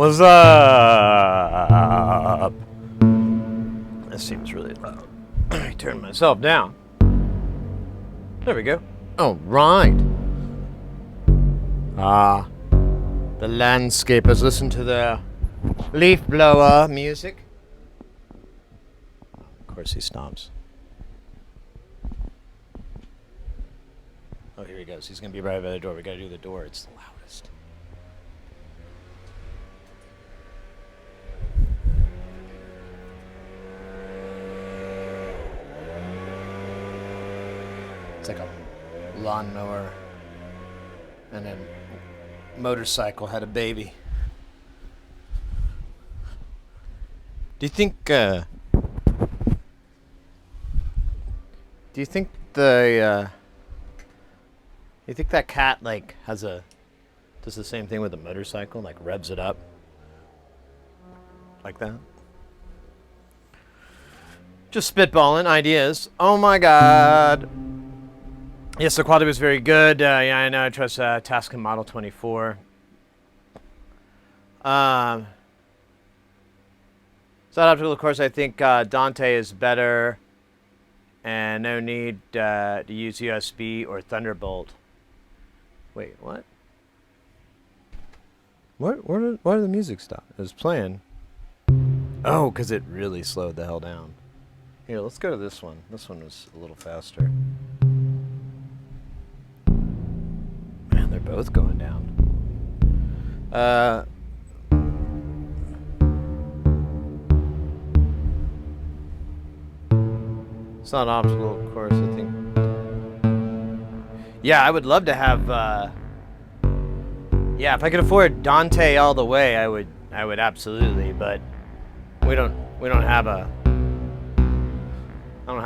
What's up? This seems really loud. I turned myself down. There we go. Oh, right. Ah, the landscapers listen to the leaf blower music. Of course he stops. Oh, here he goes. He's going to be right by the door. We got to do the door. It's the loudest. It's like a lawnmower and a motorcycle had a baby. Do you think the you think that cat like does the same thing with a motorcycle, like revs it up like that? Just spitballing ideas. Oh my god. Yes, the quality was very good. Yeah, I know. I trust Tascam Model 24. So that optical, of course, I think Dante is better, and no need to use USB or Thunderbolt. Wait, what? Why did the music stop? It was playing. Oh, because it really slowed the hell down. Here, let's go to this one. This one was a little faster. Man, they're both going down. It's not optical, of course, I think. Yeah, I would love to have, yeah, if I could afford Dante all the way, I would absolutely, but I don't have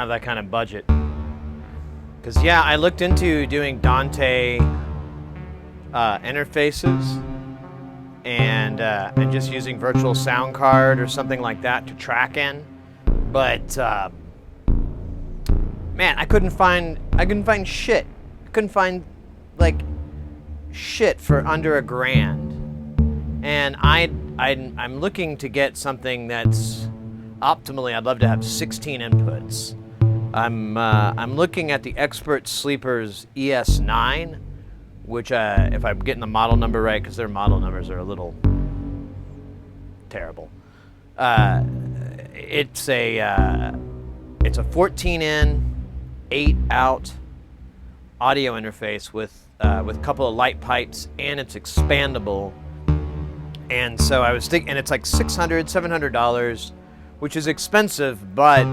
that kind of budget. Because, yeah, I looked into doing Dante interfaces and just using virtual sound card or something like that to track in, but man, I couldn't find shit. I couldn't find like shit for under $1,000, and I'm looking to get something that's optimally. I'd love to have 16 inputs. I'm looking at the Expert Sleepers ES9, which if I'm getting the model number right, because their model numbers are a little terrible. It's a 14-in, 8-out audio interface with a couple of light pipes, and it's expandable. And so I was thinking, and it's like $600, $700, which is expensive, but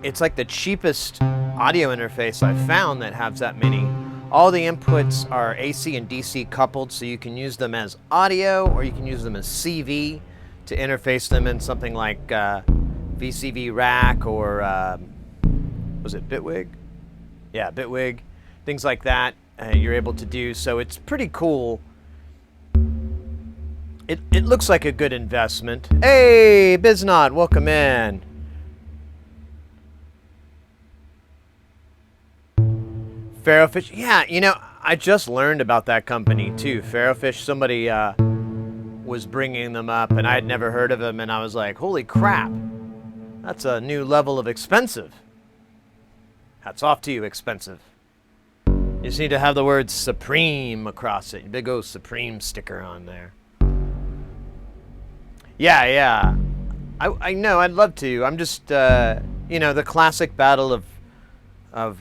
it's like the cheapest audio interface I've found that has that many. All the inputs are AC and DC coupled, so you can use them as audio or you can use them as CV to interface them in something like VCV Rack or was it Bitwig? Yeah, Bitwig. Things like that you're able to do, so it's pretty cool. It looks like a good investment. Hey, Biznot, welcome in. Farrowfish, yeah, you know, I just learned about that company too. Farrowfish, somebody was bringing them up, and I had never heard of them, and I was like, holy crap, that's a new level of expensive. Hats off to you, expensive. You just need to have the word Supreme across it. Big old Supreme sticker on there. Yeah. I know, I'd love to. I'm just, you know, the classic battle of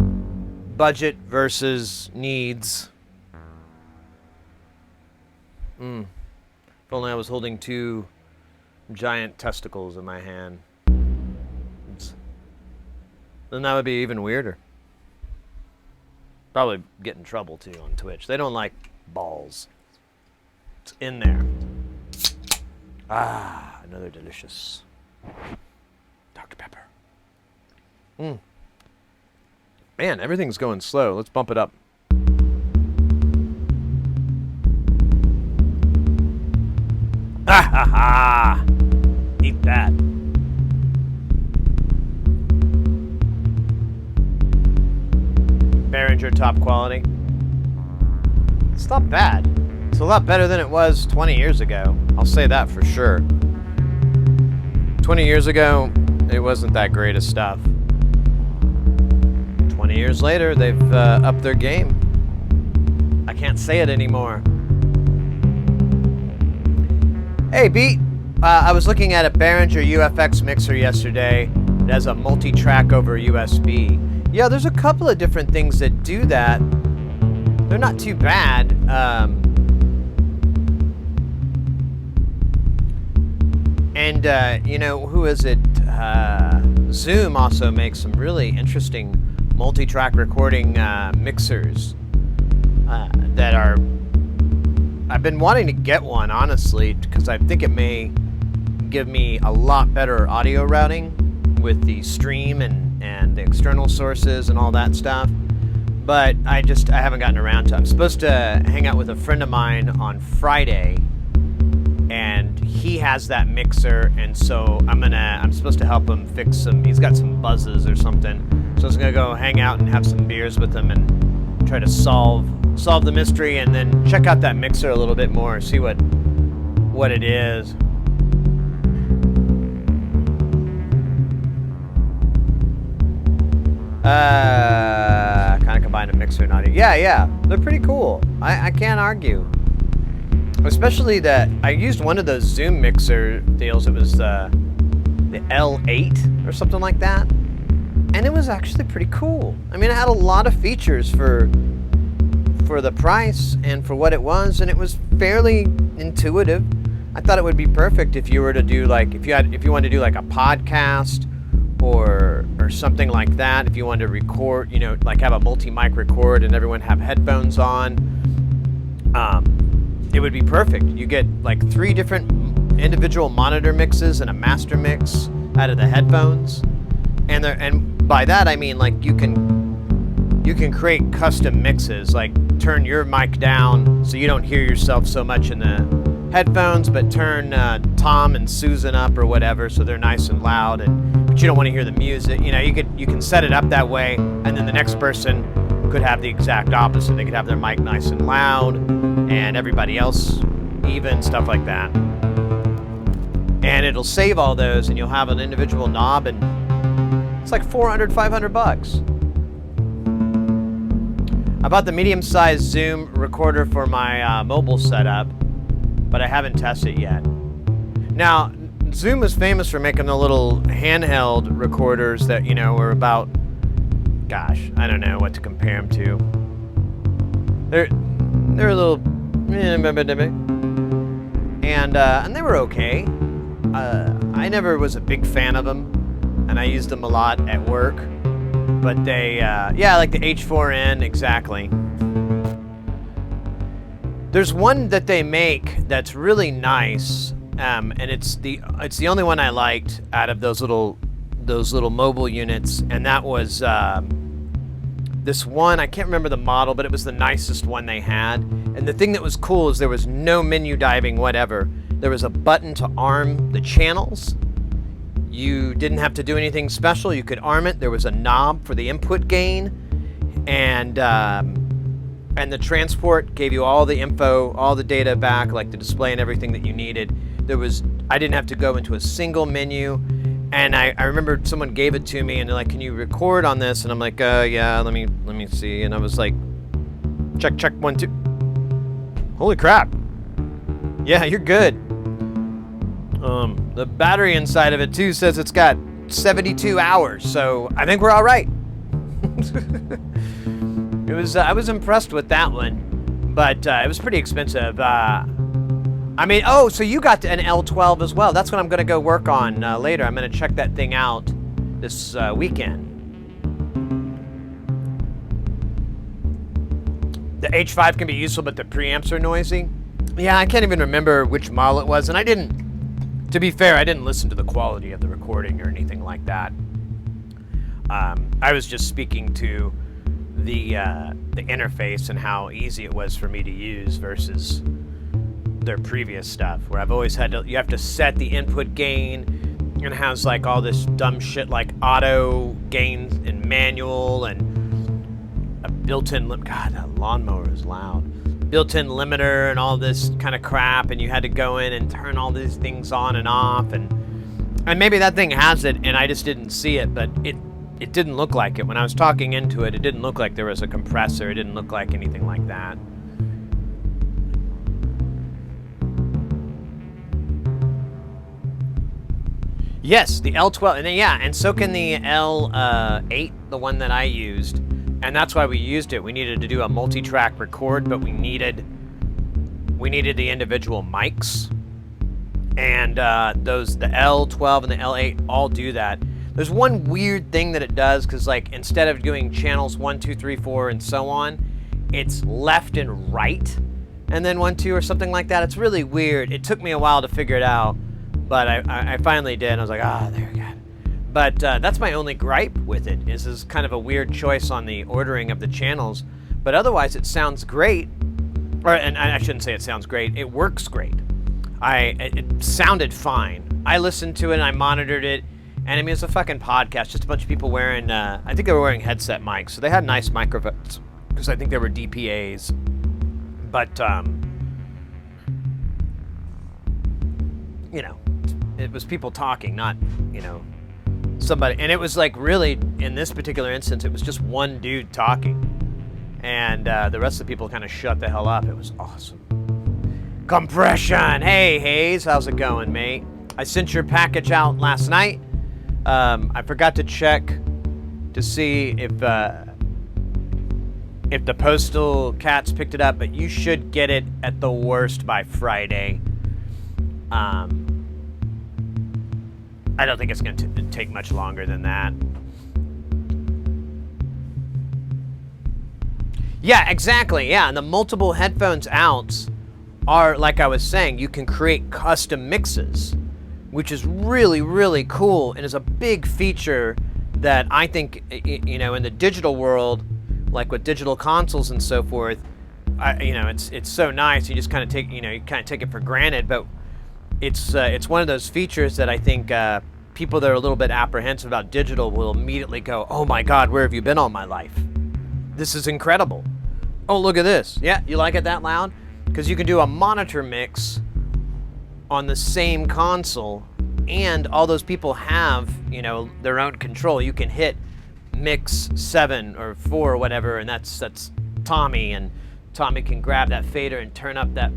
budget versus needs. If only I was holding two giant testicles in my hand. Then that would be even weirder. Probably get in trouble too on Twitch. They don't like balls. It's in there. Ah, another delicious Dr. Pepper. Man, everything's going slow. Let's bump it up. Ha ha ha! Eat that. Behringer top quality. It's not bad. It's a lot better than it was 20 years ago. I'll say that for sure. 20 years ago, it wasn't that great of stuff. 20 years later, they've upped their game. I can't say it anymore. Hey, Beat. I was looking at a Behringer UFX mixer yesterday. It has a multi-track over USB. Yeah, there's a couple of different things that do that. They're not too bad. You know, who is it? Zoom also makes some really interesting multi-track recording mixers that are... I've been wanting to get one, honestly, because I think it may give me a lot better audio routing with the stream and the external sources and all that stuff. But I haven't gotten around to it. I'm supposed to hang out with a friend of mine on Friday, and he has that mixer, and so I'm supposed to help him fix some, he's got some buzzes or something. So I was gonna go hang out and have some beers with him and try to solve the mystery, and then check out that mixer a little bit more, see what it is. Kind of combine a mixer and audio. Yeah, they're pretty cool. I can't argue. Especially that I used one of those Zoom mixer deals. It was the L8 or something like that, and it was actually pretty cool. I mean, it had a lot of features for the price and for what it was, and it was fairly intuitive. I thought it would be perfect if you were to do like if you wanted to do like a podcast or something like that. If you wanted to record, you know, like have a multi-mic record and everyone have headphones on, it would be perfect. You get like 3 different individual monitor mixes and a master mix out of the headphones, and by that I mean like you can create custom mixes, like turn your mic down so you don't hear yourself so much in the headphones, but turn Tom and Susan up or whatever so they're nice and loud, but you don't want to hear the music. You know, you can set it up that way, and then the next person could have the exact opposite. They could have their mic nice and loud and everybody else even, stuff like that. And it'll save all those, and you'll have an individual knob, and it's like $400-500. I bought the medium-sized Zoom recorder for my mobile setup, but I haven't tested it yet. Now, Zoom is famous for making the little handheld recorders that, you know, are about, gosh, I don't know what to compare them to. They're a little, and they were okay. I never was a big fan of them, and I used them a lot at work. But they, yeah, like the H4n, exactly. There's one that they make that's really nice, and it's the only one I liked out of those little mobile units, and that was this one. I can't remember the model, but it was the nicest one they had. And the thing that was cool is there was no menu diving whatever. There was a button to arm the channels. You didn't have to do anything special. You could arm it. There was a knob for the input gain, and the transport gave you all the info, all the data back, like the display and everything that you needed. I didn't have to go into a single menu, and I remember someone gave it to me, and they're like, "Can you record on this?" And I'm like, "Yeah, let me see." And I was like, "Check 1 2." Holy crap! Yeah, you're good. The battery inside of it too says it's got 72 hours, so I think we're all right. I was impressed with that one, but it was pretty expensive. I mean, oh, so you got an L12 as well. That's what I'm going to go work on later. I'm going to check that thing out this weekend. The H5 can be useful, but the preamps are noisy. Yeah, I can't even remember which model it was, and to be fair, I didn't listen to the quality of the recording or anything like that. I was just speaking to the interface and how easy it was for me to use versus their previous stuff, where I've always you have to set the input gain, and it has like all this dumb shit like auto gain and manual and a built-in, God, that lawnmower is loud. built-in limiter and all this kind of crap, and you had to go in and turn all these things on and off, and maybe that thing has it and I just didn't see it, but it didn't look like it. When I was talking into it, it didn't look like there was a compressor. It didn't look like anything like that. Yes, the L12, and then, yeah, and so can the L8, the one that I used, and that's why we used it. We needed to do a multi-track record, but we needed the individual mics, and the L12 and the L8 all do that. There's one weird thing that it does, because like instead of doing channels 1, 2, 3, 4, and so on, it's left and right, and then 1, 2, or something like that. It's really weird. It took me a while to figure it out. But I finally did, and I was like, there we go. But that's my only gripe with it, is kind of a weird choice on the ordering of the channels. But otherwise, it sounds great. And I shouldn't say it sounds great. It works great. It sounded fine. I listened to it, and I monitored it. And I mean, it's a fucking podcast. Just a bunch of people wearing, I think they were wearing headset mics. So they had nice microphones, because I think they were DPAs. But, you know. It was people talking, not, somebody. And it was like really, in this particular instance, it was just one dude talking. And the rest of the people kind of shut the hell up. It was awesome. Compression! Hey, Hayes, how's it going, mate? I sent your package out last night. I forgot to check to see if the postal cats picked it up, but you should get it at the worst by Friday. I don't think it's going to take much longer than that. Yeah, exactly. Yeah, and the multiple headphones outs are, like I was saying, you can create custom mixes, which is really, really cool, and is a big feature that I think, in the digital world, like with digital consoles and so forth, it's so nice. You just kind of take, you kind of take it for granted, but it's one of those features that I think people that are a little bit apprehensive about digital will immediately go, oh my God, where have you been all my life? This is incredible. Oh, look at this. Yeah, you like it that loud? Because you can do a monitor mix on the same console, and all those people have, their own control. You can hit mix 7 or 4 or whatever, and that's Tommy, and Tommy can grab that fader and turn up that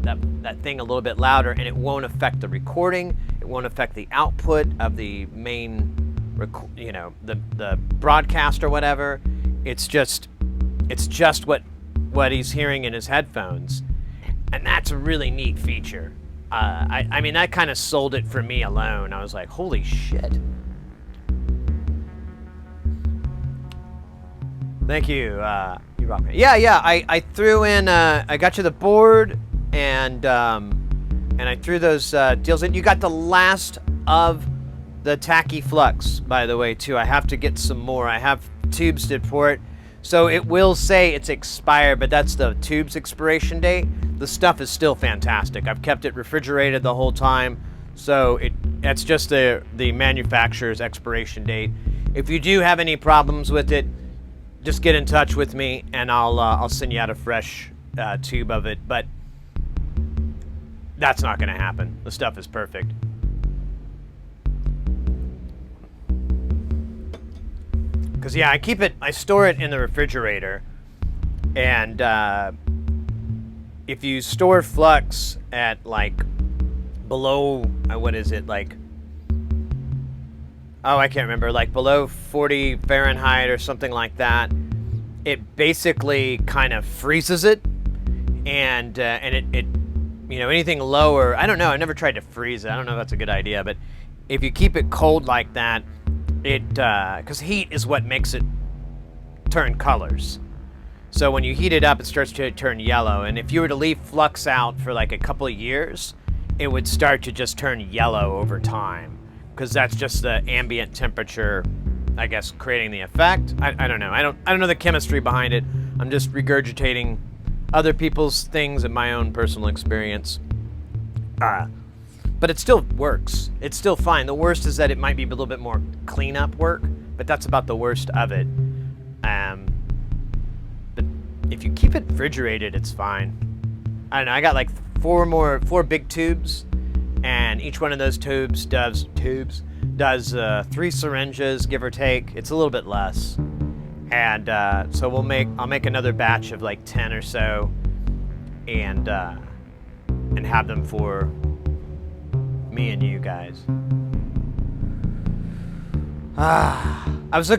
thing a little bit louder, and it won't affect the recording. It won't affect the output of the main, the broadcast or whatever. It's just what he's hearing in his headphones, and that's a really neat feature. I mean, that kind of sold it for me alone. I was like, holy shit. Thank you. You rock me. Yeah. I threw in. I got you the board, and I threw those deals in. You got the last of the tacky flux, by the way, too. I have to get some more. I have tubes to port, so it will say it's expired, but that's the tube's expiration date. The stuff is still fantastic. I've kept it refrigerated the whole time, so that's just the manufacturer's expiration date. If you do have any problems with it, just get in touch with me, and I'll send you out a fresh tube of it. But that's not going to happen. The stuff is perfect. Because yeah, I store it in the refrigerator, and if you store flux at like below, what is it, like, oh, I can't remember, like below 40 Fahrenheit or something like that, it basically kind of freezes it, and it anything lower, I don't know, I never tried to freeze it, I don't know if that's a good idea, but if you keep it cold like that, because heat is what makes it turn colors. So when you heat it up, it starts to turn yellow, and if you were to leave flux out for like a couple of years, it would start to just turn yellow over time, because that's just the ambient temperature, I guess, creating the effect. I don't know. I don't know the chemistry behind it. I'm just regurgitating other people's things and my own personal experience. But it still works. It's still fine. The worst is that it might be a little bit more cleanup work, but that's about the worst of it. But if you keep it refrigerated, it's fine. I don't know, I got like four big tubes, and each one of those tubes does 3 syringes, give or take. It's a little bit less. And so I'll make another batch of like 10 or so, and have them for me and you guys. I was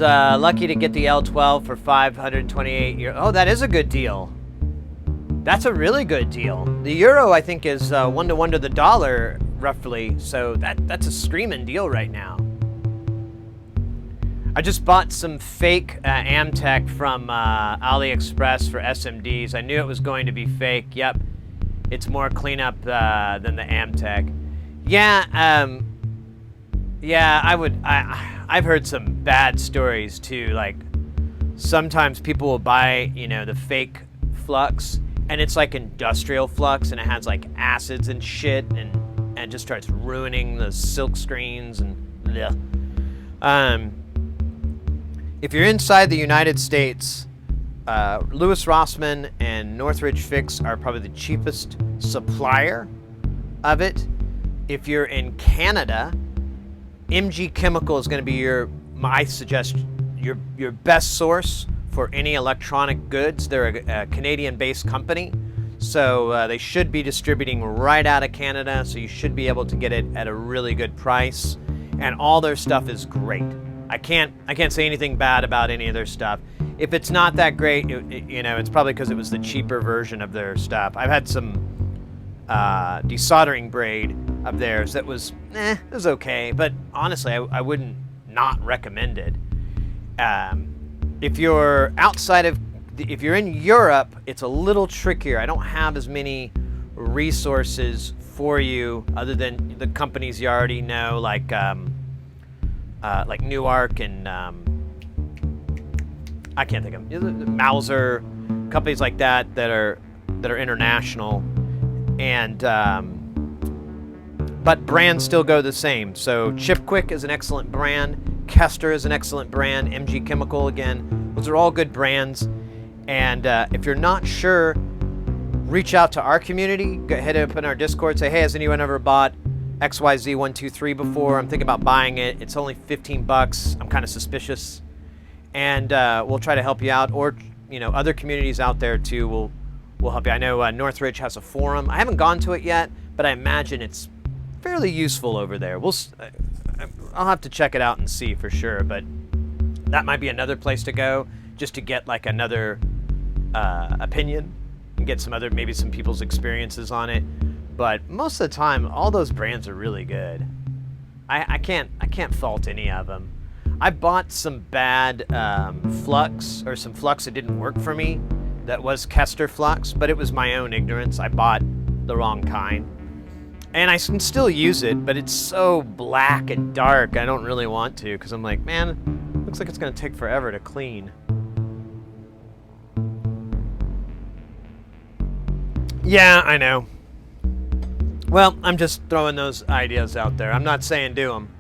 lucky to get the L12 for 528 euros. Oh, that is a good deal. That's a really good deal. The euro, I think, is 1 to the dollar, roughly. So that's a screaming deal right now. I just bought some fake Amtech from AliExpress for SMDs. I knew it was going to be fake. Yep, it's more cleanup than the Amtech. Yeah, I've heard some bad stories too. Like sometimes people will buy, the fake flux, and it's like industrial flux, and it has like acids and shit, and it just starts ruining the silk screens and bleh. If you're inside the United States, Lewis Rossmann and Northridge Fix are probably the cheapest supplier of it. If you're in Canada, MG Chemical is going to be your best source for any electronic goods. They're a Canadian-based company, so they should be distributing right out of Canada, so you should be able to get it at a really good price, and all their stuff is great. I can't say anything bad about any of their stuff. If it's not that great, it's probably because it was the cheaper version of their stuff. I've had some desoldering braid of theirs that was okay, but honestly, I wouldn't not recommend it. If you're if you're in Europe, it's a little trickier. I don't have as many resources for you other than the companies you already know, like Newark and I can't think of them. Mauser, companies like that are international, and but brands still go the same. So Chipquick is an excellent brand. Kester is an excellent brand. MG Chemical, again, those are all good brands. And if you're not sure, reach out to our community. Go ahead and open our Discord. Say, hey, has anyone ever bought XYZ123 before? I'm thinking about buying it. It's only $15. I'm kind of suspicious, and we'll try to help you out. Or other communities out there too will help you. I know Northridge has a forum. I haven't gone to it yet, but I imagine it's fairly useful over there. I'll have to check it out and see for sure. But that might be another place to go, just to get like another opinion and get maybe some people's experiences on it. But most of the time, all those brands are really good. I can't fault any of them. I bought some bad flux, or some flux that didn't work for me. That was Kester flux, but it was my own ignorance. I bought the wrong kind. And I can still use it, but it's so black and dark, I don't really want to, because I'm like, man, looks like it's going to take forever to clean. Yeah, I know. Well, I'm just throwing those ideas out there. I'm not saying do them.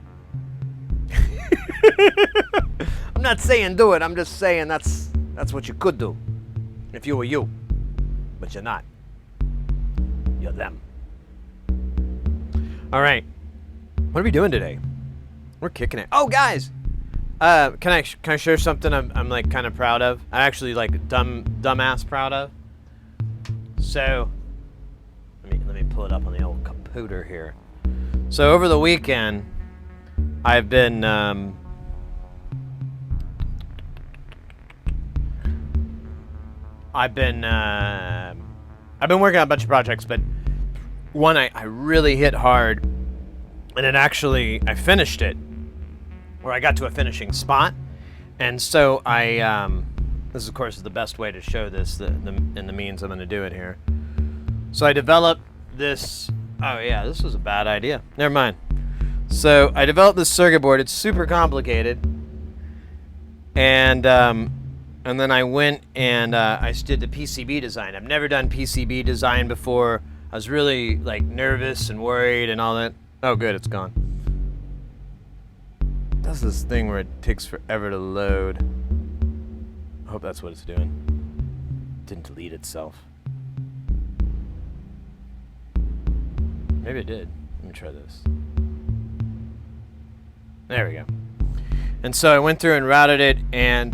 I'm not saying do it. I'm just saying that's what you could do if you were you. But you're not. You're them. All right. What are we doing today? We're kicking it. Oh, guys. Can I share something I'm like kind of proud of? I'm actually like dumbass proud of. So let me pull it up on the old computer here. So over the weekend, I've been working on a bunch of projects, but one I really hit hard, and I finished it, or I got to a finishing spot, and so this of course is the best way to show this in the means I'm going to do it here. So I developed this. Oh yeah, this was a bad idea. Never mind. So I developed this circuit board. It's super complicated, and then I went and I did the PCB design. I've never done PCB design before. I was really like nervous and worried and all that. Oh good, it's gone. It does this thing where it takes forever to load. I hope that's what it's doing. It didn't delete itself. Maybe it did. Let me try this. There we go. And so I went through and routed it, and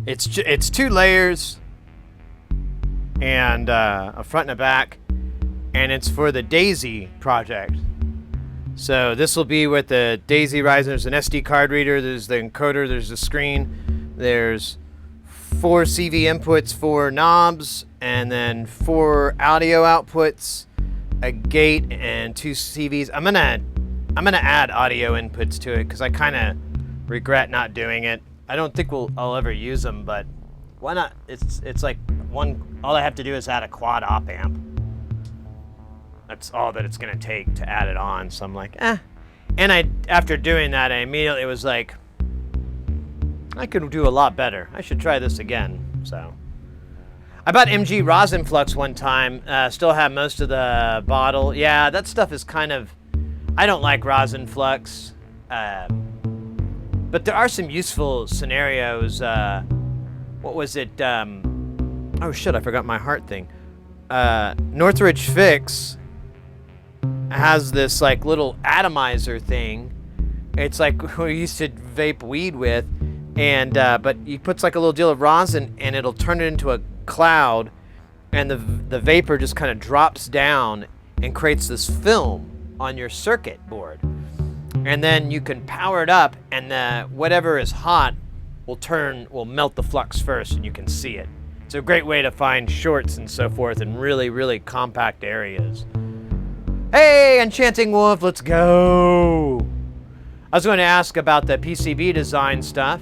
it's 2 layers and a front and a back, and it's for the Daisy project. So this will be with the Daisy Ryzen. There's an SD card reader, there's the encoder, there's the screen, there's 4 CV inputs, 4 knobs, and then 4 audio outputs, a gate, and 2 CVs. I'm gonna add audio inputs to it because I kind of regret not doing it. I don't think I'll ever use them, but why not? It's like all I have to do is add a quad op amp. That's all that it's gonna take to add it on. So I'm like, eh. And after doing that, I immediately was like, I could do a lot better. I should try this again. So I bought MG Rosin Flux one time. Still have most of the bottle. Yeah, that stuff is kind of, I don't like Rosin Flux. But there are some useful scenarios. What was it? Oh shit, I forgot my heart thing. Northridge Fix has this like little atomizer thing. It's like what we used to vape weed with, and but he puts like a little deal of rosin, and it'll turn it into a cloud, and the vapor just kind of drops down and creates this film on your circuit board. And then you can power it up, and whatever is hot will melt the flux first, and you can see it. It's a great way to find shorts and so forth in really, really compact areas. Hey, Enchanting Wolf, let's go! I was going to ask about the PCB design stuff.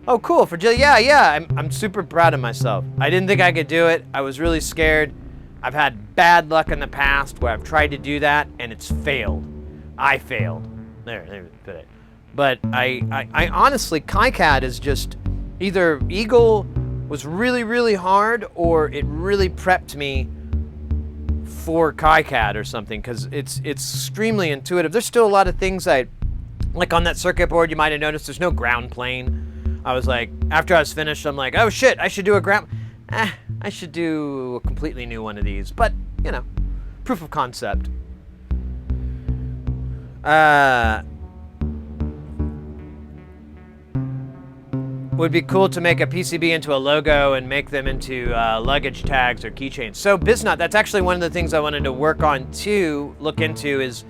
Oh, cool, for Jill. Yeah, I'm super proud of myself. I didn't think I could do it. I was really scared. I've had bad luck in the past where I've tried to do that, and it's failed. I failed. There we put it. But I honestly, KiCad is just either Eagle was really, really hard, or it really prepped me for KiCad or something, because it's extremely intuitive. There's still a lot of things like on that circuit board, you might have noticed there's no ground plane. I was like, after I was finished, I'm like, oh shit, I should do a ground. I should do a completely new one of these. But, you know, proof of concept. Would be cool to make a PCB into a logo and make them into luggage tags or keychains. So Biznut, that's actually one of the things I wanted to work on too, look into is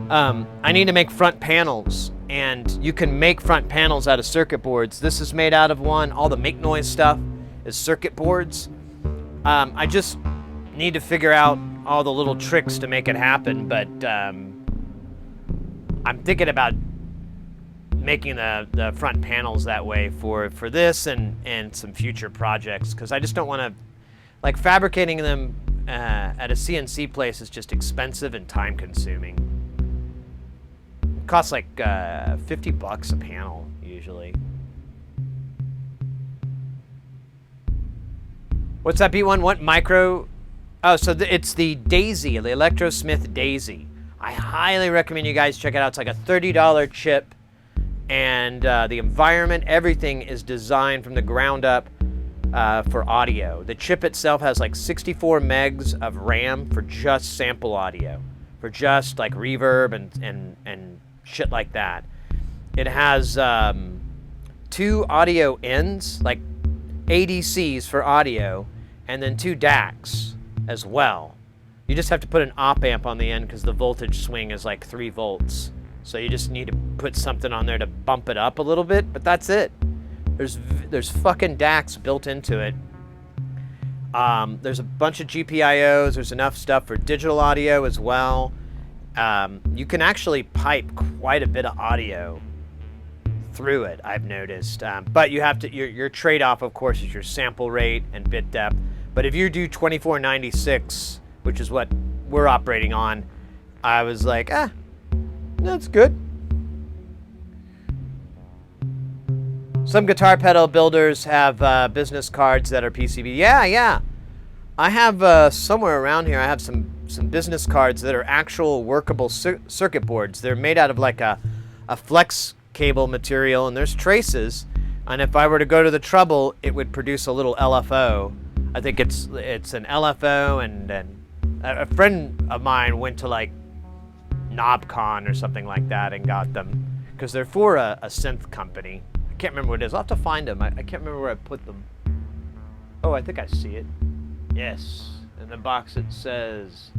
I need to make front panels, and you can make front panels out of circuit boards. This is made out of one. All the make noise stuff is circuit boards. I just need to figure out all the little tricks to make it happen, but I'm thinking about making the front panels that way for this and some future projects, because I just don't want to, like, fabricating them at a CNC place is just expensive and time consuming. It costs like $50 a panel usually. What's that B1? What micro? Oh, so it's the Daisy, the Electrosmith Daisy. I highly recommend you guys check it out. It's like a $30 chip. And the environment, everything is designed from the ground up for audio. The chip itself has like 64 megs of RAM for just sample audio, for just like reverb and shit like that. It has 2 audio ends, like ADCs for audio, and then 2 DACs as well. You just have to put an op amp on the end because the voltage swing is like 3 volts. So you just need to put something on there to bump it up a little bit, but that's it. There's fucking DACs built into it. There's a bunch of GPIOs. There's enough stuff for digital audio as well. You can actually pipe quite a bit of audio through it, I've noticed. But you have to, your trade-off, of course, is your sample rate and bit depth. But if you do 2496, which is what we're operating on, I was like, that's good. Some guitar pedal builders have business cards that are PCB. Yeah. I have somewhere around here, I have some some business cards that are actual workable circuit boards. They're made out of like a flex cable material, and there's traces. And if I were to go to the trouble, it would produce a little LFO. I think it's an LFO, and a friend of mine went to like KnobCon or something like that and got them because they're for a synth company. I can't remember what it is. I'll have to find them. I can't remember where I put them. Oh, I think I see it. Yes. In the box it says,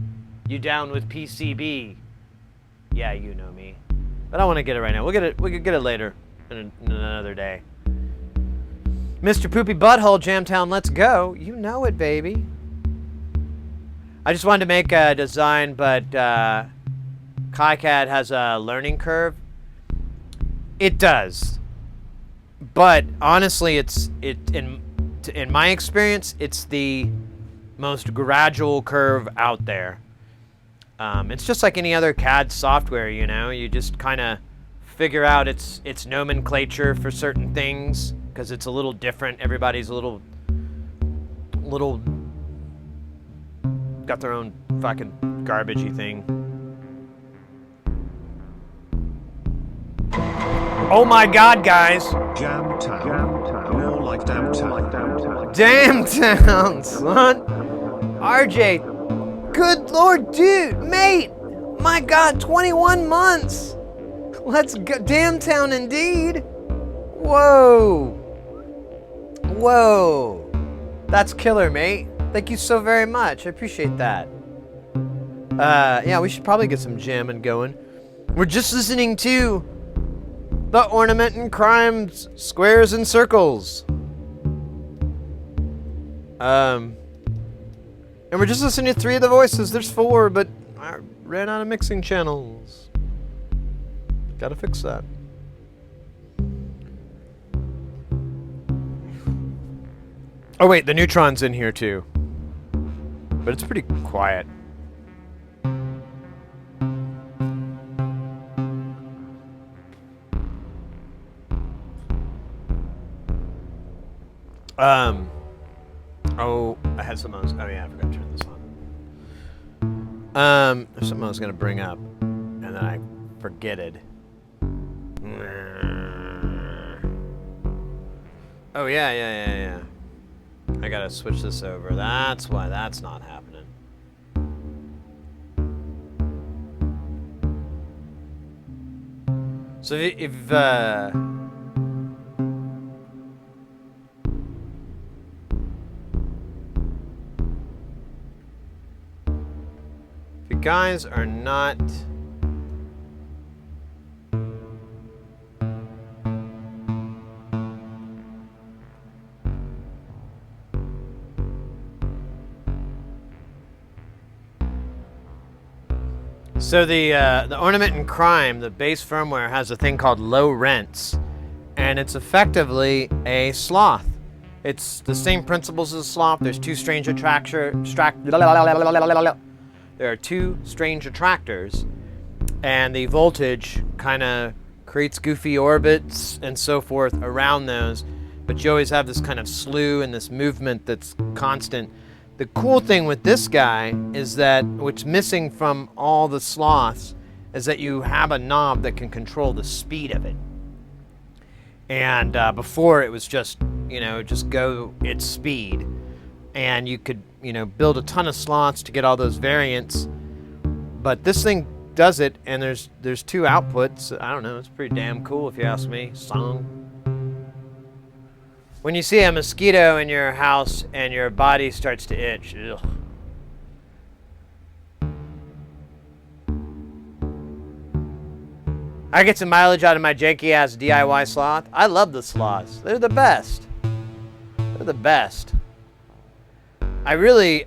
"You down with PCB?" Yeah, you know me. But I don't want to get it right now. We could get it later in another day. Mr. Poopy Butthole, Jamtown, let's go. You know it, baby. I just wanted to make a design, but KiCad has a learning curve. It does. But honestly, in my experience, it's the most gradual curve out there. It's just like any other CAD software, you know. You just kind of figure out its nomenclature for certain things because it's a little different. Everybody's a little got their own fucking garbagey thing. Oh my God, guys! Jamtown. More like Jamtown. Jamtown, son. RJ, good Lord, dude, mate. My God, 21 months. Let's go, Jamtown, indeed. Whoa. That's killer, mate. Thank you so very much. I appreciate that. Yeah, we should probably get some jamming going. We're just listening to The Ornament and Crimes, Squares and Circles. And we're just listening to 3 of the voices. There's 4, but I ran out of mixing channels. Gotta fix that. Oh wait, the Neutron's in here too. But it's pretty quiet. Oh, I had something else. Oh yeah, I forgot to turn this on. There's something I was gonna bring up, and then I forgetted. Oh yeah. I gotta switch this over. That's why that's not happening. So if you guys are not so the Ornament and Crime, the base firmware has a thing called low rents, and it's effectively a sloth. It's the same principles as a sloth. There's 2 strange There are 2 strange attractors, and the voltage kind of creates goofy orbits and so forth around those, but you always have this kind of slew and this movement that's constant. The cool thing with this guy is that what's missing from all the sloths is that you have a knob that can control the speed of it. And before it was just, just go its speed. And you could, build a ton of slots to get all those variants. But this thing does it, and there's 2 outputs. I don't know, it's pretty damn cool if you ask me. Song. When you see a mosquito in your house and your body starts to itch, ugh. I get some mileage out of my janky-ass DIY sloth. I love the sloths. They're the best. They're the best. I really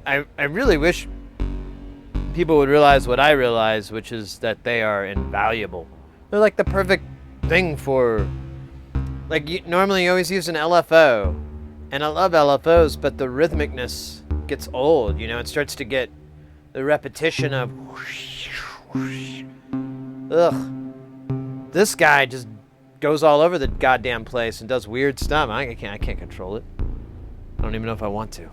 wish people would realize what I realize, which is that they are invaluable. They're like the perfect thing for... normally you always use an LFO, and I love LFOs, but the rhythmicness gets old, it starts to get the repetition of whoosh, whoosh. Ugh. This guy just goes all over the goddamn place and does weird stuff. I can't control it. I don't even know if I want to.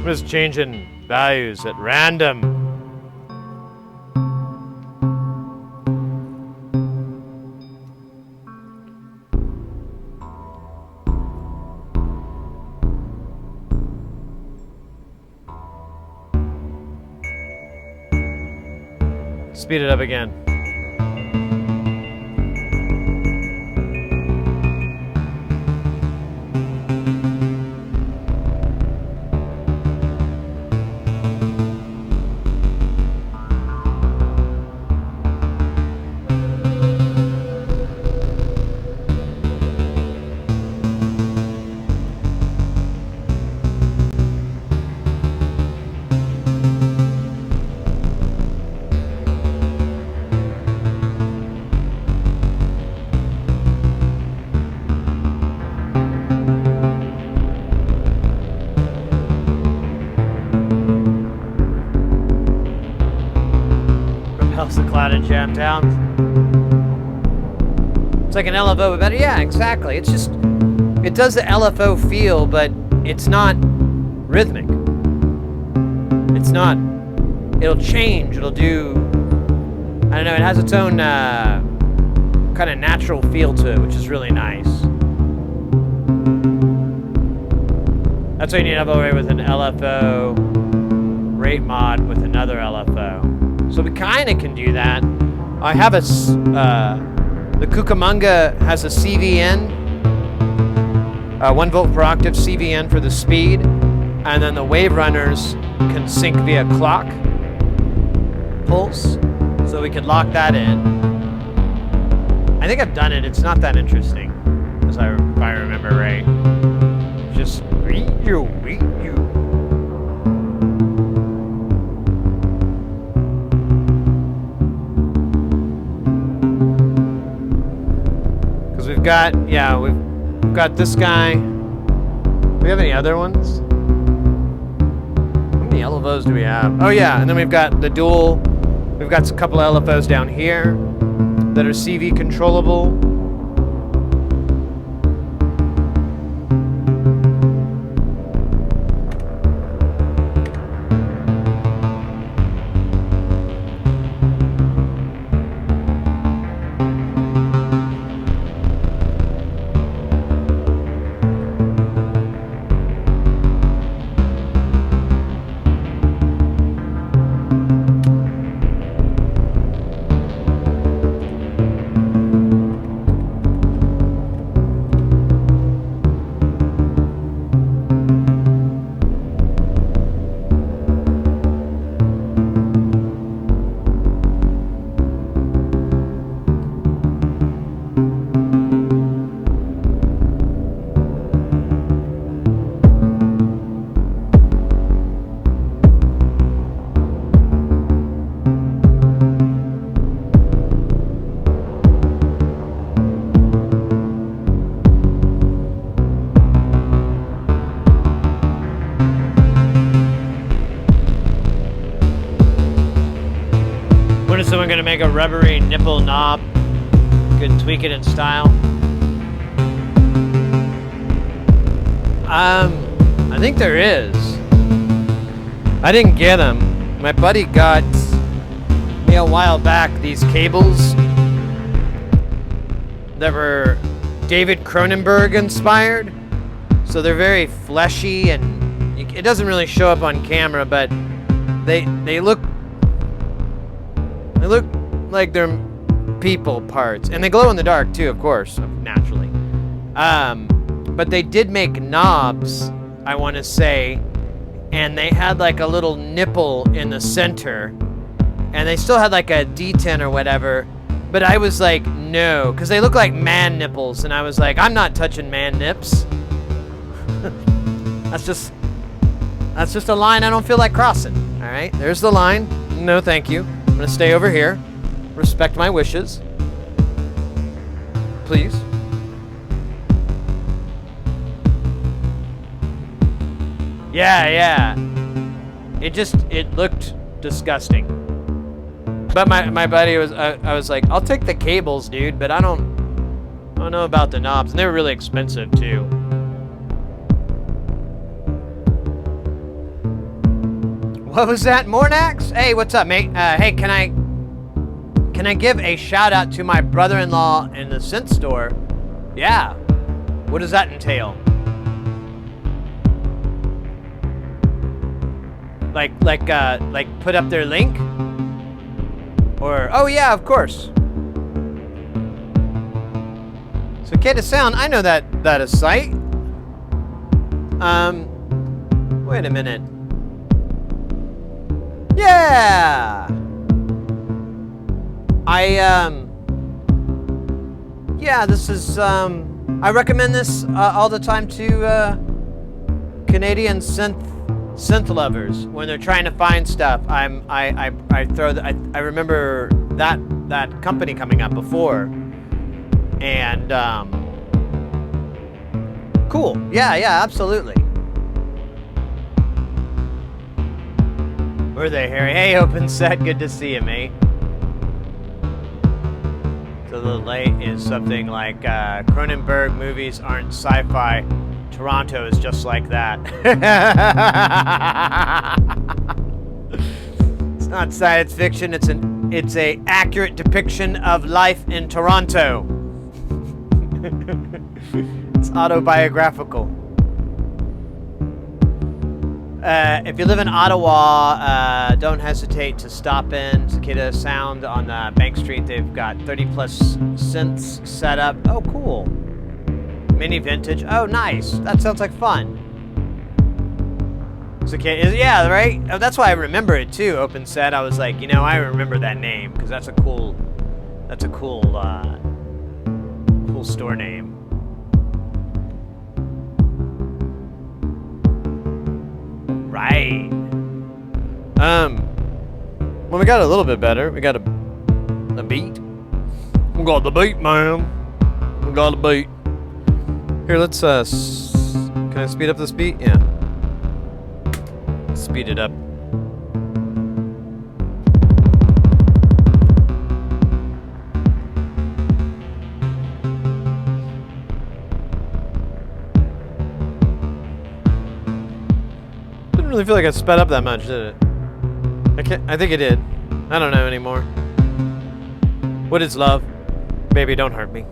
just changing values at random. Speed it up again. The cloud in Jamtown. It's like an LFO, but better. Yeah, exactly. It's just, it does the LFO feel, but it's not rhythmic. It's not, it'll change. It'll do, I don't know, it has its own kind of natural feel to it, which is really nice. That's why you need to overlay with an LFO rate mod with another LFO. So we kind of can do that. I have a, the Cucamonga has a CVN, 1 volt per octave CVN for the speed, and then the Wave Runners can sync via clock pulse, so we could lock that in. I think I've done it. It's not that interesting, if I remember right. Just read you. We've got this guy. Do we have any other ones? How many LFOs do we have? Oh yeah, and then we've got the dual. We've got a couple of LFOs down here that are CV controllable. When is someone going to make a rubbery nipple knob? You can tweak it in style. I think there is. I didn't get them. My buddy got me a while back these cables that were David Cronenberg inspired. So they're very fleshy, and it doesn't really show up on camera, but they look like they're people parts, and they glow in the dark too, of course, naturally. But they did make knobs, I want to say, and they had like a little nipple in the center, and they still had like a D10 or whatever. But I was like, no, because they look like man nipples, and I was like, I'm not touching man nips. That's just a line I don't feel like crossing. All right, there's the line. No, thank you. I'm gonna stay over here. Respect my wishes, please. Yeah. It looked disgusting. But my buddy was, I was like, I'll take the cables, dude, but I don't know about the knobs, and they were really expensive too. What was that, Mornax? Hey, what's up, mate? Hey, can I give a shout out to my brother-in-law in the synth store? Yeah. What does that entail? Like put up their link? Or, oh yeah, of course. Cicada Sound, I know that is site. Wait a minute. Yeah! Yeah, this is, I recommend this all the time to Canadian synth lovers when they're trying to find stuff. I remember that company coming up before, and cool. Yeah, absolutely. Where are they, Harry? Hey, Open Set, good to see you, mate. So the late is something like Cronenberg movies aren't sci-fi. Toronto is just like that. It's not science fiction. It's a accurate depiction of life in Toronto. It's autobiographical. If you live in Ottawa, don't hesitate to stop in Cicada Sound on Bank Street. They've got 30 plus synths set up. Oh, cool. Mini vintage. Oh, nice. That sounds like fun. Cicada, yeah, right? Oh, that's why I remember it too. Open Set. I was like, I remember that name because that's a cool store name. Right. Well, we got a little bit better. We got a beat. We got the beat, man. We got the beat. Here, let's, can I speed up this beat? Yeah. Speed it up. Didn't really feel like I sped up that much, did it? I think it did. I don't know anymore. What is love? Baby, don't hurt me.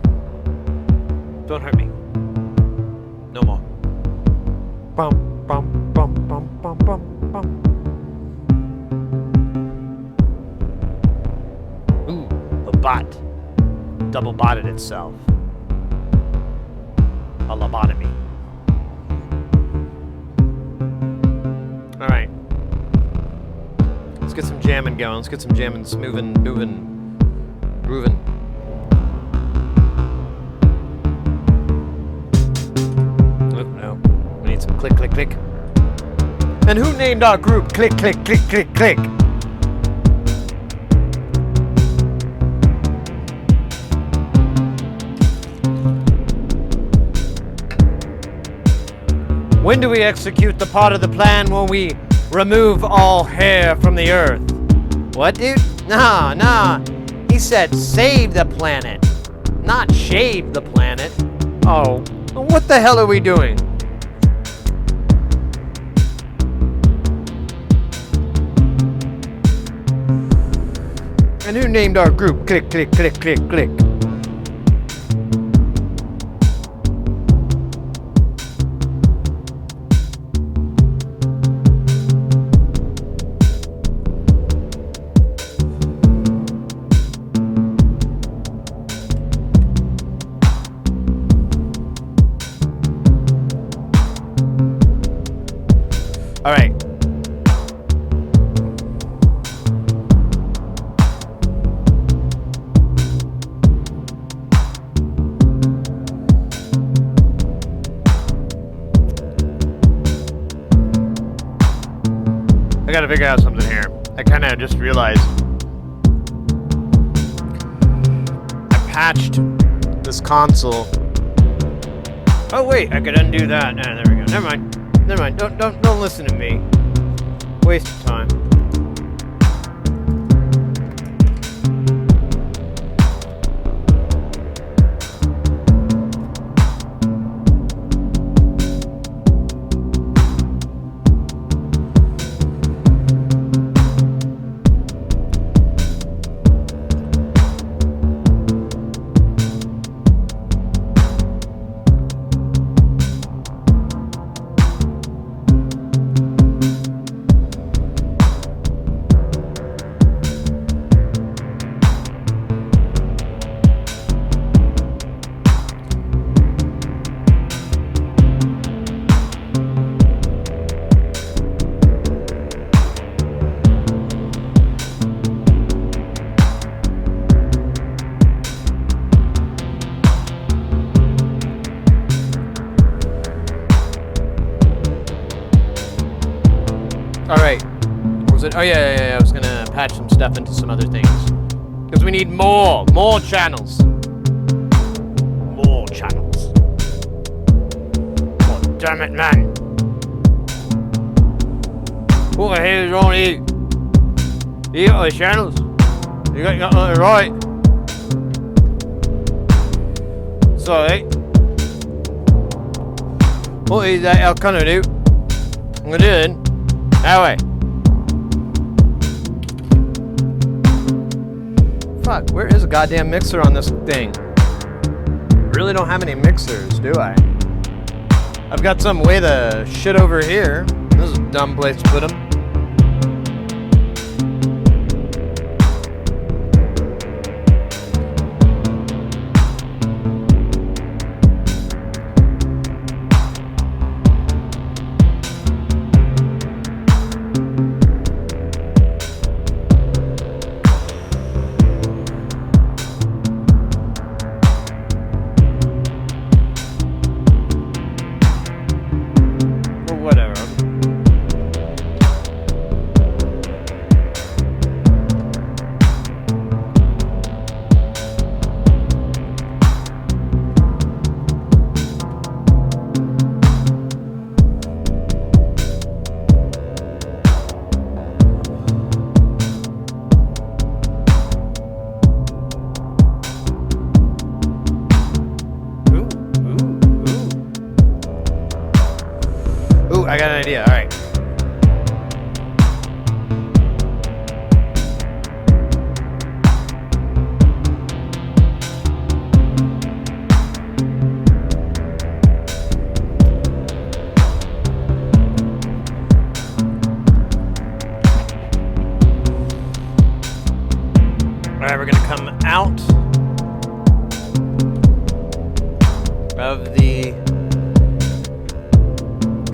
Don't hurt me. No more. Bum, bum, bum, bum, bum, bum, bum. Ooh, the bot. Double botted itself. A lobotomy. Alright. Let's get some jamming going. Let's get some jamming, moving. Oh, no. We need some click, click, click. And who named our group Click, Click, Click, Click, Click? When do we execute the part of the plan when we remove all hair from the earth? What, dude? Nah. He said save the planet, not shave the planet. Oh, what the hell are we doing? And who named our group Click, Click, Click, Click, Click? All right. I gotta figure out something here. I kind of just realized I patched this console. Oh wait, I could undo that. No, there we go. Never mind. Don't listen to me. Waste of time. All right. What was it? Oh yeah. I was gonna patch some stuff into some other things because we need more channels. More channels. God damn it, man! What the hell is wrong with you? You got all the channels. You got nothing right. Sorry. What is that? I'll kind of do. I'm gonna do it. That way. Fuck, where is a goddamn mixer on this thing? I really don't have any mixers, do I? I've got some way to shit over here. This is a dumb place to put them. I got an idea. All right. All right, we're going to come out of the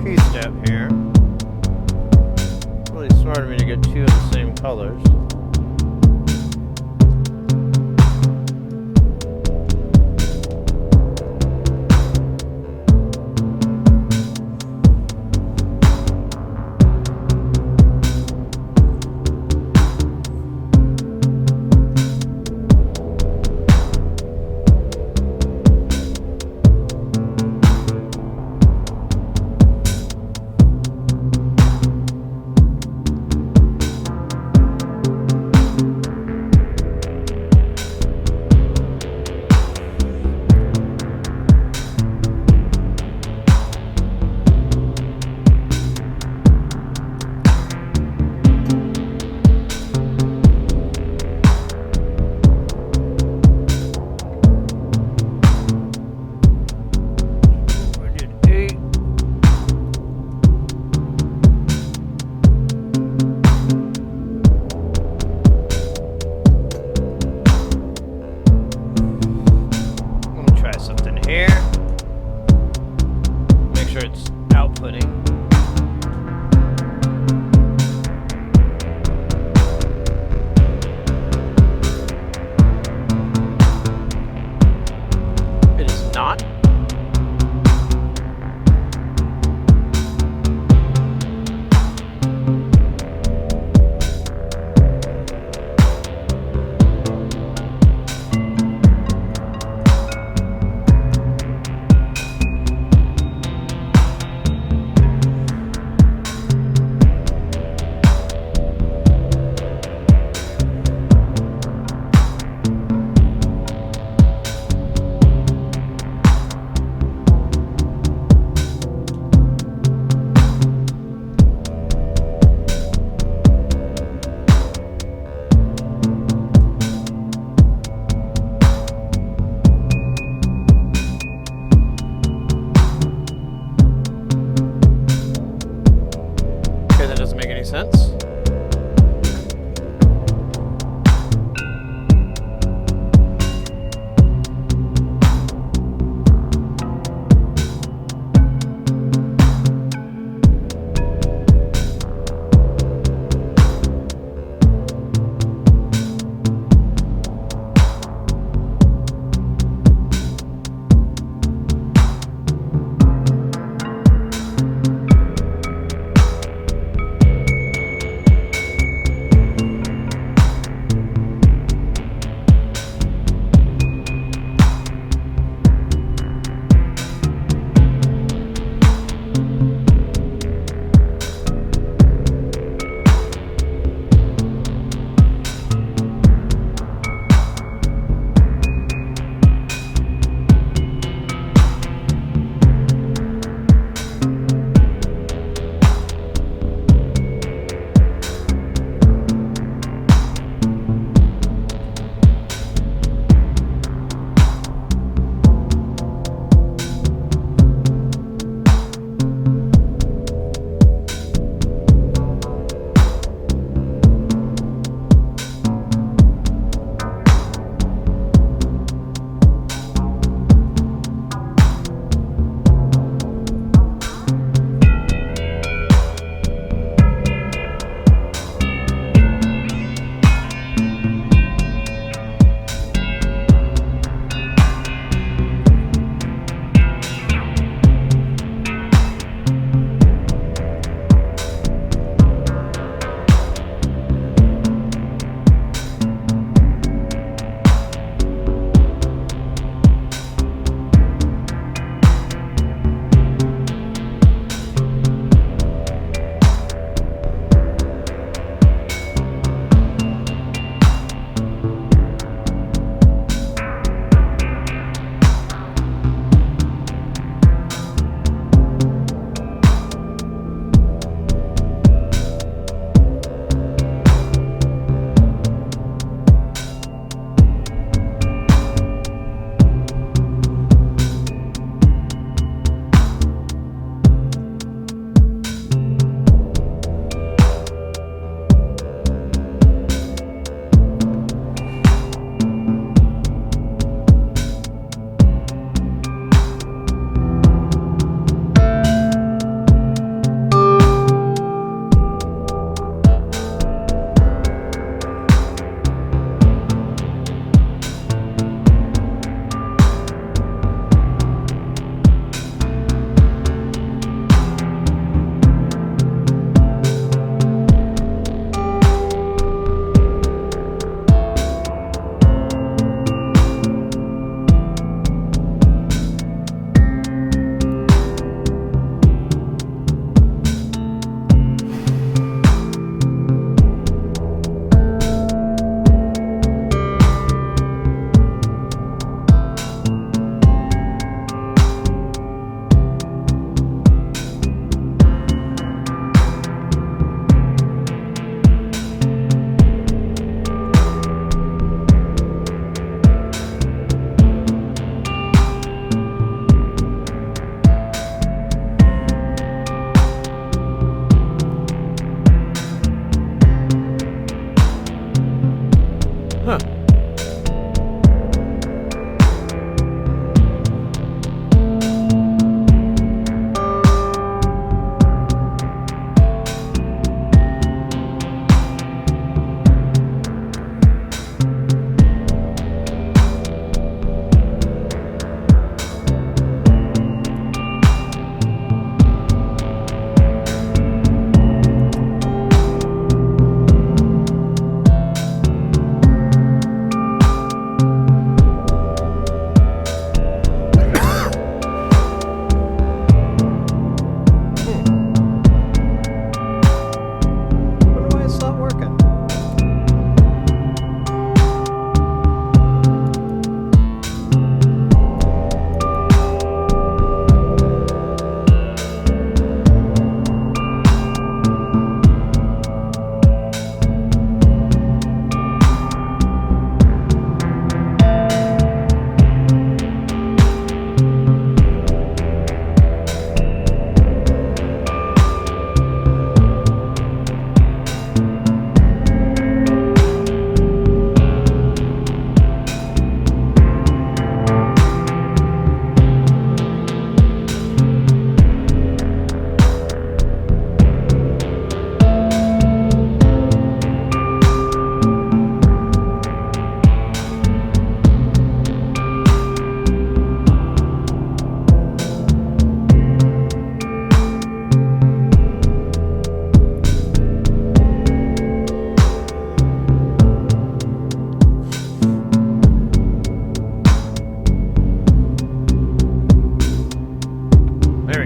key step here. Really smart of me to get two of the same colors.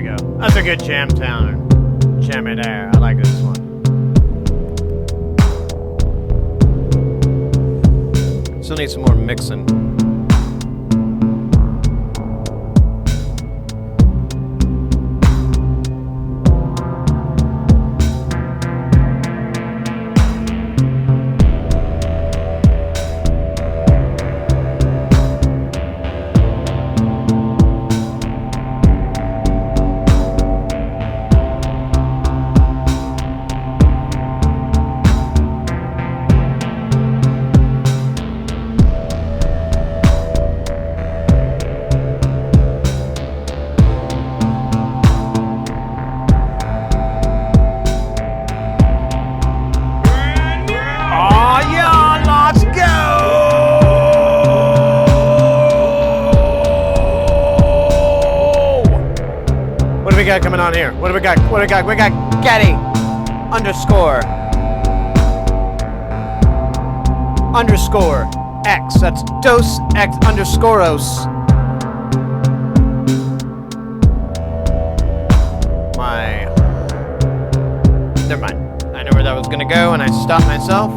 go. That's a good Jamtown. Jam it there. I like this one. Still need some more mixing. What do we got coming on here? What do we got? What do we got? We got Getty underscore X. That's Dos X underscoreos. Never mind. I know where that was gonna go and I stopped myself.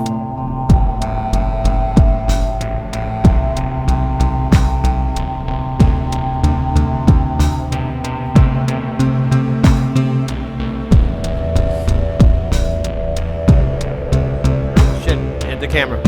Camera.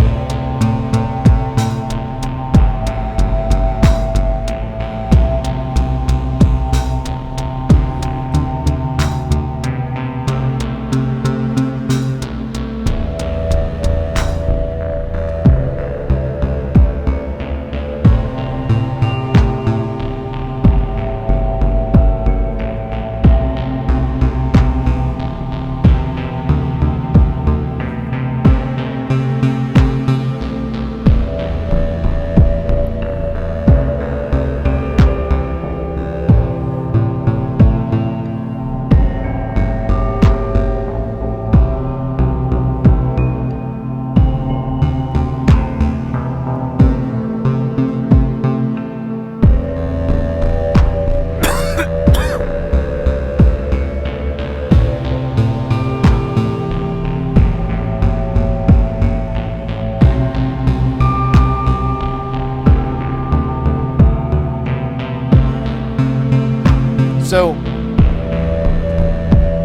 So, I'm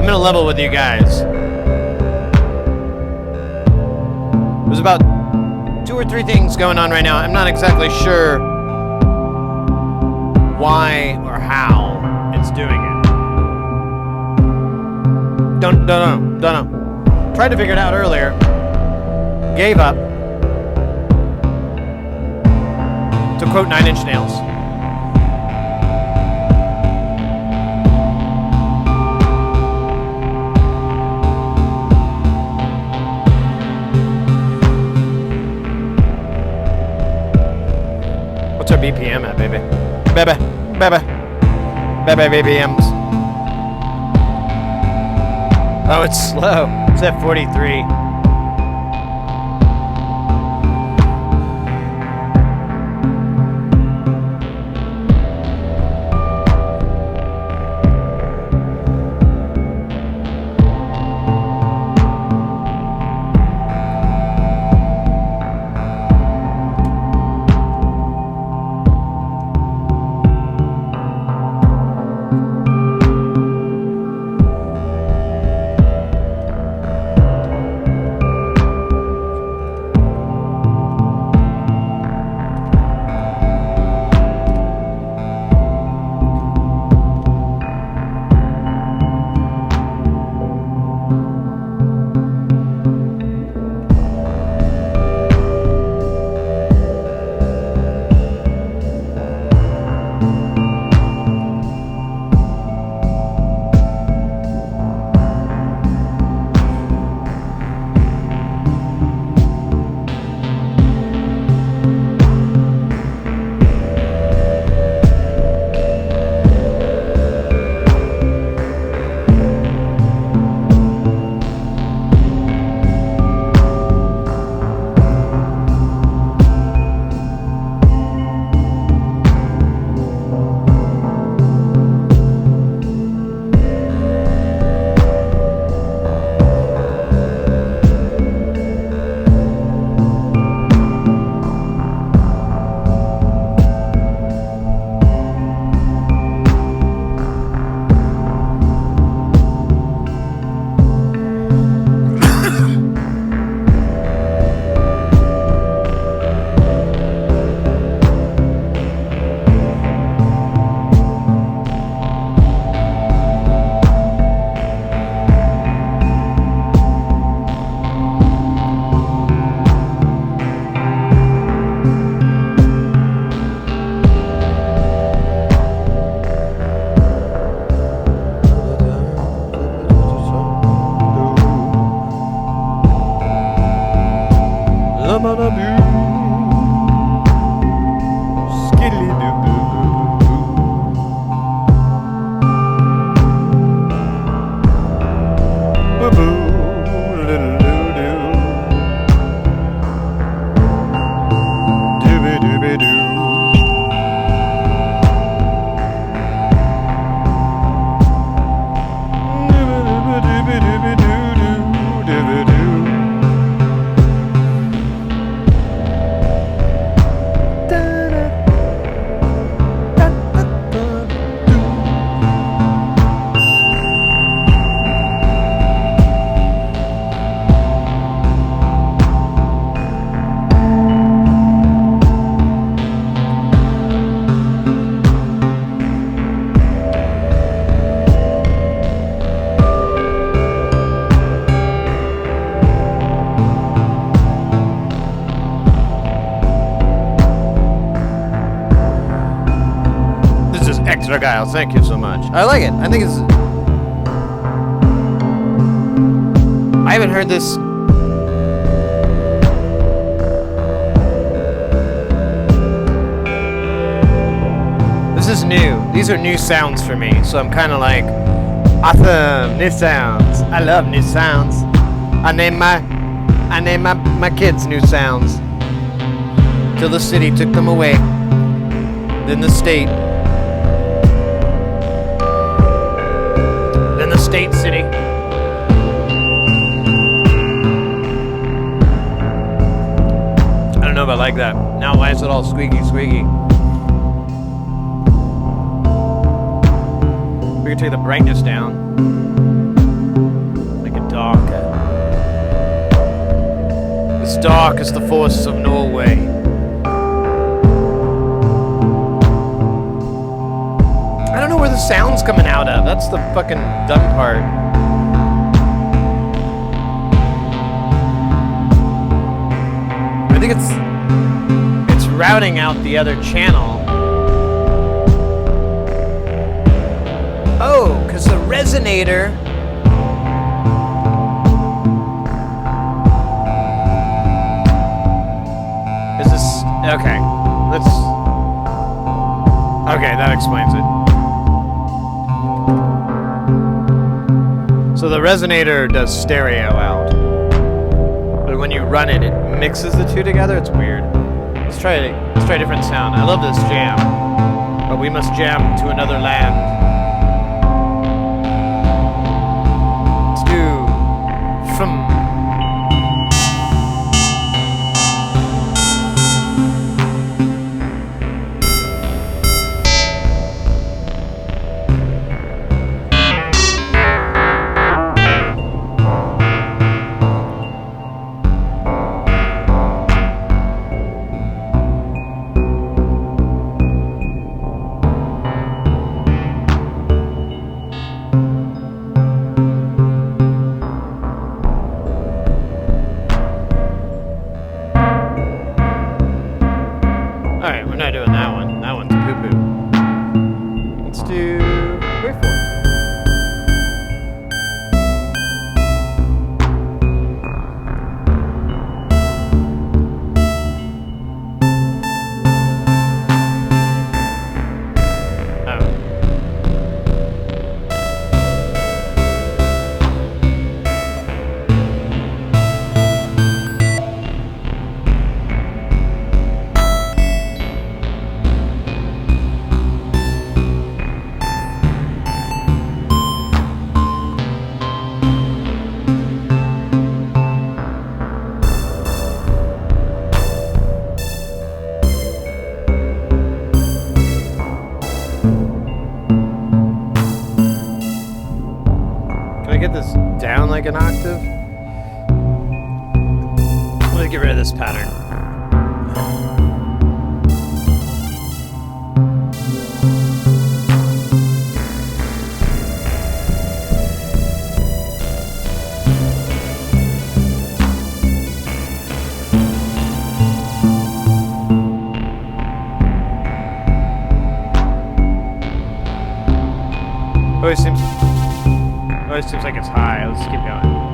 gonna level with you guys. There's about 2 or 3 things going on right now. I'm not exactly sure why or how it's doing it. Don't know. Tried to figure it out earlier. Gave up. To quote 9 Inch Nails. What's our BPM at, baby? Baby BPMs. Oh, it's slow. It's at 43. Argyle, thank you so much. I like it. I think it's... I haven't heard this... This is new. These are new sounds for me, so I'm kind of like, awesome, new sounds. I love new sounds. I name my kids new sounds. Till the city took them away. Then the state. Then the state city. I don't know if I like that. Now why is it all squeaky squeaky? We can take the brightness down. Make it dark. As dark as the forests of Norway. I don't know where the sound's coming out of. That's the fucking dumb part. I think it's routing out the other channel. Oh, because the resonator... Is this... Okay, let's... Okay, that explains it. So the resonator does stereo out. But when you run it, it mixes the two together. It's weird. Let's try a different sound. I love this jam. But we must jam to another land. Like an octave. Let me get rid of this pattern. Always seems like it's high. Let's keep going.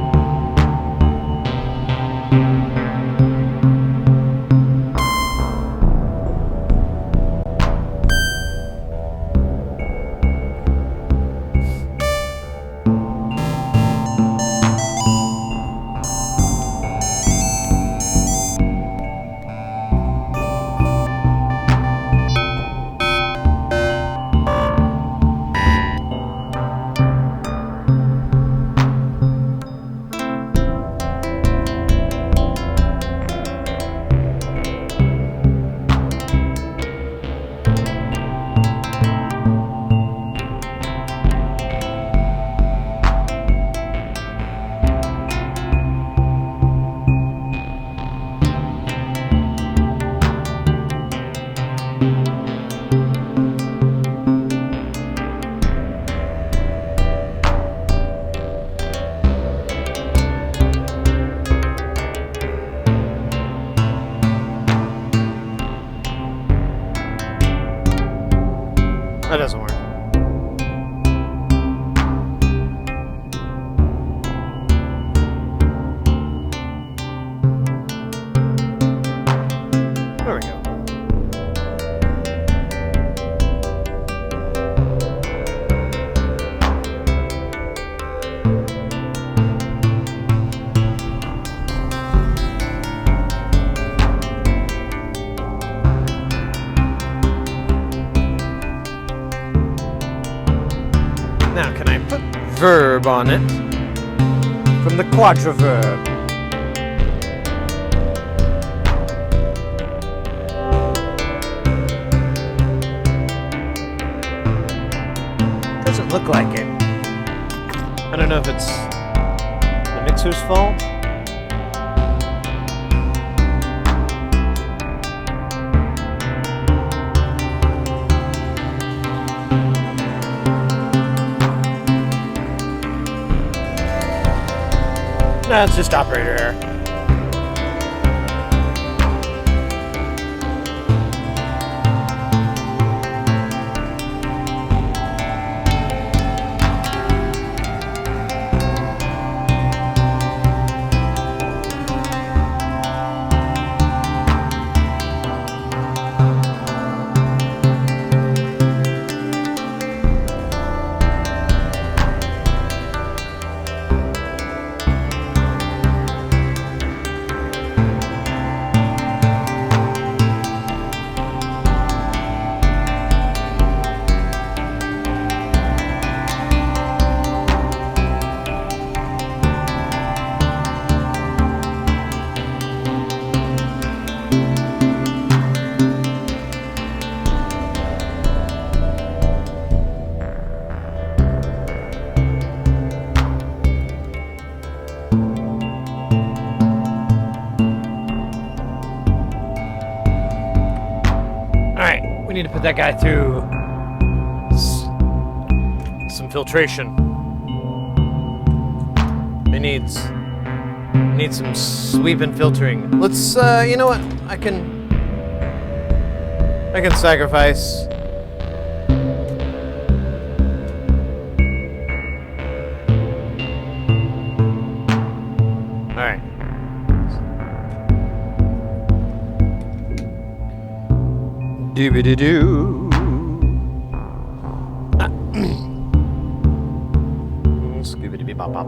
Now, can I put verb on it? From the quadriverb. Doesn't look like it. I don't know if it's the mixer's fault. No, it's just operator error. We need to put that guy through some filtration. It needs some sweep and filtering. Let's, you know what? I can sacrifice. All right. Doobie-doo-doo. Scooby-dooby-bop-bop.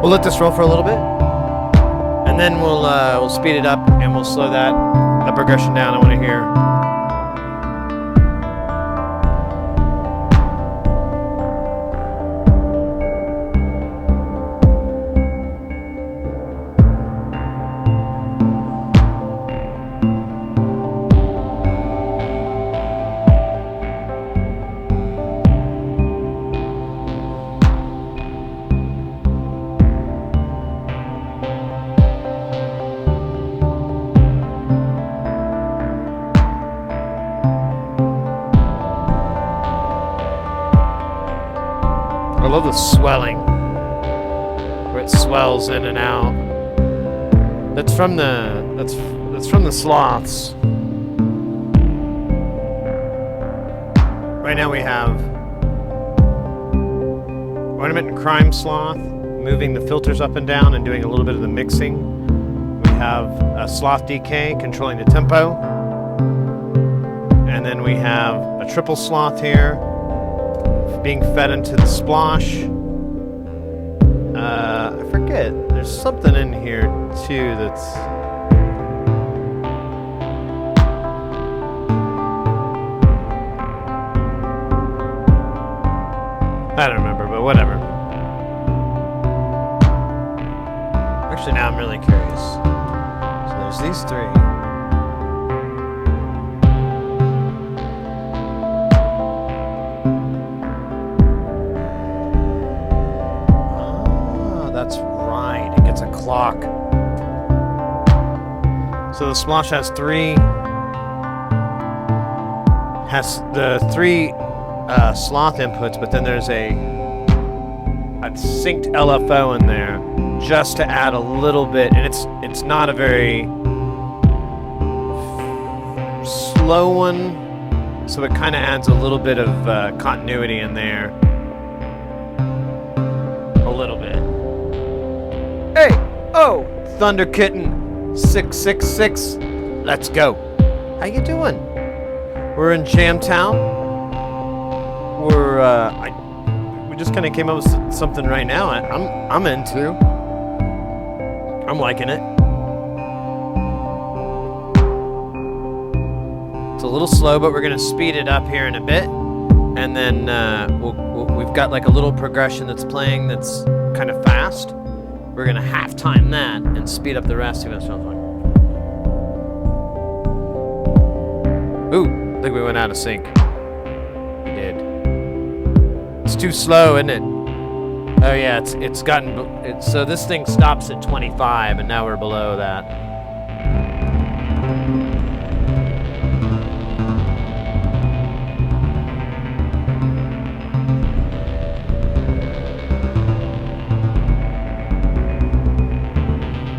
We'll let this roll for a little bit, and then we'll speed it up and we'll slow that progression down. I want to hear. I love the swelling, where it swells in and out. That's from the sloths. Right now we have Ornament and Crime Sloth moving the filters up and down and doing a little bit of the mixing. We have Sloth DK controlling the tempo, and then we have a triple sloth here being fed into the splosh. I forget, there's something in here too that's these three. Ah, that's right. It gets a clock. So the Splosh has the three sloth inputs, but then there's a synced LFO in there just to add a little bit, and it's not a very slow one, so it kind of adds a little bit of continuity in there. A little bit. Hey! Oh! Thunder Kitten 666. Let's go. How you doing? We're in Jamtown. We just kind of came up with something right now. I'm into. I'm liking it. It's a little slow, but we're gonna speed it up here in a bit, and then we've got like a little progression that's playing that's kind of fast. We're gonna half time that and speed up the rest. See what it sounds like. Ooh, I think we went out of sync. We did. It's too slow, isn't it? Oh yeah, it's gotten so this thing stops at 25, and now we're below that.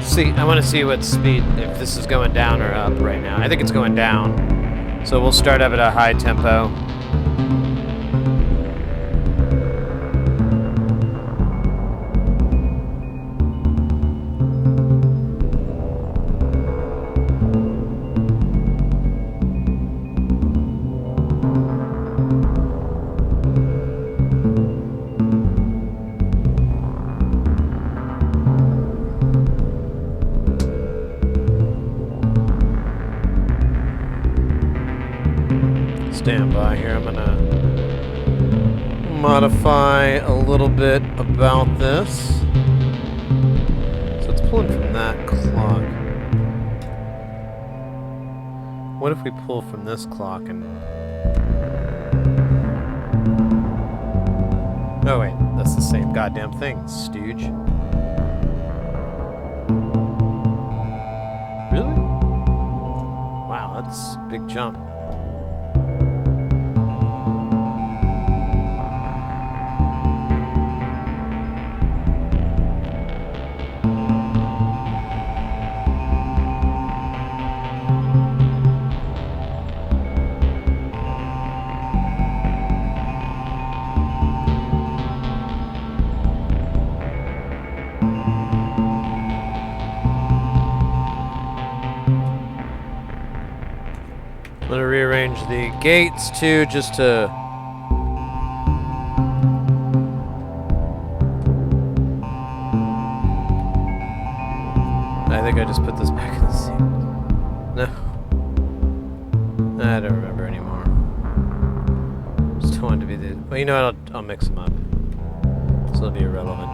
See, I want to see what speed, if this is going down or up right now. I think it's going down, so we'll start up at a high tempo. Stand by here. I'm gonna modify a little bit about this. So it's pulling from that clock. What if we pull from this clock and... Oh wait, that's the same goddamn thing, stooge. Really? Wow, that's a big jump. I'm gonna rearrange the gates too, just to... I think I just put this back in the seat. No. I don't remember anymore. Just wanted to be the... Well, you know what? I'll mix them up. So it'll be irrelevant.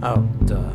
Oh, duh.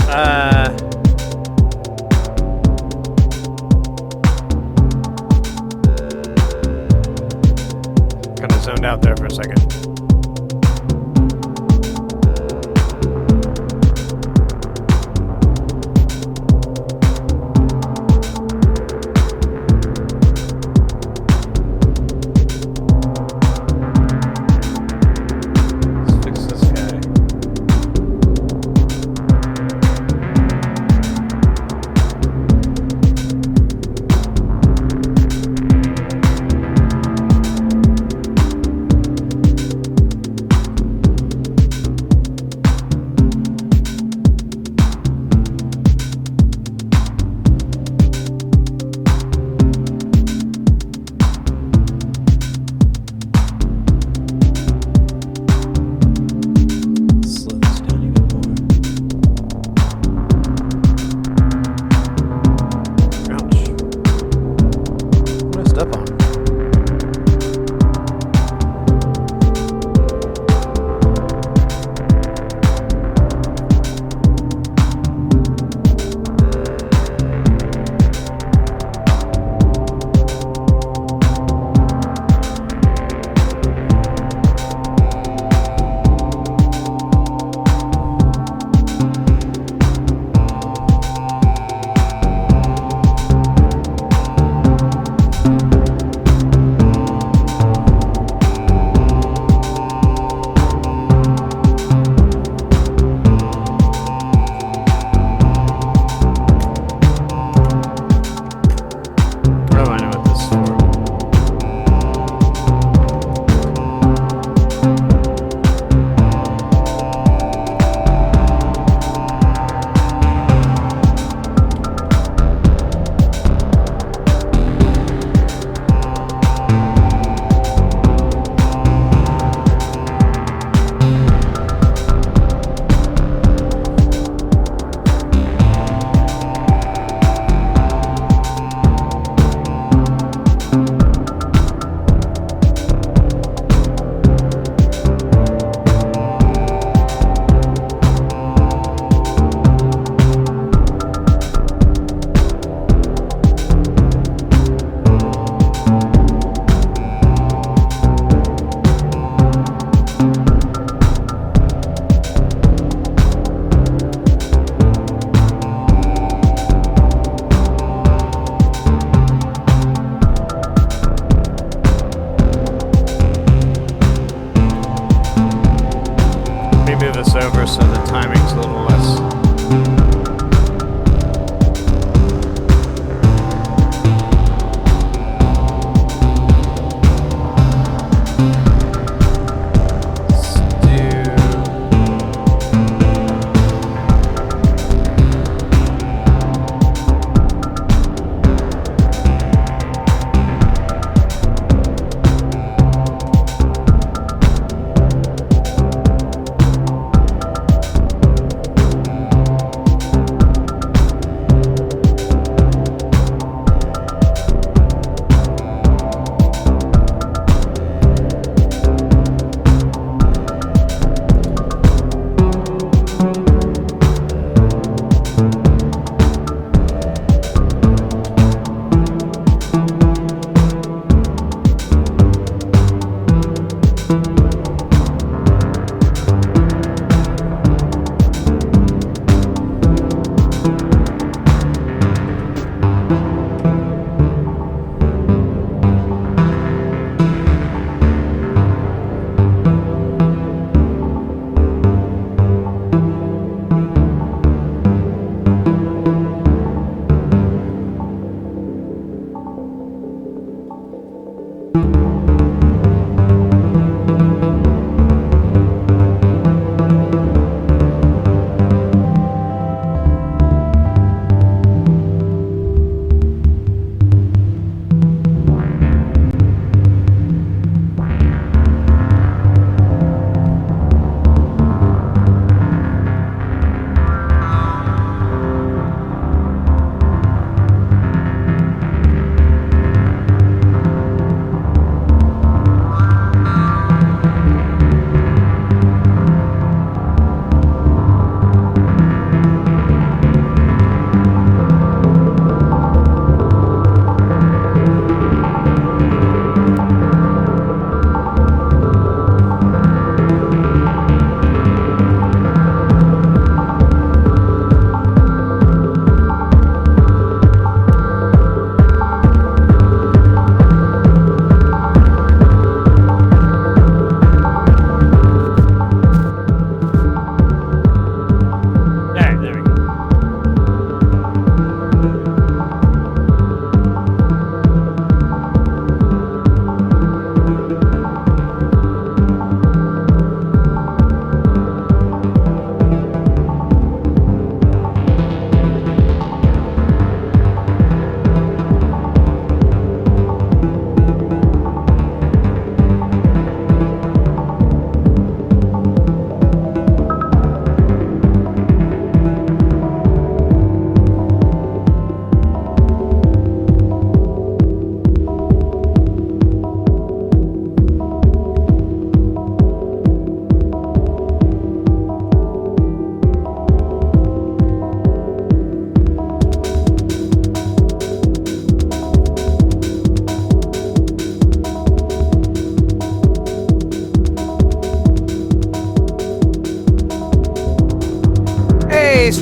Kind of zoned out there for a second. Let's fix this guy.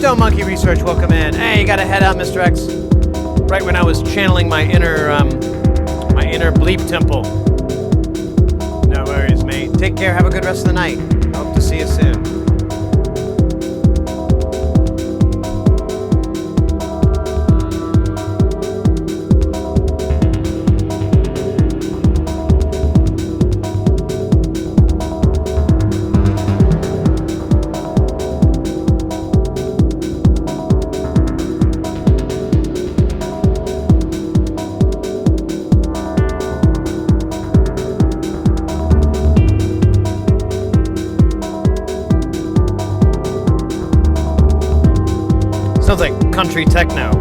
Stone Monkey Research, welcome in. Hey, you gotta head out, Mr. X. Right when I was channeling my inner bleep temple. No worries, mate. Take care. Have a good rest of the night. Hope to see you soon. Sounds like country techno.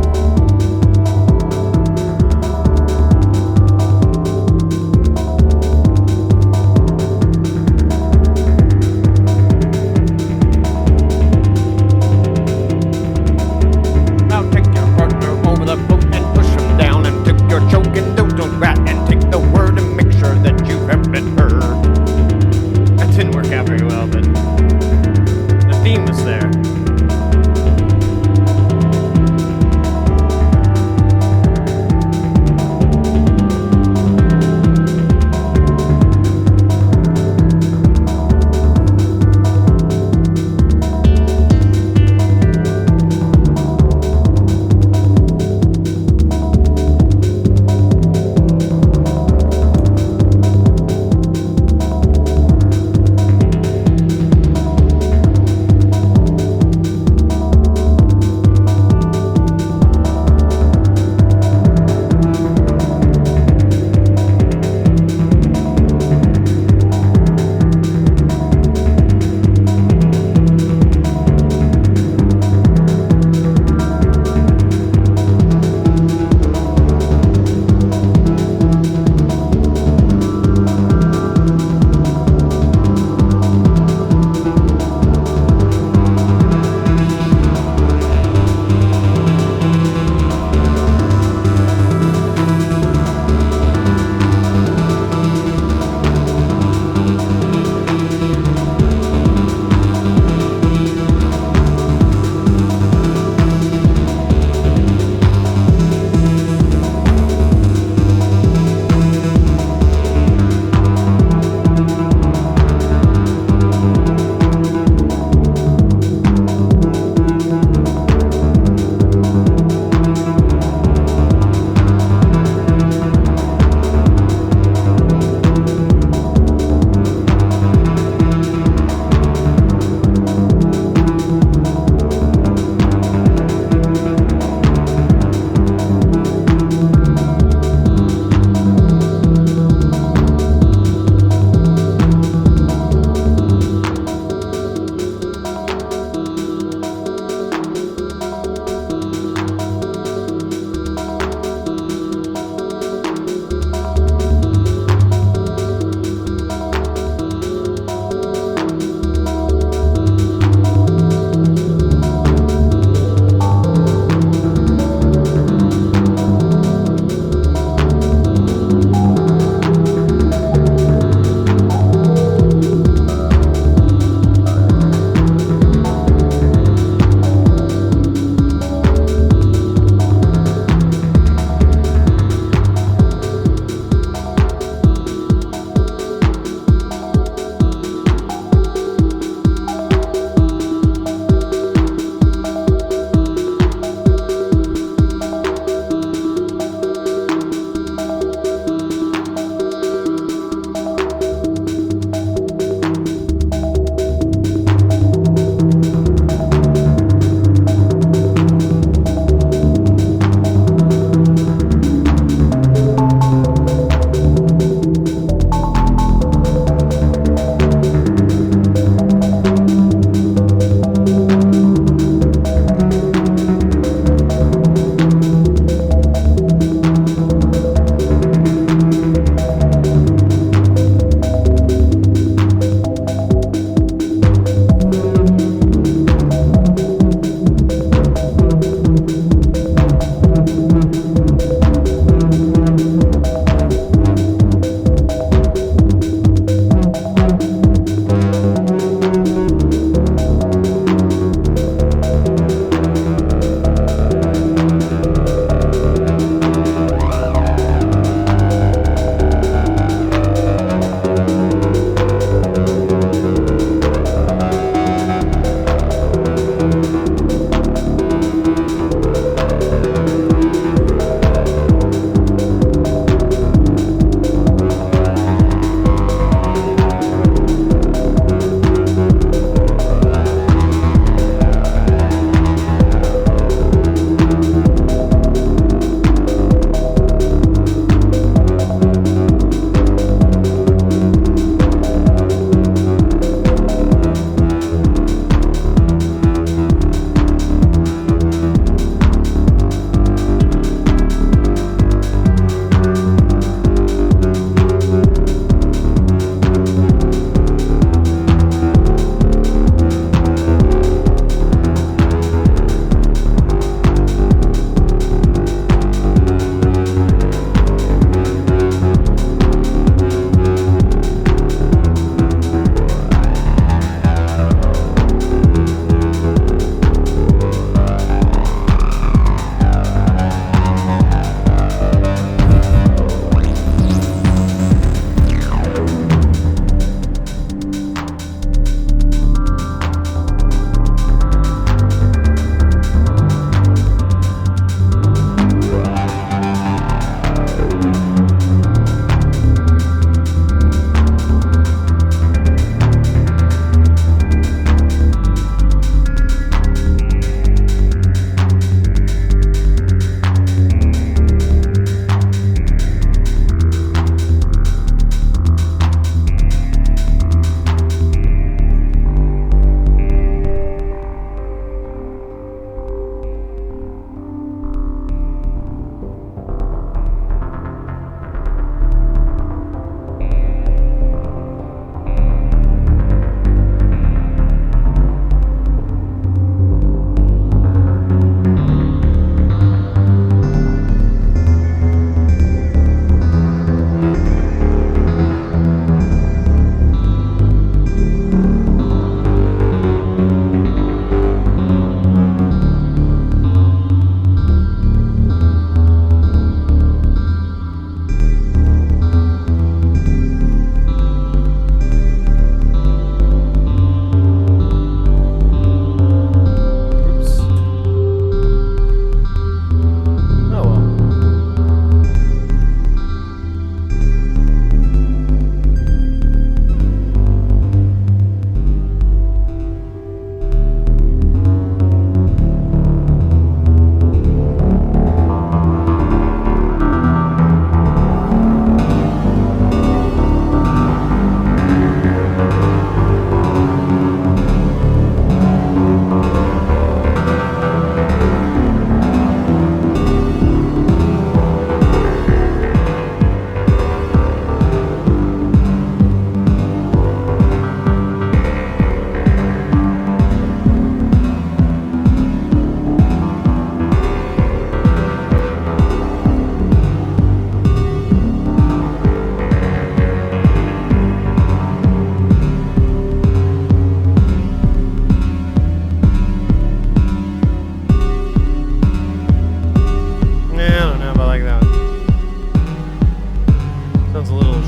Now take your partner over the boat and push him down and tip your choking don't rat and take the word and make sure that you have been heard. That didn't work out very well, but the theme was there.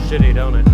shitty, don't it?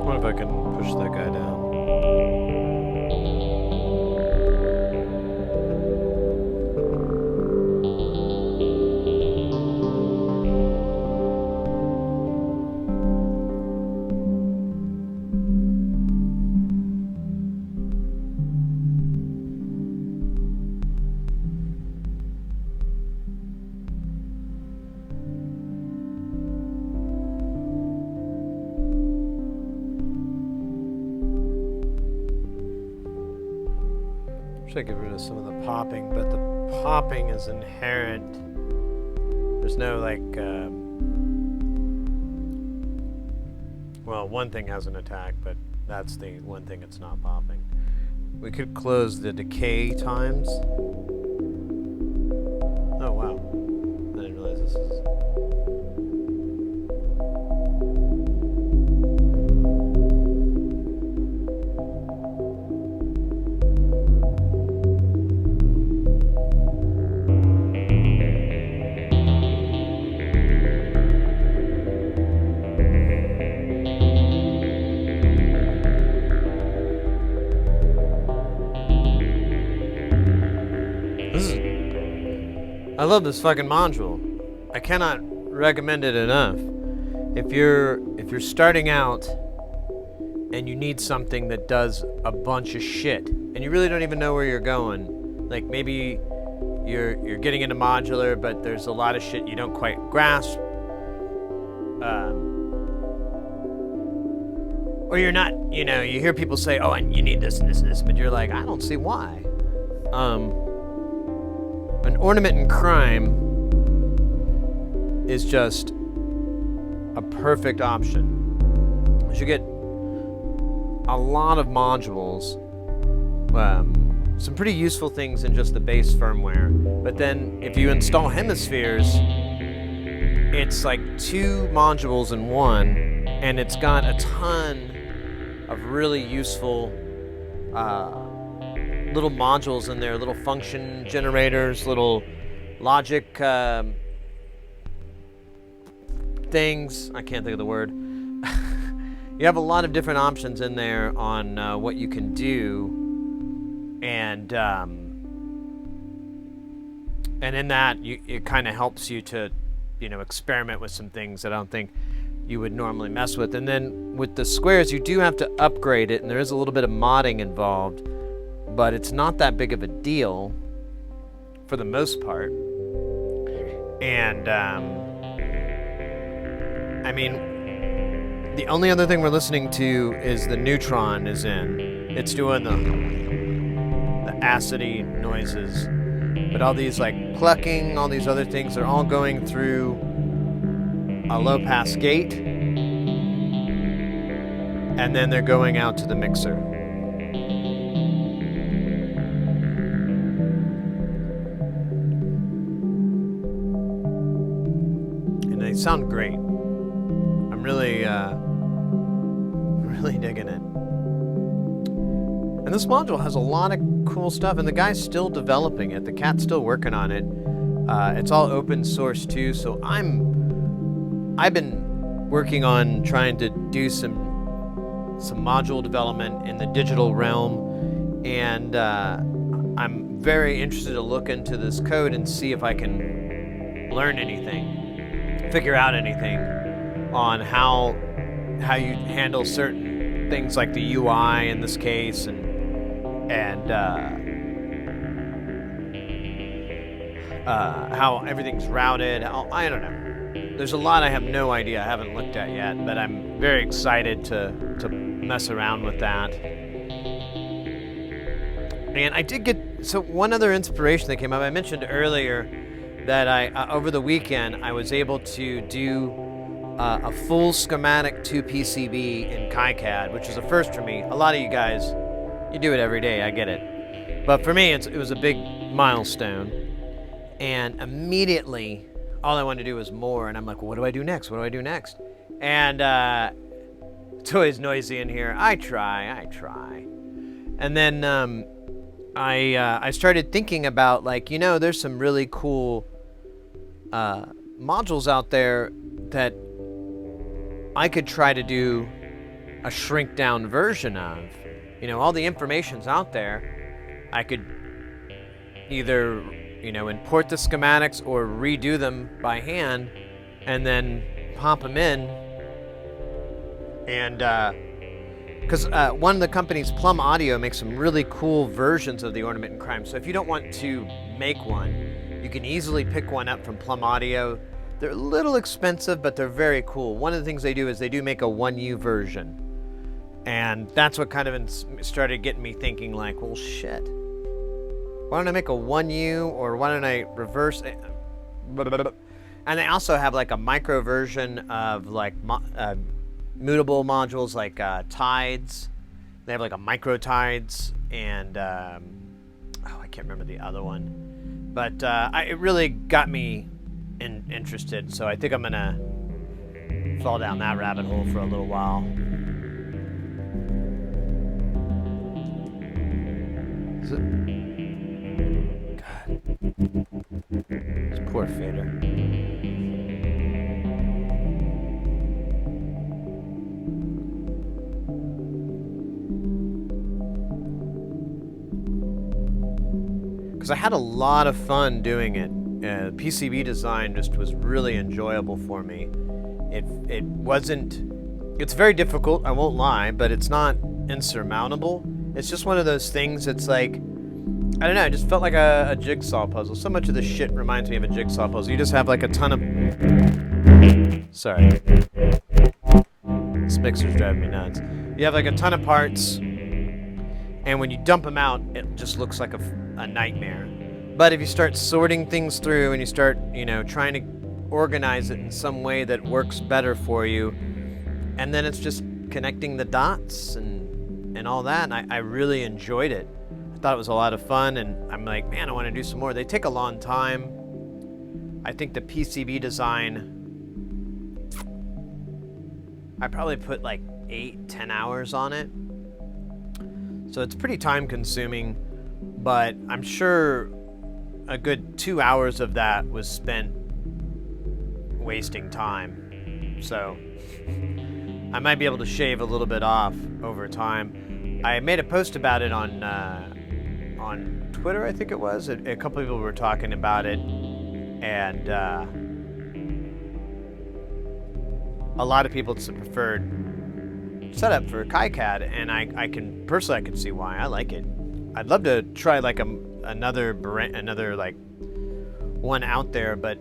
What if I can push that guy down? Should get rid of some of the popping, but the popping is inherent. There's no like, well, one thing has an attack, but that's the one thing it's not popping. We could close the decay times. Oh wow, I didn't realize this is... I love this fucking module. I cannot recommend it enough. If you're starting out and you need something that does a bunch of shit and you really don't even know where you're going, like maybe you're getting into modular but there's a lot of shit you don't quite grasp, or you're not, you know, you hear people say, oh, and you need this and this and this, but you're like, I don't see why. An ornament in crime is just a perfect option. You get a lot of modules, some pretty useful things in just the base firmware, but then if you install hemispheres, it's like 2 modules in one, and it's got a ton of really useful little modules in there, little function generators, little logic things. I can't think of the word. You have a lot of different options in there on what you can do, and in that, it kind of helps you to, you know, experiment with some things that I don't think you would normally mess with. And then with the squares, you do have to upgrade it, and there is a little bit of modding involved, but it's not that big of a deal for the most part. And I mean, the only other thing we're listening to is the neutron is in. It's doing the acidy noises, but all these like plucking, all these other things are all going through a low pass gate, and then they're going out to the mixer. And they sound great. I'm really digging it. And this module has a lot of cool stuff, and the guy's still developing it. The cat's still working on it. It's all open source too, so I've been working on trying to do some module development in the digital realm, and I'm very interested to look into this code and see if I can learn anything, figure out anything on how you handle certain things like the UI in this case, and how everything's routed. I don't know. There's a lot I have no idea, I haven't looked at yet, but I'm very excited to mess around with that. And I did get, so one other inspiration that came up, I mentioned earlier that over the weekend, I was able to do a full schematic to PCB in KiCad, which is a first for me. A lot of you guys, you do it every day, I get it. But for me, it was a big milestone. And immediately, all I wanted to do was more, and I'm like, well, what do I do next? What do I do next? And it's always noisy in here. I try. And then I started thinking about, like, you know, there's some really cool modules out there that I could try to do a shrink down version of. You know, all the information's out there. I could either, you know, import the schematics or redo them by hand and then pop them in. And because one of the companies, Plum Audio, makes some really cool versions of the Ornament in Crime. So if you don't want to make one, you can easily pick one up from Plum Audio. They're a little expensive, but they're very cool. One of the things they do is they do make a 1U version. And that's what kind of started getting me thinking, like, well, shit. Why don't I make a 1U, or why don't I reverse it? And they also have like a micro version of like mutable modules like tides. They have like a micro tides, and I can't remember the other one. But it really got me interested, so I think I'm gonna fall down that rabbit hole for a little while. Is it? God. This poor fader. Because I had a lot of fun doing it. PCB design just was really enjoyable for me. It wasn't, it's very difficult, I won't lie, but it's not insurmountable. It's just one of those things that's like, I don't know, it just felt like a jigsaw puzzle. So much of this shit reminds me of a jigsaw puzzle. You just have like a ton of... Sorry. This mixer's driving me nuts. You have like a ton of parts, and when you dump them out, it just looks like a nightmare. But if you start sorting things through and you start, trying to organize it in some way that works better for you, and then it's just connecting the dots and all that, and I really enjoyed it. I thought it was a lot of fun, and I'm like, man, I want to do some more. They take a long time. I think the PCB design, I probably put like 8-10 hours on it. So it's pretty time consuming, but I'm sure a good 2 hours of that was spent wasting time. So I might be able to shave a little bit off over time. I made a post about it on Twitter, I think it was. A couple people were talking about it, and a lot of people, it's the preferred setup for KiCad, and I can see why. I like it. I'd love to try like another like one out there, but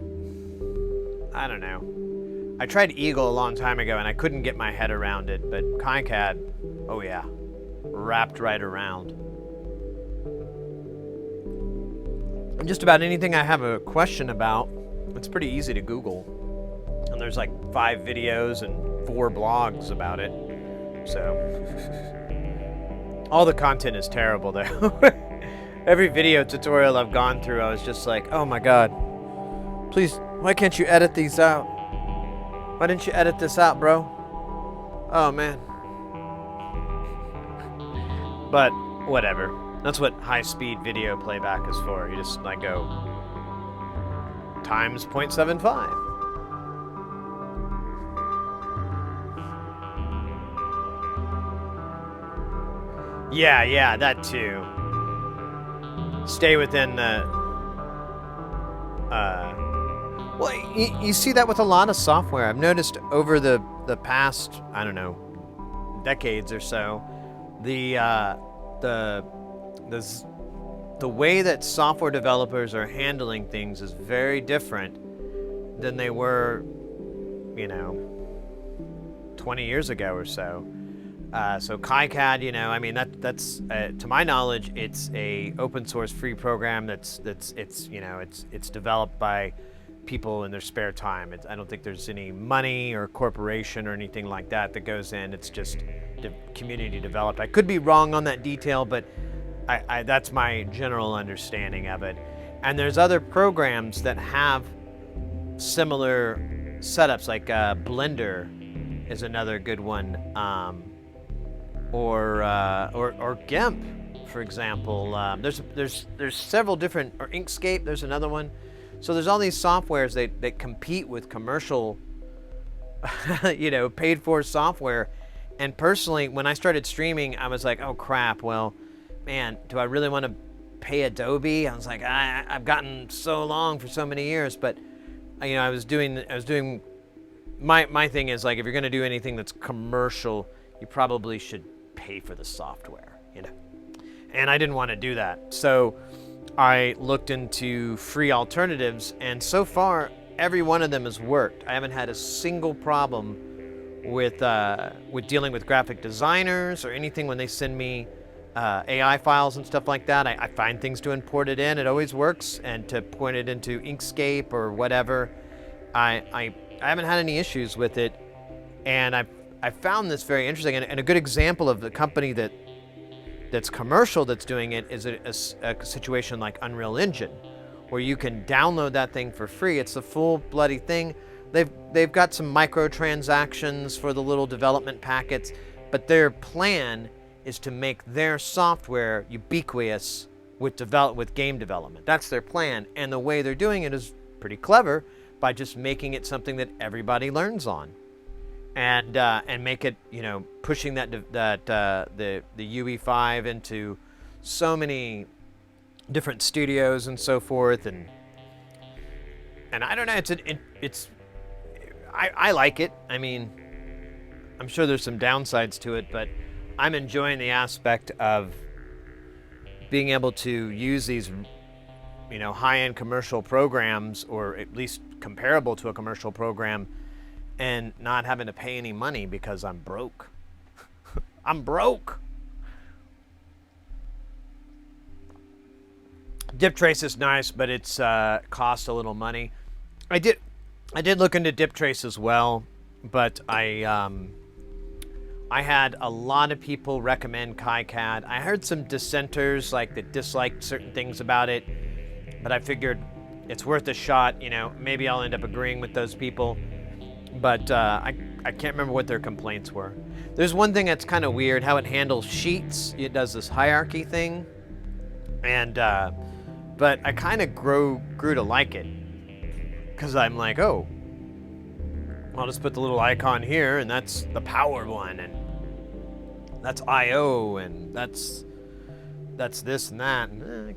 I don't know. I tried Eagle a long time ago and I couldn't get my head around it, but KiCad, oh yeah, wrapped right around. And just about anything I have a question about, it's pretty easy to Google. And there's like 5 videos and 4 blogs about it. So all the content is terrible though. Every video tutorial I've gone through, I was just like, oh my god, please, why can't you edit these out? Why didn't you edit this out, bro? Oh man. But whatever. That's what high-speed video playback is for. You just like go times 0.75. Yeah, that too. Stay within the... Well, you see that with a lot of software. I've noticed over the past, I don't know, decades or so, the way that software developers are handling things is very different than they were, 20 years ago or so. So KiCad, I mean, that's to my knowledge, it's a open source free program it's developed by people in their spare time. I don't think there's any money or corporation or anything like that goes in. It's just community developed. I could be wrong on that detail, but I that's my general understanding of it. And there's other programs that have similar setups, like Blender is another good one. Or GIMP, for example. There's several different, or Inkscape, there's another one. So there's all these softwares that compete with commercial, paid for software. And personally, when I started streaming, I was like, oh crap, well, man, do I really want to pay Adobe? I was like, I've gotten so long for so many years, but I was doing my thing is like, if you're going to do anything that's commercial, you probably should pay for the software, and I didn't want to do that. So I looked into free alternatives, and so far every one of them has worked. I haven't had a single problem with dealing with graphic designers or anything when they send me AI files and stuff like that. I find things to import it in. It always works, and to point it into Inkscape or whatever. I haven't had any issues with it, and I found this very interesting, and a good example of the company that's commercial that's doing it is a situation like Unreal Engine, where you can download that thing for free. It's the full bloody thing. They've got some microtransactions for the little development packets, but their plan is to make their software ubiquitous with game development. That's their plan, and the way they're doing it is pretty clever by just making it something that everybody learns on. And make it, pushing the UE5 into so many different studios and so forth, and I don't know, I like it. I mean, I'm sure there's some downsides to it, but I'm enjoying the aspect of being able to use these, high-end commercial programs, or at least comparable to a commercial program, and not having to pay any money because I'm broke. I'm broke. Dip trace is nice, but it's costs a little money. I did look into dip trace as well, but I had a lot of people recommend KiCad. I heard some dissenters like that disliked certain things about it, but I figured it's worth a shot. You know, maybe I'll end up agreeing with those people. But I can't remember what their complaints were. There's one thing that's kind of weird, how it handles sheets. It does this hierarchy thing, and but I kind of grew to like it, because I'm like, oh, I'll just put the little icon here, and that's the power one, and that's I/O, and that's this and that, and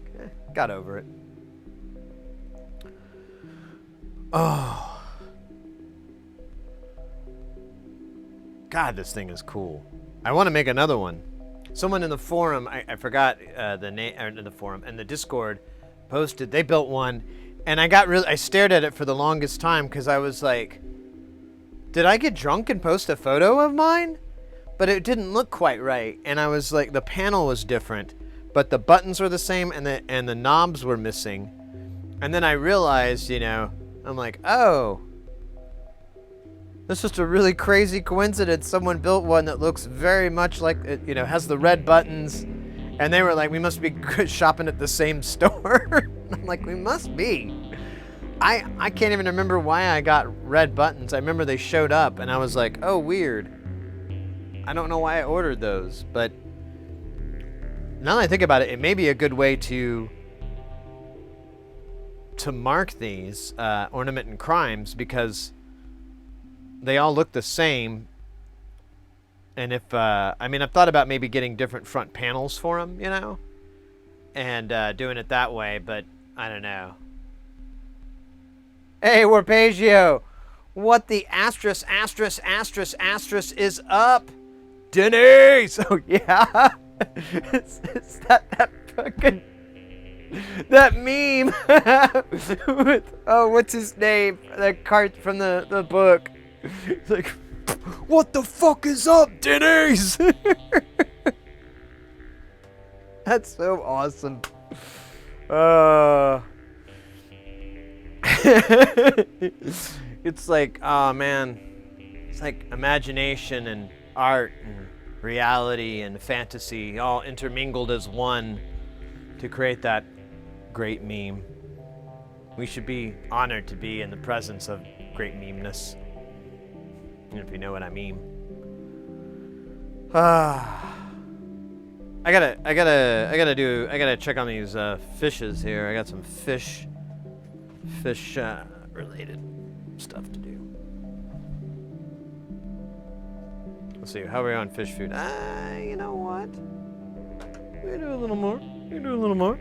got over it. Oh. God, this thing is cool. I want to make another one. Someone in the forum, I forgot the name, in the forum, and the Discord posted, they built one, and I stared at it for the longest time, because I was like, did I get drunk and post a photo of mine? But it didn't look quite right, and I was like, the panel was different, but the buttons were the same, and the knobs were missing. And then I realized, you know, I'm like, oh, this is just a really crazy coincidence. Someone built one that looks very much like it, you know, has the red buttons, and they were like, we must be shopping at the same store. I'm like, we must be. I can't even remember why I got red buttons. I remember they showed up, and I was like, oh, weird. I don't know why I ordered those, but now that I think about it, it may be a good way to mark these ornament and crimes, because they all look the same. And if I mean, I've thought about maybe getting different front panels for them, you know, and doing it that way, but I don't know. Hey, Warpagio, what the asterisk is up? Denise! Oh, yeah. It's that fucking, that meme with, oh, what's his name? That card from the book. It's like, what the fuck is up, Denise? That's so awesome. It's like, oh man, it's like imagination and art and reality and fantasy all intermingled as one to create that great meme. We should be honored to be in the presence of great memeness, if you know what I mean. I gotta check on these fishes here. I got some fish related stuff to do. Let's see, how are we on fish food? You know what? We do a little more.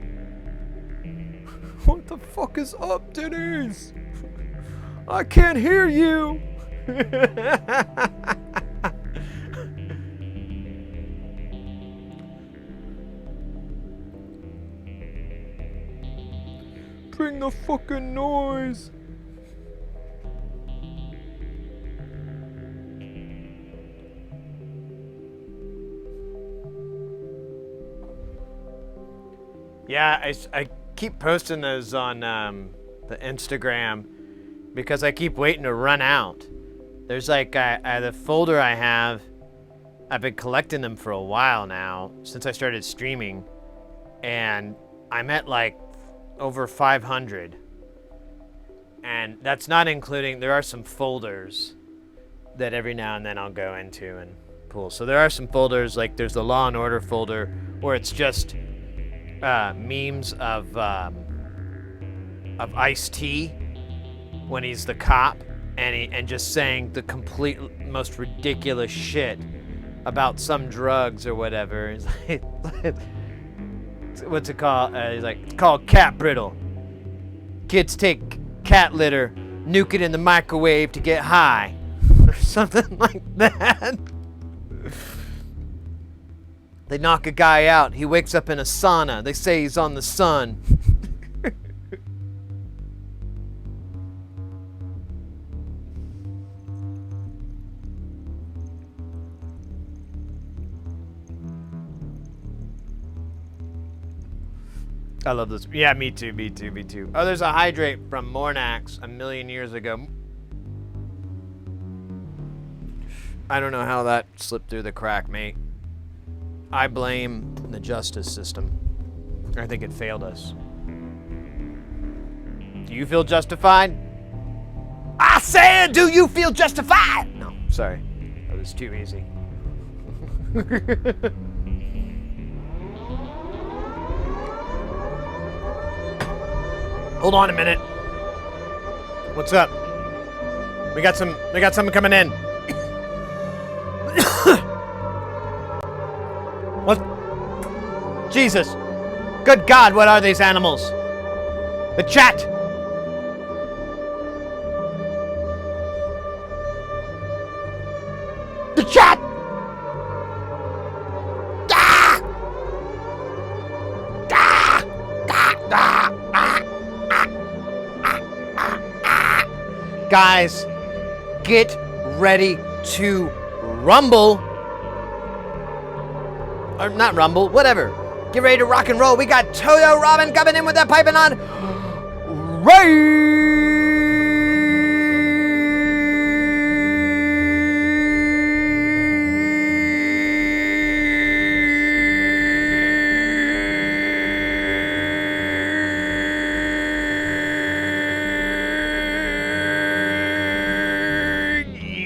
What the fuck is up, Denise? I can't hear you. Bring the fucking noise. Yeah, I keep posting those on the Instagram because I keep waiting to run out. There's like the folder I have, I've been collecting them for a while now, since I started streaming, and I'm at like over 500. And that's not including, there are some folders that every now and then I'll go into and pull. So there are some folders, like there's the Law and Order folder, where it's just memes of Ice-T when he's the cop, and just saying the complete most ridiculous shit about some drugs or whatever. He's like, what's it called? He's like, it's called cat brittle. Kids take cat litter, nuke it in the microwave to get high, or something like that. They knock a guy out. He wakes up in a sauna. They say he's on the sun. I love this. Yeah, me too, me too, me too. Oh, there's a hydrate from Mornax a million years ago. I don't know how that slipped through the crack, mate. I blame the justice system. I think it failed us. Do you feel justified? I said, do you feel justified? No, sorry. That was too easy. Hold on a minute. What's up? We got something coming in. What? Jesus. Good God, what are these animals? The chat. The chat. Ah! Ah! Ah! Ah! Guys, get ready to rumble. Or not rumble, whatever. Get ready to rock and roll. We got Toto Robin coming in with that piping on.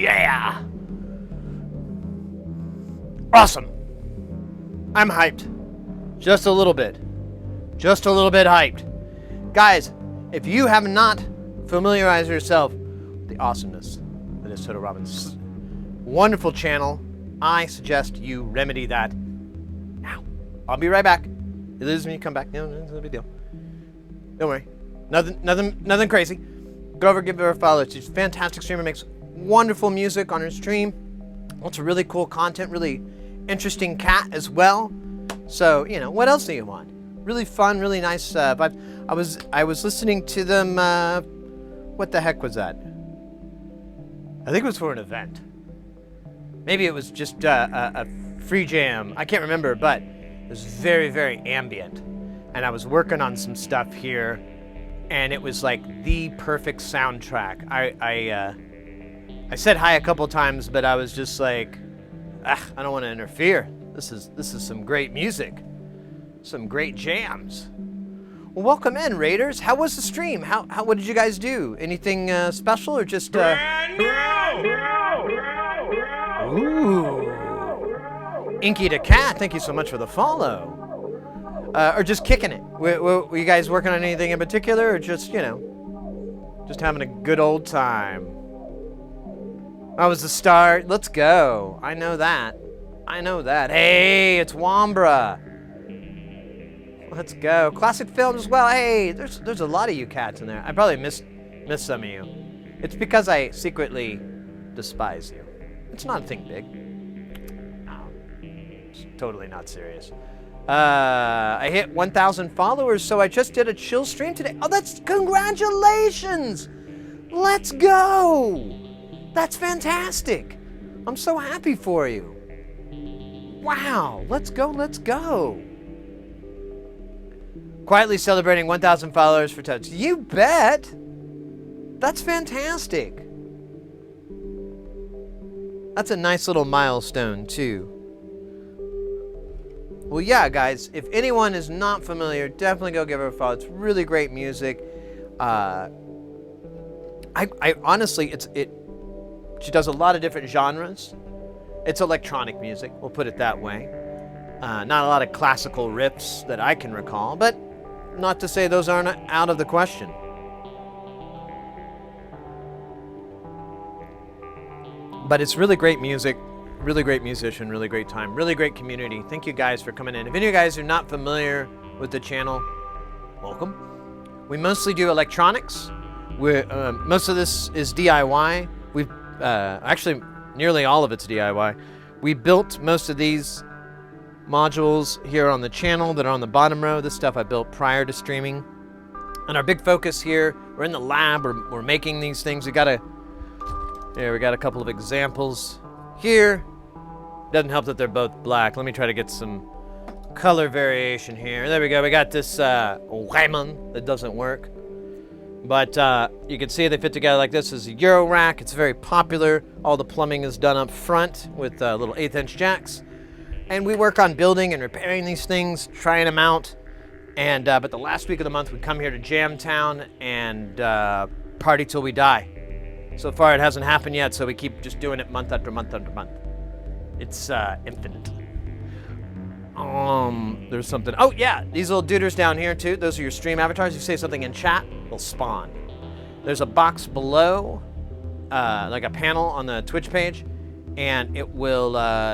Yeah. Awesome. I'm hyped. Just a little bit. Just a little bit hyped. Guys, if you have not familiarized yourself with the awesomeness that is Toto Robin's wonderful channel, I suggest you remedy that now. I'll be right back. You lose me, come back. No, it's no big deal. Don't worry. Nothing crazy. Go over, give her a follow. She's a fantastic streamer, makes wonderful music on her stream. Lots of really cool content, really interesting cat as well. So, you know, what else do you want? Really fun, really nice vibe. I was listening to them, what the heck was that? I think it was for an event. Maybe it was just a free jam. I can't remember, but it was very, very ambient. And I was working on some stuff here, and it was like the perfect soundtrack. I said hi a couple times, but I was just like, I don't want to interfere. This is some great music, some great jams. Well, welcome in, Raiders. How was the stream? What did you guys do? Anything special or just? Ooh, Inky the Cat. Thank you so much for the follow. Or just kicking it. Were you guys working on anything in particular, or just just having a good old time? That was the start. Let's go. I know that. Hey, it's Wambra. Let's go. Classic films as well. Hey, there's a lot of you cats in there. I probably missed some of you. It's because I secretly despise you. It's not a thing big. No, it's totally not serious. I hit 1,000 followers, so I just did a chill stream today. Oh, that's congratulations. Let's go. That's fantastic. I'm so happy for you. Wow, let's go. Quietly celebrating 1,000 followers for Touch. You bet. That's fantastic. That's a nice little milestone, too. Well, yeah, guys, if anyone is not familiar, definitely go give her a follow. It's really great music. I honestly, she does a lot of different genres. It's electronic music, we'll put it that way. Not a lot of classical riffs that I can recall, but not to say those aren't out of the question. But it's really great music, really great musician, really great time, really great community. Thank you guys for coming in. If any of you guys are not familiar with the channel, welcome. We mostly do electronics. Most of this is DIY. We've actually nearly all of it's DIY. We built most of these modules here on the channel that are on the bottom row. This stuff I built prior to streaming. And our big focus here, we're in the lab, we're making these things. We got a couple of examples here. Doesn't help that they're both black. Let me try to get some color variation here. There we go. We got this lemon that doesn't work. But you can see they fit together like this. This is a Eurorack. It's very popular. All the plumbing is done up front with little 1/8" jacks. And we work on building and repairing these things, trying them out. And but the last week of the month, we come here to Jamtown and party till we die. So far, it hasn't happened yet, so we keep just doing it month after month after month. It's infinite. There's something. Oh yeah, these little duders down here too. Those are your stream avatars. You say something in chat, they'll spawn. There's a box below, like a panel on the Twitch page, and it will.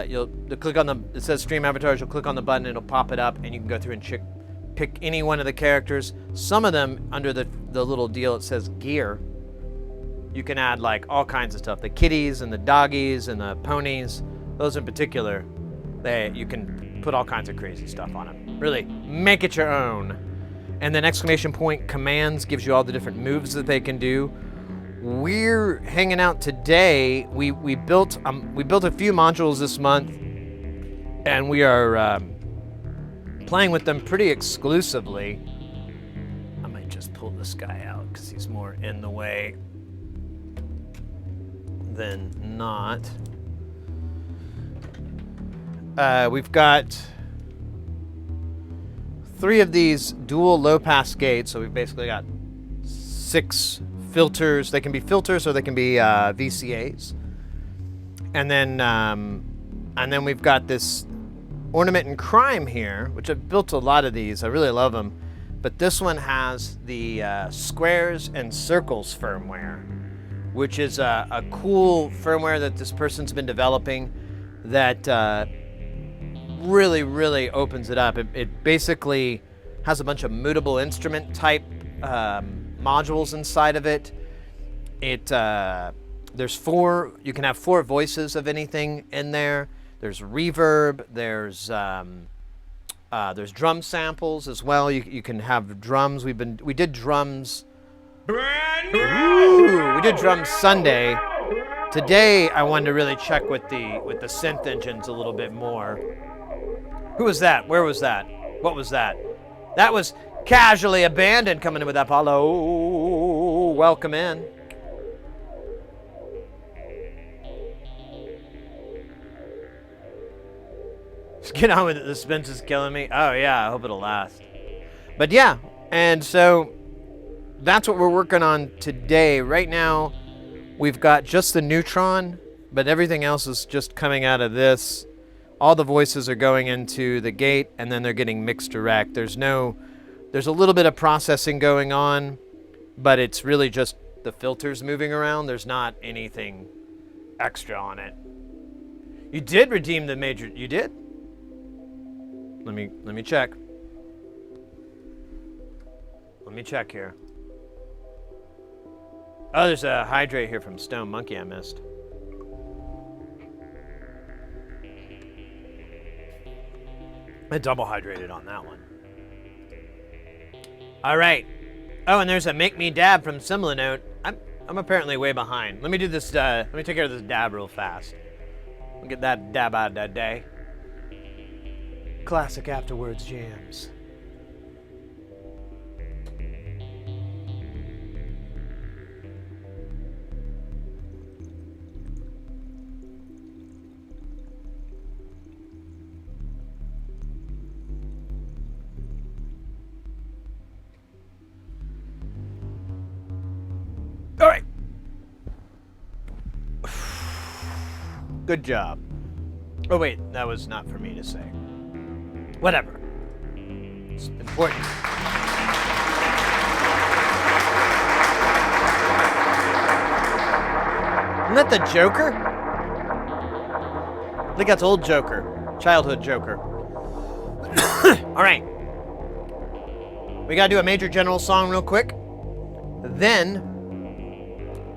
You'll click on the. It says stream avatars. You'll click on the button. It'll pop it up, and you can go through and pick any one of the characters. Some of them under the little deal it says gear. You can add like all kinds of stuff. The kitties and the doggies and the ponies. Those in particular, you can put all kinds of crazy stuff on them. Really, make it your own. And then exclamation point commands gives you all the different moves that they can do. We're hanging out today. We built a few modules this month, and we are playing with them pretty exclusively. I might just pull this guy out because he's more in the way than not. We've got 3 of these dual low-pass gates, so we've basically got 6 filters. They can be filters or they can be VCAs. And then we've got this ornament and crime here, which I've built a lot of these. I really love them. But this one has the squares and circles firmware, which is a cool firmware that this person's been developing that really, really opens it up. It basically has a bunch of mutable instrument type modules inside of it. There's 4, you can have 4 voices of anything in there. There's reverb, there's drum samples as well. You can have drums. We did drums. Brand new! Ooh, we did drums Sunday. Today I wanted to really check with the synth engines a little bit more. Who was that? Where was that? What was that? That was Casually Abandoned coming in with Apollo. Welcome in. Just get on with it. The suspense is killing me. Oh yeah, I hope it'll last. But yeah, and so that's what we're working on today. Right now, we've got just the neutron, but everything else is just coming out of this. All the voices are going into the gate, and then they're getting mixed direct. There's a little bit of processing going on, but it's really just the filters moving around. There's not anything extra on it. You did redeem the major. You did? Let me check. Let me check here. Oh, there's a hydrate here from Stone Monkey I missed. I double hydrated on that one. All right. Oh, and there's a Make Me Dab from Similanote. I'm apparently way behind. Let me do this. Let me take care of this dab real fast. We'll get that dab out of that day. Classic afterwards jams. All right. Good job. Oh wait, that was not for me to say. Whatever. It's important. Isn't that the Joker? I think that's old Joker. Childhood Joker. All right. We gotta do a Major General song real quick. Then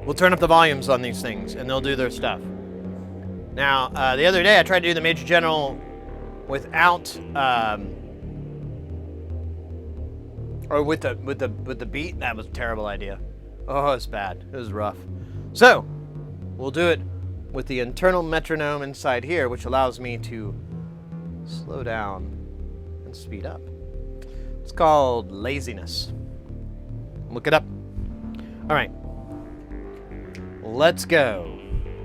we'll turn up the volumes on these things, and they'll do their stuff. Now, the other day I tried to do the Major General without, or with the beat. That was a terrible idea. Oh, it was bad. It was rough. So, we'll do it with the internal metronome inside here, which allows me to slow down and speed up. It's called laziness. Look it up. All right. Let's go.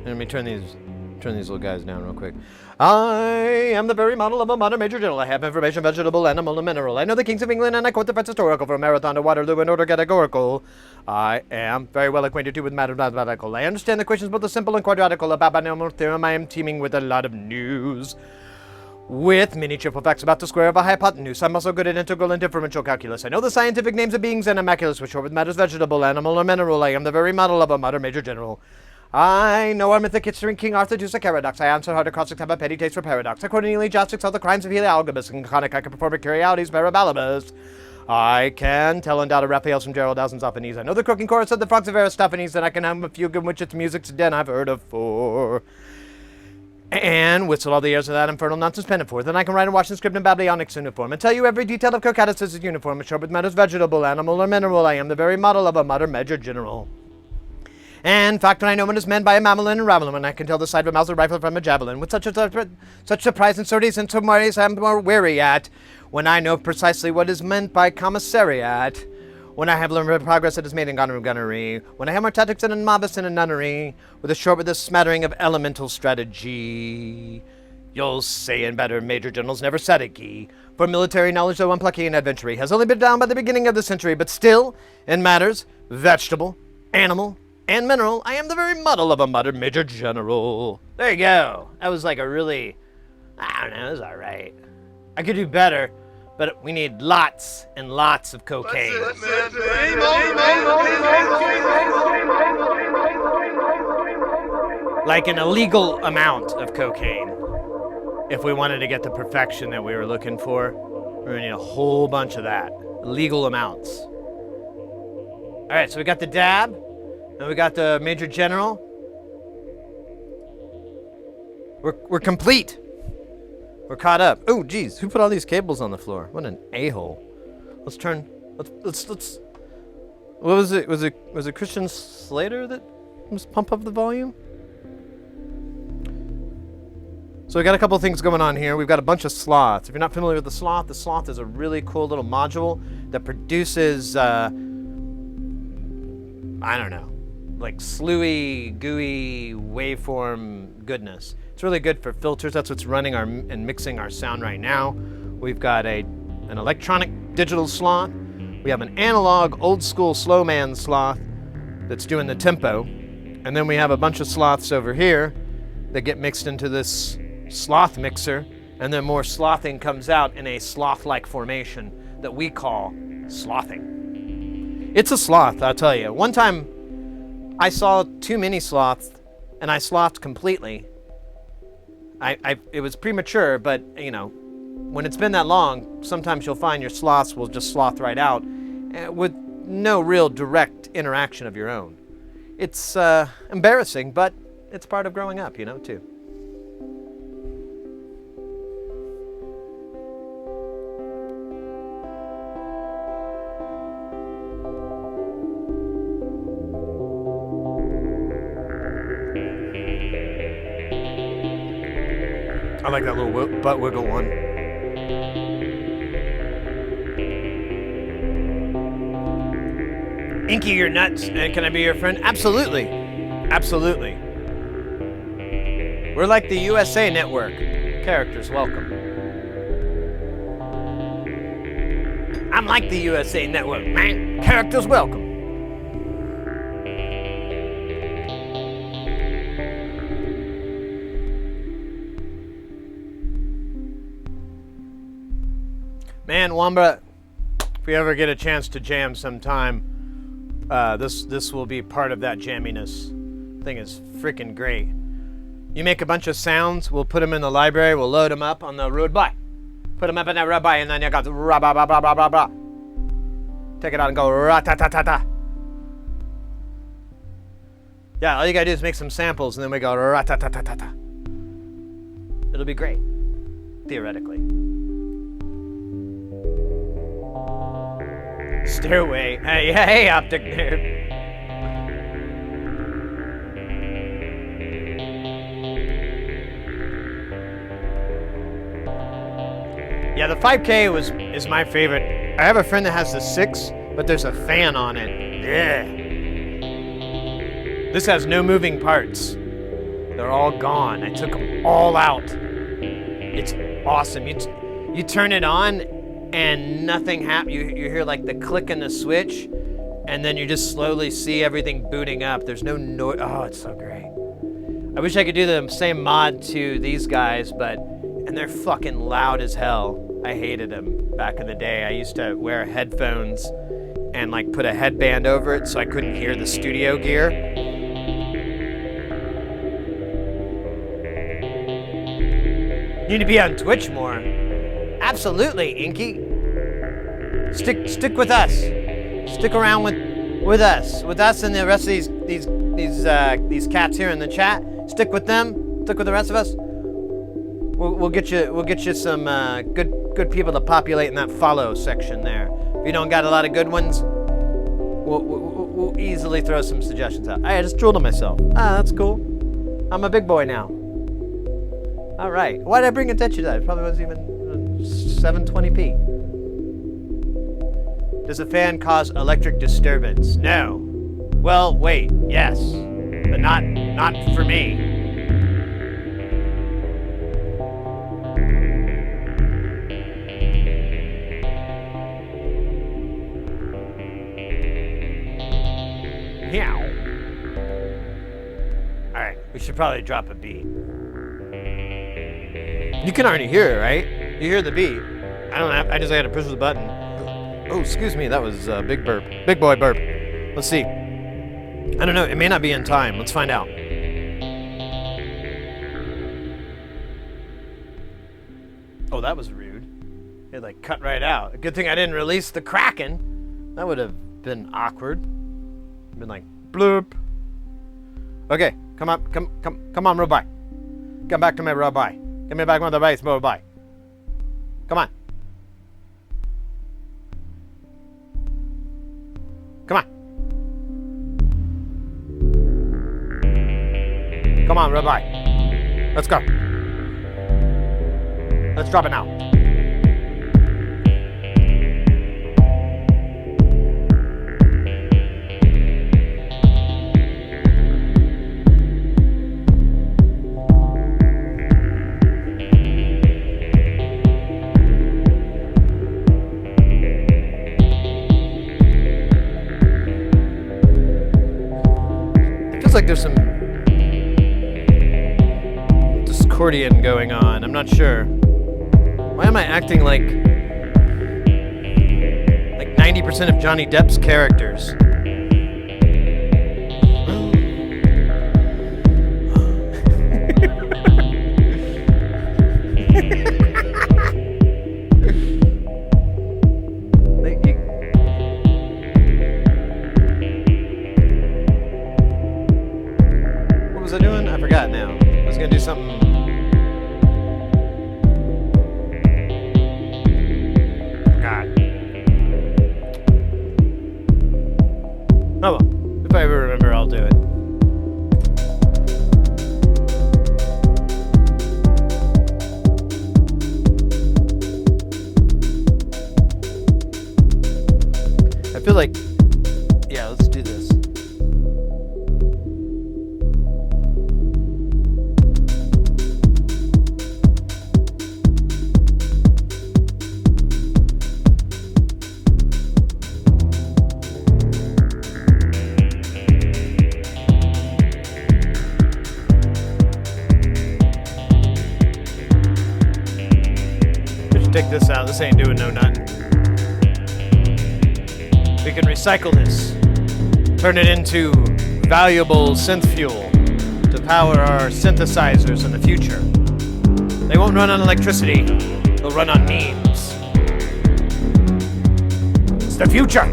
Let me turn these little guys down real quick. I am the very model of a modern major general. I have information, vegetable, animal, and mineral. I know the kings of England, and I quote the French historical from Marathon to Waterloo in order categorical. I am very well acquainted too with mathematical. I understand the questions both the simple and quadratical. About binomial theorem, I am teeming with a lot of news. With many triple facts about the square of a hypotenuse. I'm also good at integral and differential calculus. I know the scientific names of beings and immaculate, which are with matters vegetable, animal, or mineral. I am the very model of a modern major general. I know our mythic history and King Arthur does a paradox. I answer hard acrostics, have a petty taste for paradox. Accordingly, jostics all the crimes of Heliogabalus, and conic I can perform Mercurialities, Parabalibus. I can tell and doubt a Raphael from Gerald Dowson's Ophanes. I know the croaking chorus of the frogs of Aristophanes, and I can hum a fugue in which its music's den I've heard of for. And whistle all the airs of that infernal nonsense Penniforth. Then I can write and watch and script in Babyonics uniform, and tell you every detail of Cocatus' uniform, and sure with matters vegetable, animal, or mineral. I am the very model of a modern major general. And in fact, when I know what is meant by a mammal and a ravelin, I can tell the side of a mouse or rifle from a javelin. With such surprise and sorties and some worries I'm more weary at, when I know precisely what is meant by commissariat. When I have learned the progress that is made in gunnery, when I have more tactics than a novice in a nunnery, with a smattering of elemental strategy. You'll say in better major generals never said it, Guy. For military knowledge, though unplucky and adventure, has only been down by the beginning of the century, but still, in matters vegetable, animal, and mineral, I am the very model of a modern major general. There you go. That was like a really, I don't know, it was all right. I could do better, but we need lots and lots of cocaine. Like an illegal amount of cocaine. If we wanted to get the perfection that we were looking for, we're gonna need a whole bunch of that. Legal amounts. All right, so we got the dab, and we got the major general. We're complete. We're caught up. Oh, geez, who put all these cables on the floor? What an a-hole. Let's. What was it? Was it Christian Slater that was pump up the volume? So we got a couple things going on here. We've got a bunch of sloths. If you're not familiar with the sloth is a really cool little module that produces, I don't know, like sluey, gooey waveform goodness. It's really good for filters. That's what's running and mixing our sound right now. We've got an electronic digital sloth. We have an analog old school slow man sloth that's doing the tempo. And then we have a bunch of sloths over here that get mixed into this sloth mixer, and then more slothing comes out in a sloth-like formation that we call slothing. It's a sloth, I'll tell you. One time I saw too many sloths and I slothed completely. It was premature, but you know, when it's been that long, sometimes you'll find your sloths will just sloth right out with no real direct interaction of your own. It's embarrassing, but it's part of growing up, you know, too. I like that little butt wiggle one. Inky, you're nuts. Can I be your friend? Absolutely. Absolutely. We're like the USA Network. Characters welcome. I'm like the USA Network, man. Characters welcome. Man, Wamba, if we ever get a chance to jam sometime, this will be part of that jamminess. Thing is freaking great. You make a bunch of sounds, we'll put them in the library, we'll load them up on the road bike. Put them up in that road bike, and then you got the ra ba ba ba ba ba ba. Take it out and go ra ta ta ta ta. Yeah, all you gotta do is make some samples, and then we go ra ta ta ta ta ta. It'll be great, theoretically. Stairway. Hey, optic nerd. Yeah, the 5K is my favorite. I have a friend that has the 6, but there's a fan on it. Yeah. This has no moving parts. They're all gone. I took them all out. It's awesome. You turn it on and nothing happens. You hear like the click in the switch, and then you just slowly see everything booting up. There's no noise. Oh, it's so great. I wish I could do the same mod to these guys, and they're fucking loud as hell. I hated them back in the day. I used to wear headphones and like put a headband over it so I couldn't hear the studio gear. You need to be on Twitch more. Absolutely, Inky. Stick with us. Stick around with us and the rest of these cats here in the chat. Stick with them. Stick with the rest of us. We'll get you some good people to populate in that follow section there. If you don't got a lot of good ones, we'll easily throw some suggestions out. Hey, I just drooled on myself. Ah, that's cool. I'm a big boy now. All right. Why did I bring attention to that? It probably wasn't even 720p. Does a fan cause electric disturbance? No. Well, wait. Yes, but not for me. Meow. All right. We should probably drop a beat. You can already hear it, right? You hear the beat. I just had to push the button. Oh, excuse me. That was a big burp. Big boy burp. Let's see. I don't know. It may not be in time. Let's find out. Oh, that was rude. It like cut right out. A good thing I didn't release the Kraken. That would have been awkward. Been like bloop. Okay, come on, come on, robot. Come back to me, robot. Give me back one of the base, robot. Come on. Come on. Come on, robot. Let's go. Let's drop it now. Like there's some discordian going on. I'm not sure. Why am I acting like 90% of Johnny Depp's characters? Oh well, if I ever remember, I'll do it. I feel like, yeah, let's do this. Take this out. This ain't doing no nothing. We can recycle this, turn it into valuable synth fuel to power our synthesizers in the future. They won't run on electricity. They'll run on memes. It's the future.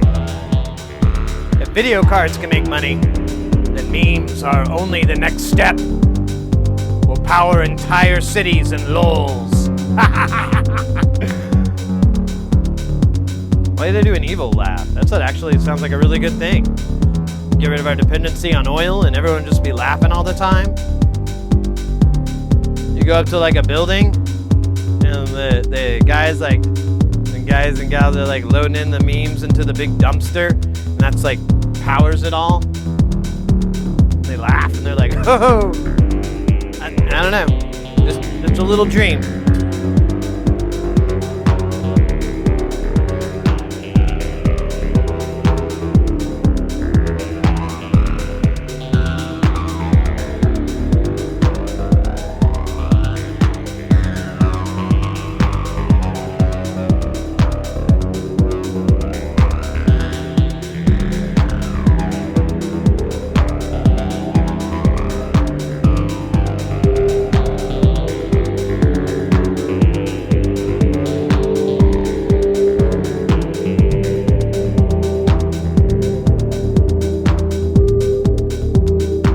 If video cards can make money, then memes are only the next step. We'll power entire cities and lols. Why did they do an evil laugh? That's what actually sounds like a really good thing. Get rid of our dependency on oil and everyone just be laughing all the time. You go up to like a building and the guys like, the guys and gals are like loading in the memes into the big dumpster, and that's like powers it all. They laugh and they're like, oh, I don't know, just it's a little dream.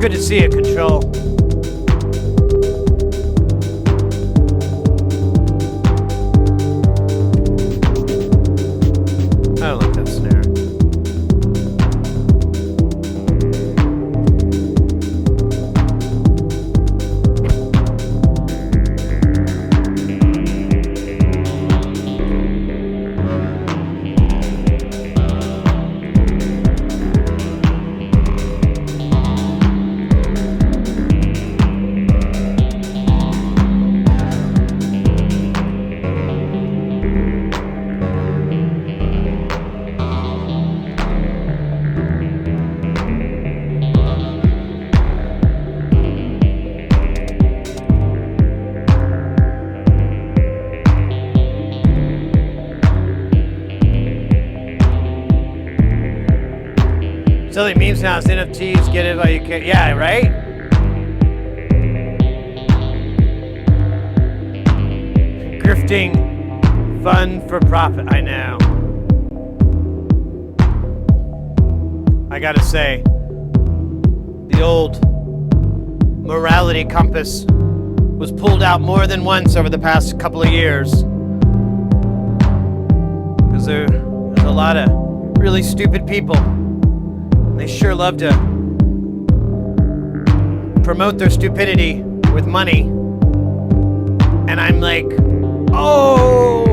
Good to see you, Control. I don't like that snare. Silly memes now, NFTs, get it while you can. Yeah, right? Grifting, fun for profit. I know. I gotta say, the old morality compass was pulled out more than once over the past couple of years. Because there's a lot of really stupid people. They sure love to promote their stupidity with money. And I'm like, oh,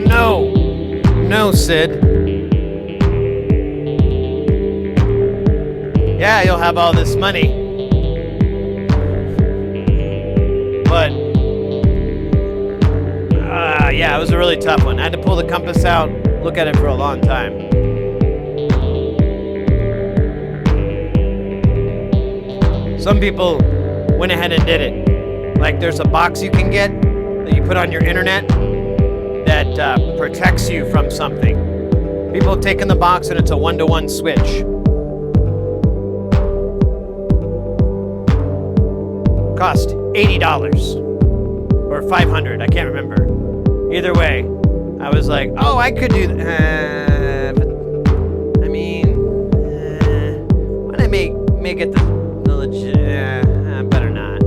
no. No, Sid. Yeah, you'll have all this money. But, yeah, it was a really tough one. I had to pull the compass out, look at it for a long time. Some people went ahead and did it. Like there's a box you can get that you put on your internet that protects you from something. People have taken the box and it's a 1-to-1 switch. Cost $80 or $500, I can't remember. Either way, I was like, oh, I could do that. But I mean, why don't I make it the legit? Better not.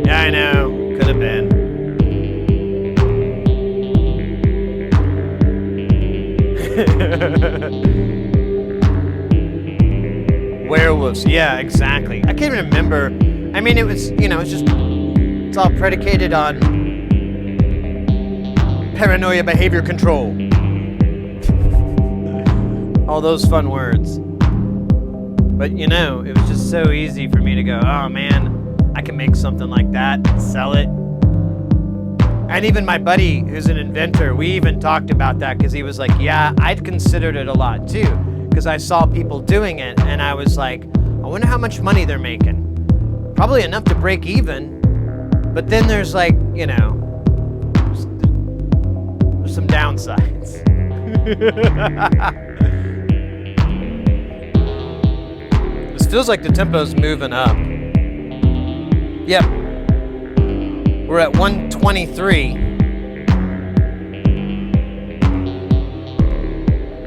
Yeah, I know. Could have been. Werewolves. Yeah, exactly. I can't even remember. I mean, it was, it's all predicated on paranoia behavior control. All those fun words. But it was just so easy for me to go, oh man, I can make something like that and sell it. And even my buddy, who's an inventor, we even talked about that because he was like, yeah, I'd considered it a lot too. Because I saw people doing it and I was like, I wonder how much money they're making. Probably enough to break even. But then there's like, there's some downsides. This feels like the tempo's moving up. Yep. We're at 123.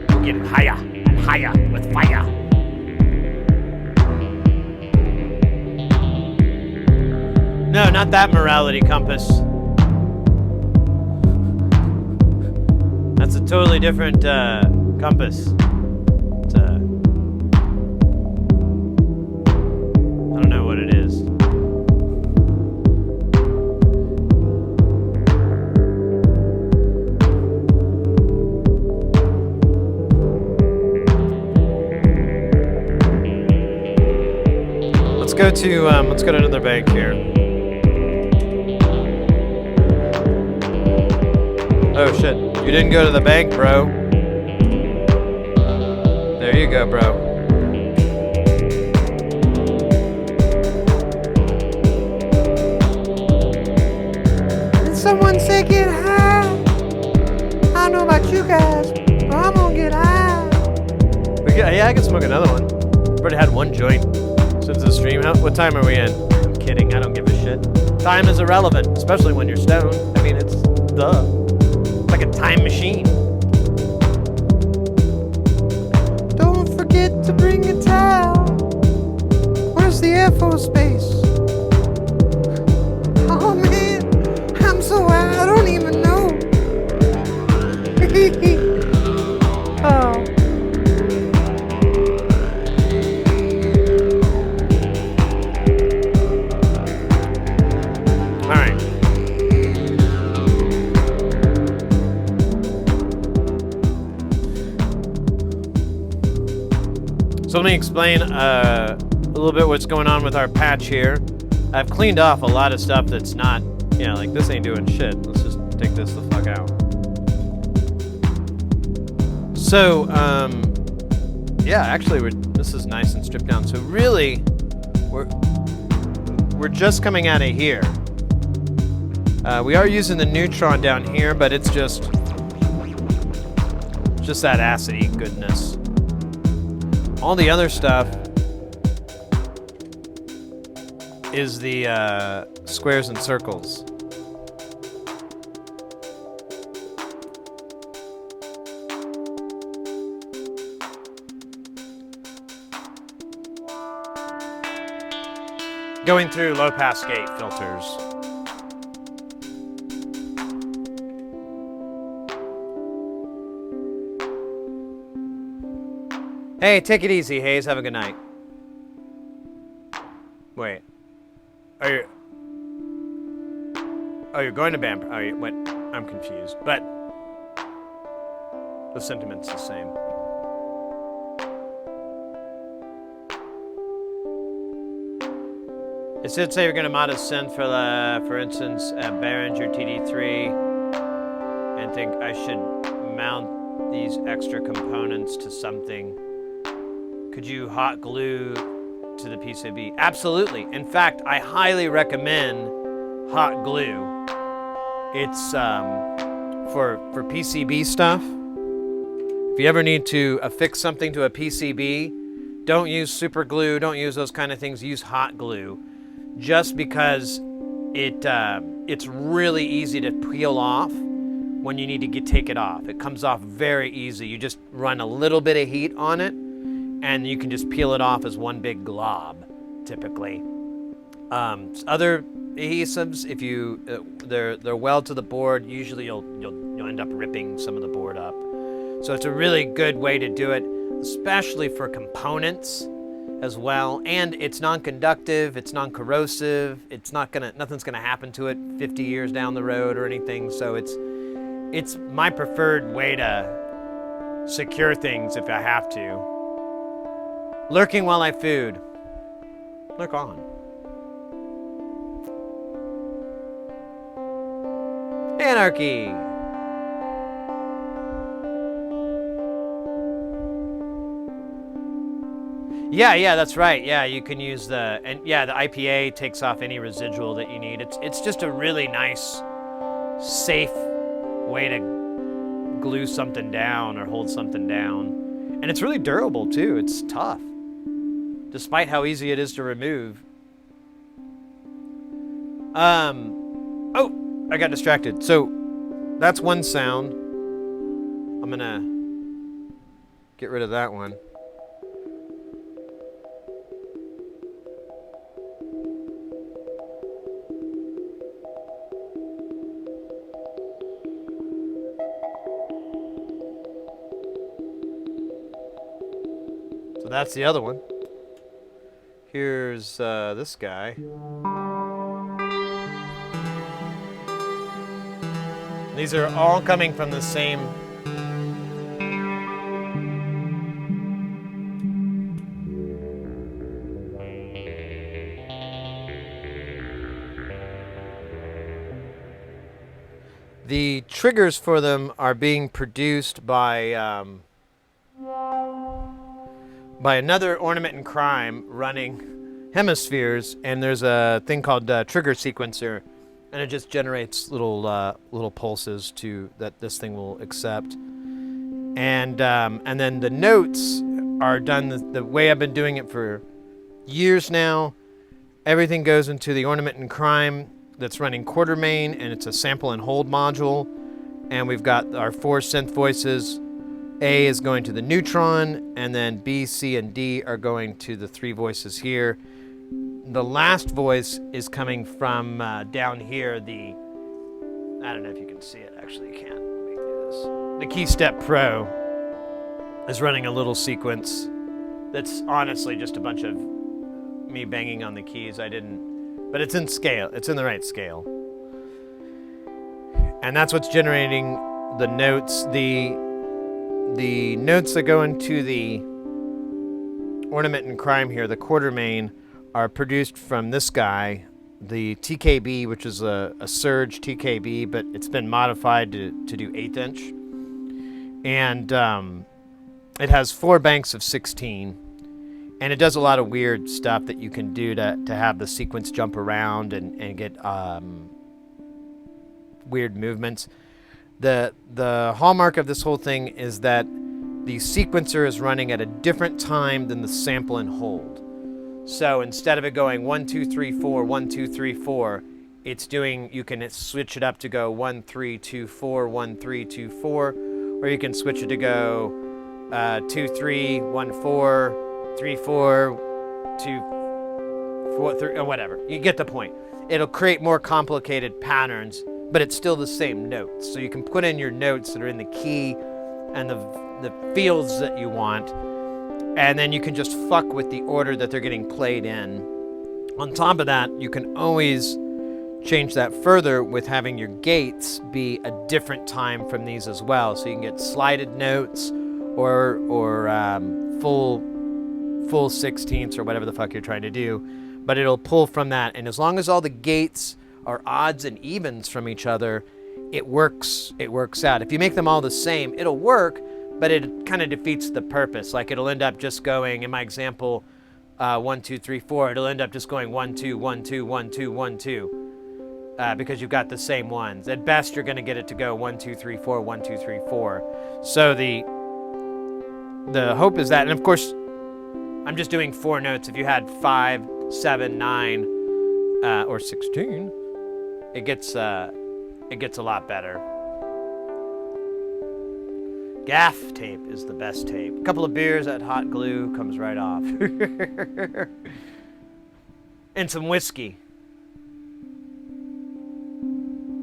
We're getting higher and higher with fire. No, not that morality compass. That's a totally different compass. It's a let's go to another bank here. Oh shit! You didn't go to the bank, bro. There you go, bro. Did someone say get high? I don't know about you guys, but I'm gonna get high. Yeah, I can smoke another one. Already had one joint since the stream. What time are we in? I'm kidding. I don't give a shit. Time is irrelevant, especially when you're stoned. I mean, it's like a time machine. Don't forget to bring a towel. Where's the Air Force Base? Oh man, I'm so high, I don't even know. Oh. All right. So let me explain a little bit what's going on with our patch here. I've cleaned off a lot of stuff that's not, you know, like this ain't doing shit. Let's just take this the fuck out. So, yeah, actually, this is nice and stripped down. So really, we're just coming out of here. We are using the neutron down here, but it's just that acidy goodness. All the other stuff is the squares and circles. Going through low pass gate filters. Hey, take it easy, Hayes. Have a good night. Wait. Are you going to Bam? Are you, what? I'm confused. But the sentiment's the same. It should say you're going to mod a synth for instance, Behringer TD3, and think I should mount these extra components to something. Could you hot glue to the PCB? Absolutely. In fact, I highly recommend hot glue. It's for PCB stuff. If you ever need to affix something to a PCB, don't use super glue. Don't use those kind of things. Use hot glue, just because it's really easy to peel off when you need to take it off. It comes off very easy. You just run a little bit of heat on it, and you can just peel it off as one big glob, typically. Other adhesives, if you they're weld to the board, usually you'll end up ripping some of the board up. So it's a really good way to do it, especially for components as well. And it's non-conductive, it's non-corrosive. Nothing's gonna happen to it 50 years down the road or anything. So it's my preferred way to secure things if I have to. Lurking while I food. Lurk on. Anarchy. Yeah, that's right. Yeah, you can use the IPA takes off any residual that you need. It's just a really nice, safe way to glue something down or hold something down. And it's really durable too. It's tough, despite how easy it is to remove. Oh, I got distracted. So that's one sound. I'm gonna get rid of that one. So that's the other one. Here's this guy. These are all coming from the same. The triggers for them are being produced by another Ornament and Crime running hemispheres, and there's a thing called trigger sequencer, and it just generates little pulses that this thing will accept. And then the notes are done the way I've been doing it for years now. Everything goes into the Ornament and Crime that's running Quartermain, and it's a sample and hold module. And we've got our 4 synth voices. A is going to the neutron, and then B, C, and D are going to the 3 voices here. The last voice is coming from down here. I don't know if you can see it. Actually, you can't. Let me do this. The KeyStep Pro is running a little sequence that's honestly just a bunch of me banging on the keys. But it's in scale. It's in the right scale. And that's what's generating the notes. The notes that go into the Ornament and Crime here, the Quartermain, are produced from this guy, the TKB, which is a Surge TKB, but it's been modified to do 1/8 inch. And it has 4 banks of 16. And it does a lot of weird stuff that you can do to have the sequence jump around and get weird movements. The hallmark of this whole thing is that the sequencer is running at a different time than the sample and hold. So instead of it going 1, 2, 3, 4, 1, 2, 3, 4, you can switch it up to go 1, 3, 2, 4, 1, 3, 2, 4, or you can switch it to go 2, 3, 1, 4, 3, 4, 2, 4, 3, or whatever. You get the point. It'll create more complicated patterns, but it's still the same notes. So you can put in your notes that are in the key and the fields that you want, and then you can just fuck with the order that they're getting played in. On top of that, you can always change that further with having your gates be a different time from these as well. So you can get slided notes or full 16ths or whatever the fuck you're trying to do, but it'll pull from that. And as long as all the gates are odds and evens from each other, it works out. If you make them all the same, it'll work, but it kind of defeats the purpose. Like it'll end up just going, in my example, 1, 2, 3, 4, it'll end up just going 1, 2, 1, 2, 1, 2, 1, 2, because you've got the same ones. At best, you're going to get it to go 1, 2, 3, 4, 1, 2, 3, 4. So the hope is that, and of course, I'm just doing 4 notes. If you had 5, 7, 9, or 16, it gets a lot better. Gaff tape is the best tape. A couple of beers, that hot glue comes right off. And some whiskey.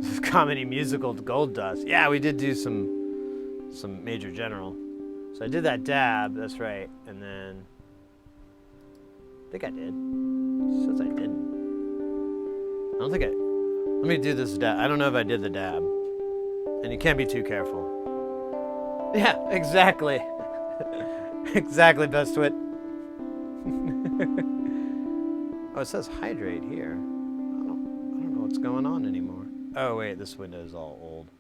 This is Comedy Musical Gold Dust. Yeah, we did do some Major General. So I did that dab, that's right, and then I think I did. It says I didn't. I don't think let me do this dab. I don't know if I did the dab. And you can't be too careful. Yeah, exactly. Exactly, Bestwit. Oh, it says hydrate here. I don't know what's going on anymore. Oh, wait, this window is all old.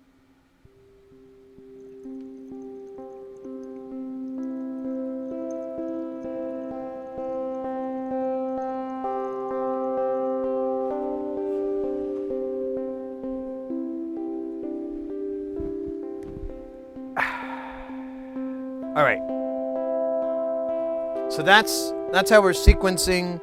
All right. So that's how we're sequencing.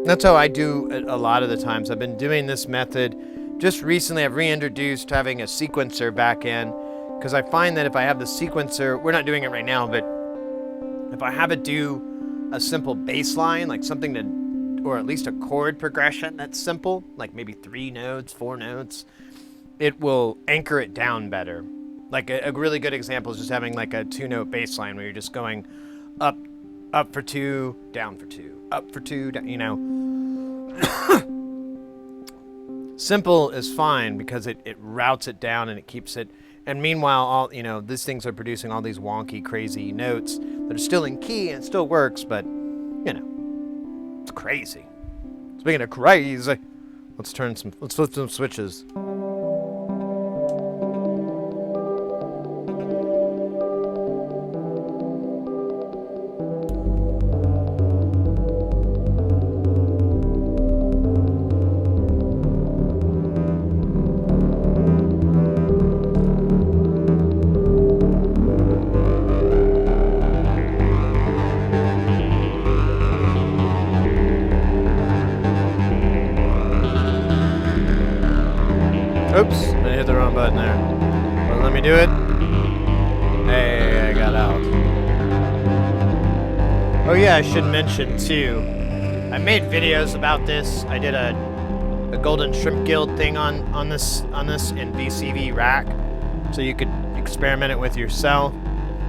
That's how I do it a lot of the times. I've been doing this method. Just recently, I've reintroduced having a sequencer back in, because I find that if I have the sequencer, we're not doing it right now, but if I have it do a simple bass line, like something to, or at least a chord progression that's simple, like maybe 3 notes, 4 notes, it will anchor it down better. Like a really good example is just having like a 2-note bass line where you're just going up for 2, down for 2, up for 2, down, you know. Simple is fine because it routes it down and it keeps it. And meanwhile, these things are producing all these wonky, crazy notes that are still in key and it still works, but, it's crazy. Speaking of crazy, Let's flip some switches. Oops, I hit the wrong button there. Well, let me do it. Hey, I got out. Oh yeah, I should mention too, I made videos about this. I did a Golden Shrimp Guild thing on this in VCV Rack, so you could experiment it with yourself.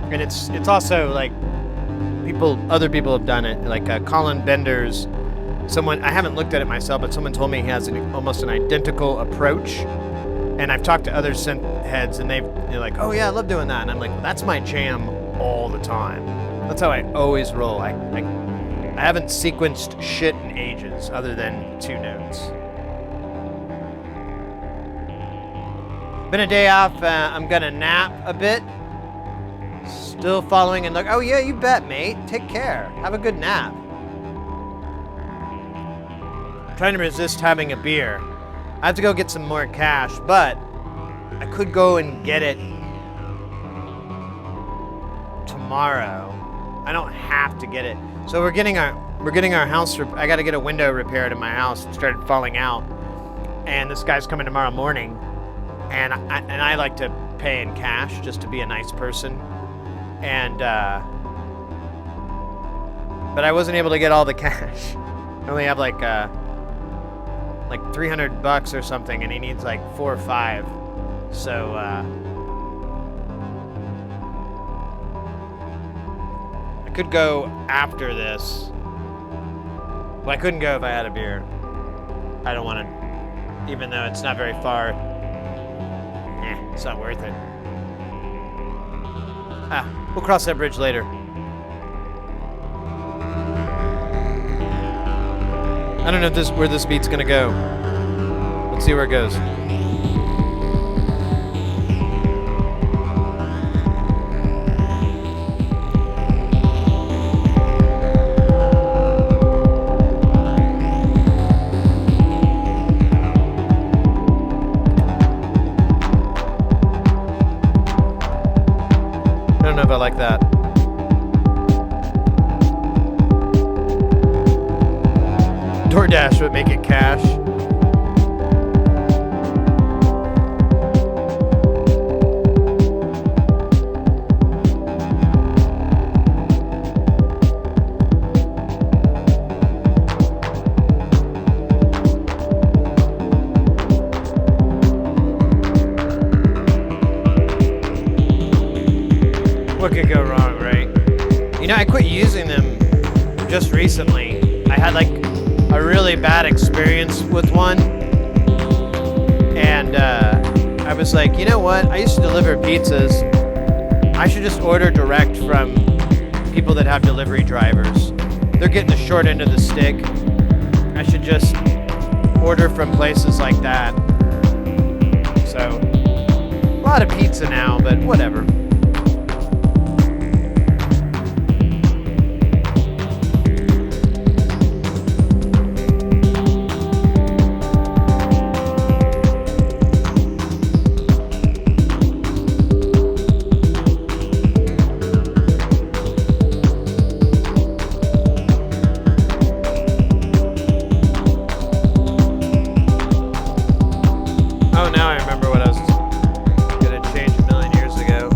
And it's also like other people have done it. Like Colin Bender's, I haven't looked at it myself, but someone told me he has almost an identical approach. And I've talked to other synth heads, and they're like, "Oh yeah, I love doing that." And I'm like, well, "That's my jam all the time. That's how I always roll. I haven't sequenced shit in ages, other than 2 notes." Been a day off. I'm gonna nap a bit. Still following and look. Oh yeah, you bet, mate. Take care. Have a good nap. Trying to resist having a beer. I have to go get some more cash, but I could go and get it tomorrow. I don't have to get it. So we're getting our house. I got to get a window repaired in my house. It started falling out, and this guy's coming tomorrow morning. And I like to pay in cash just to be a nice person. And but I wasn't able to get all the cash. I only have like $300 or something, and he needs like 4 or 5. So I could go after this. Well, I couldn't go if I had a beer. I don't want to, even though it's not very far. It's not worth it. We'll cross that bridge later. I don't know where this beat's gonna go. Let's see where it goes. I don't know if I like that. DoorDash would make it cash. What could go wrong, right? You know, I quit using them just recently. I had like a really bad experience with one, and I was like, you know what? I used to deliver pizzas. I should just order direct from people that have delivery drivers. They're getting the short end of the stick. I should just order from places like that. So, a lot of pizza now, but whatever. Oh, now I remember what I was gonna change a million years ago.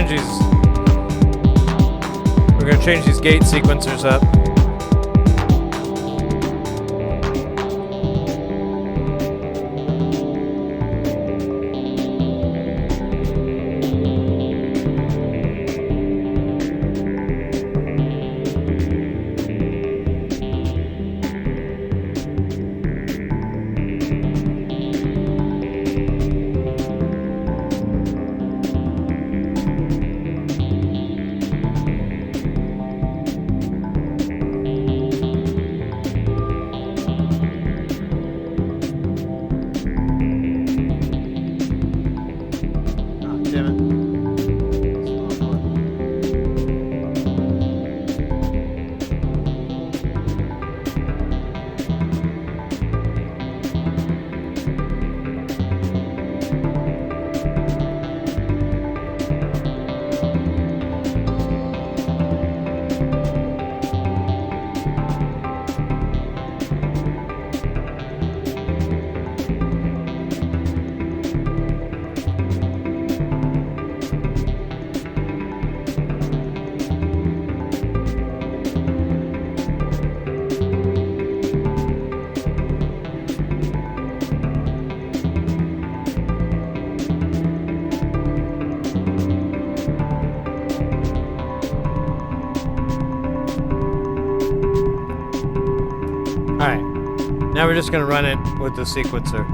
change these. We're gonna change these gate sequencers up. Alright, now we're just going to run it with the sequencer.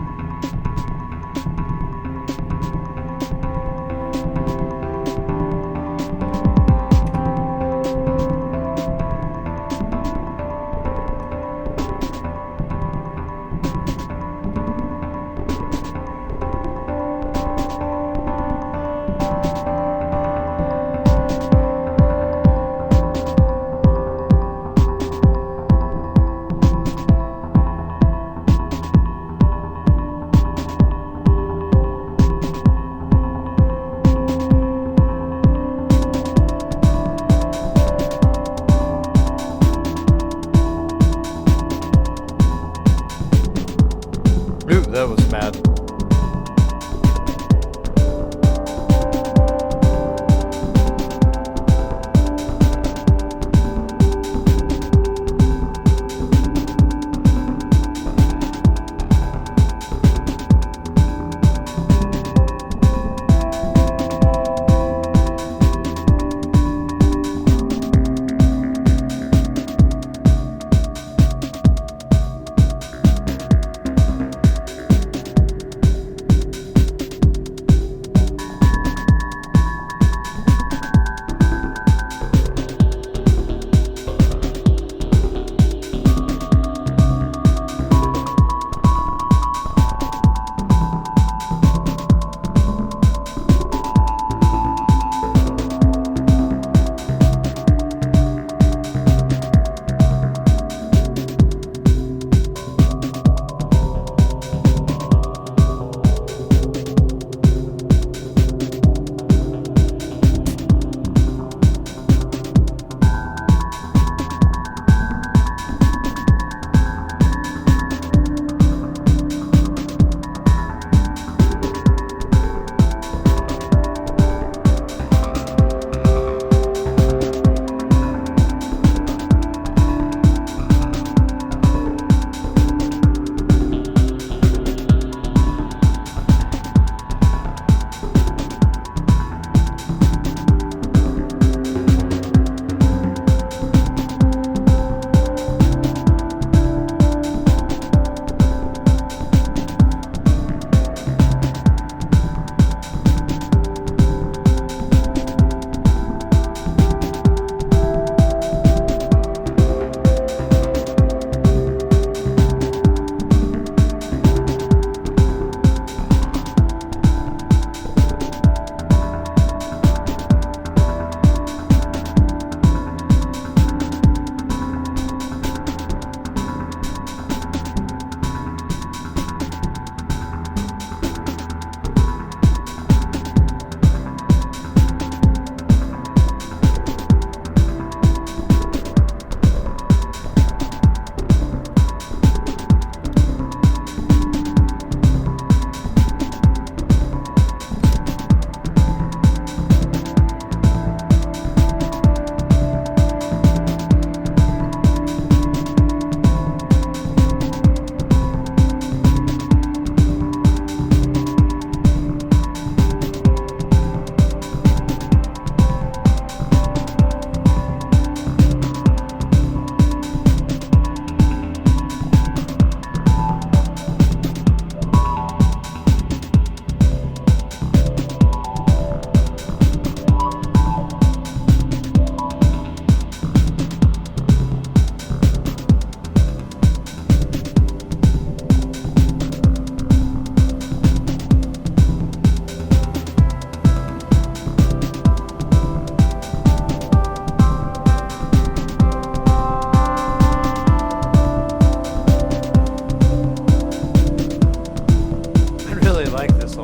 Ooh, that was bad.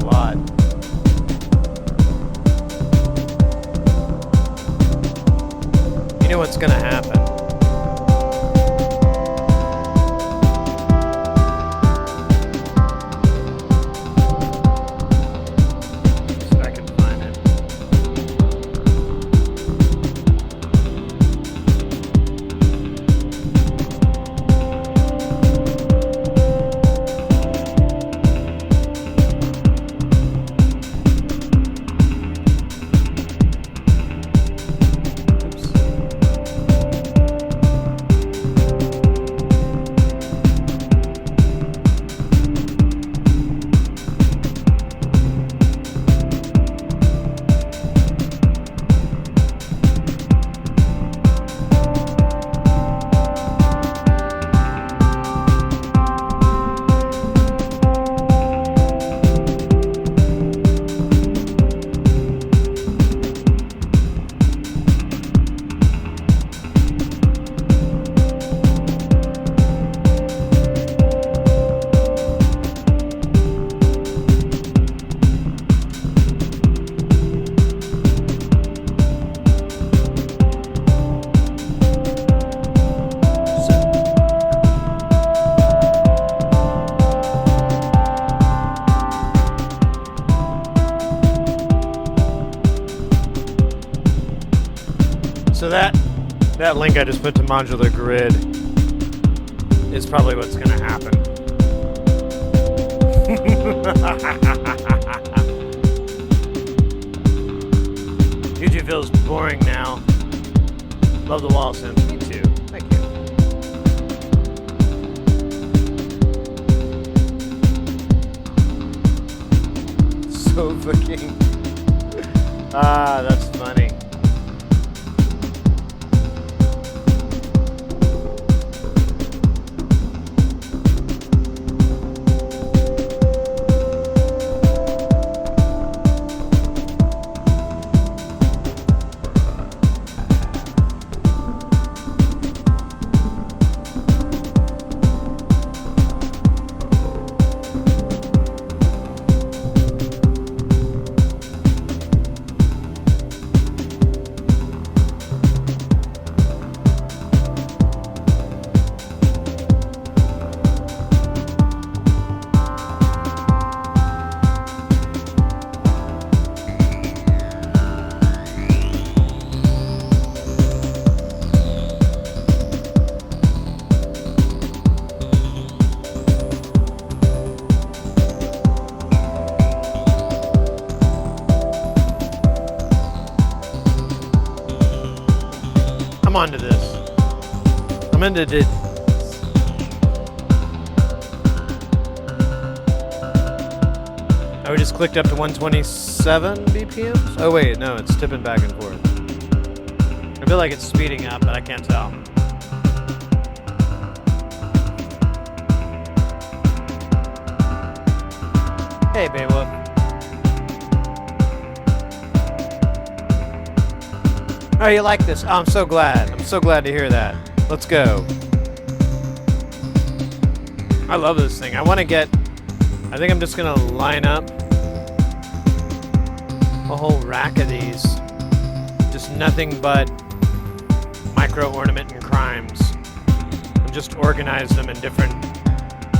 lot. You know what's gonna happen. See if I can find it. So that link I just put to Modular Grid is probably what's going to happen. YouTube feels boring now. Love the wall synth. Me too. Thank you. So fucking... that's funny. I'm onto this. I'm into it. Oh, we just clicked up to 127 BPMs? Oh wait, no, it's tipping back and forth. I feel like it's speeding up, but I can't tell. Hey, Beowulf. Oh, you like this? Oh, I'm so glad. I'm so glad to hear that. Let's go. I love this thing. I want to get... I think I'm just going to line up a whole rack of these. Just nothing but micro ornament and crimes. And just organize them in different...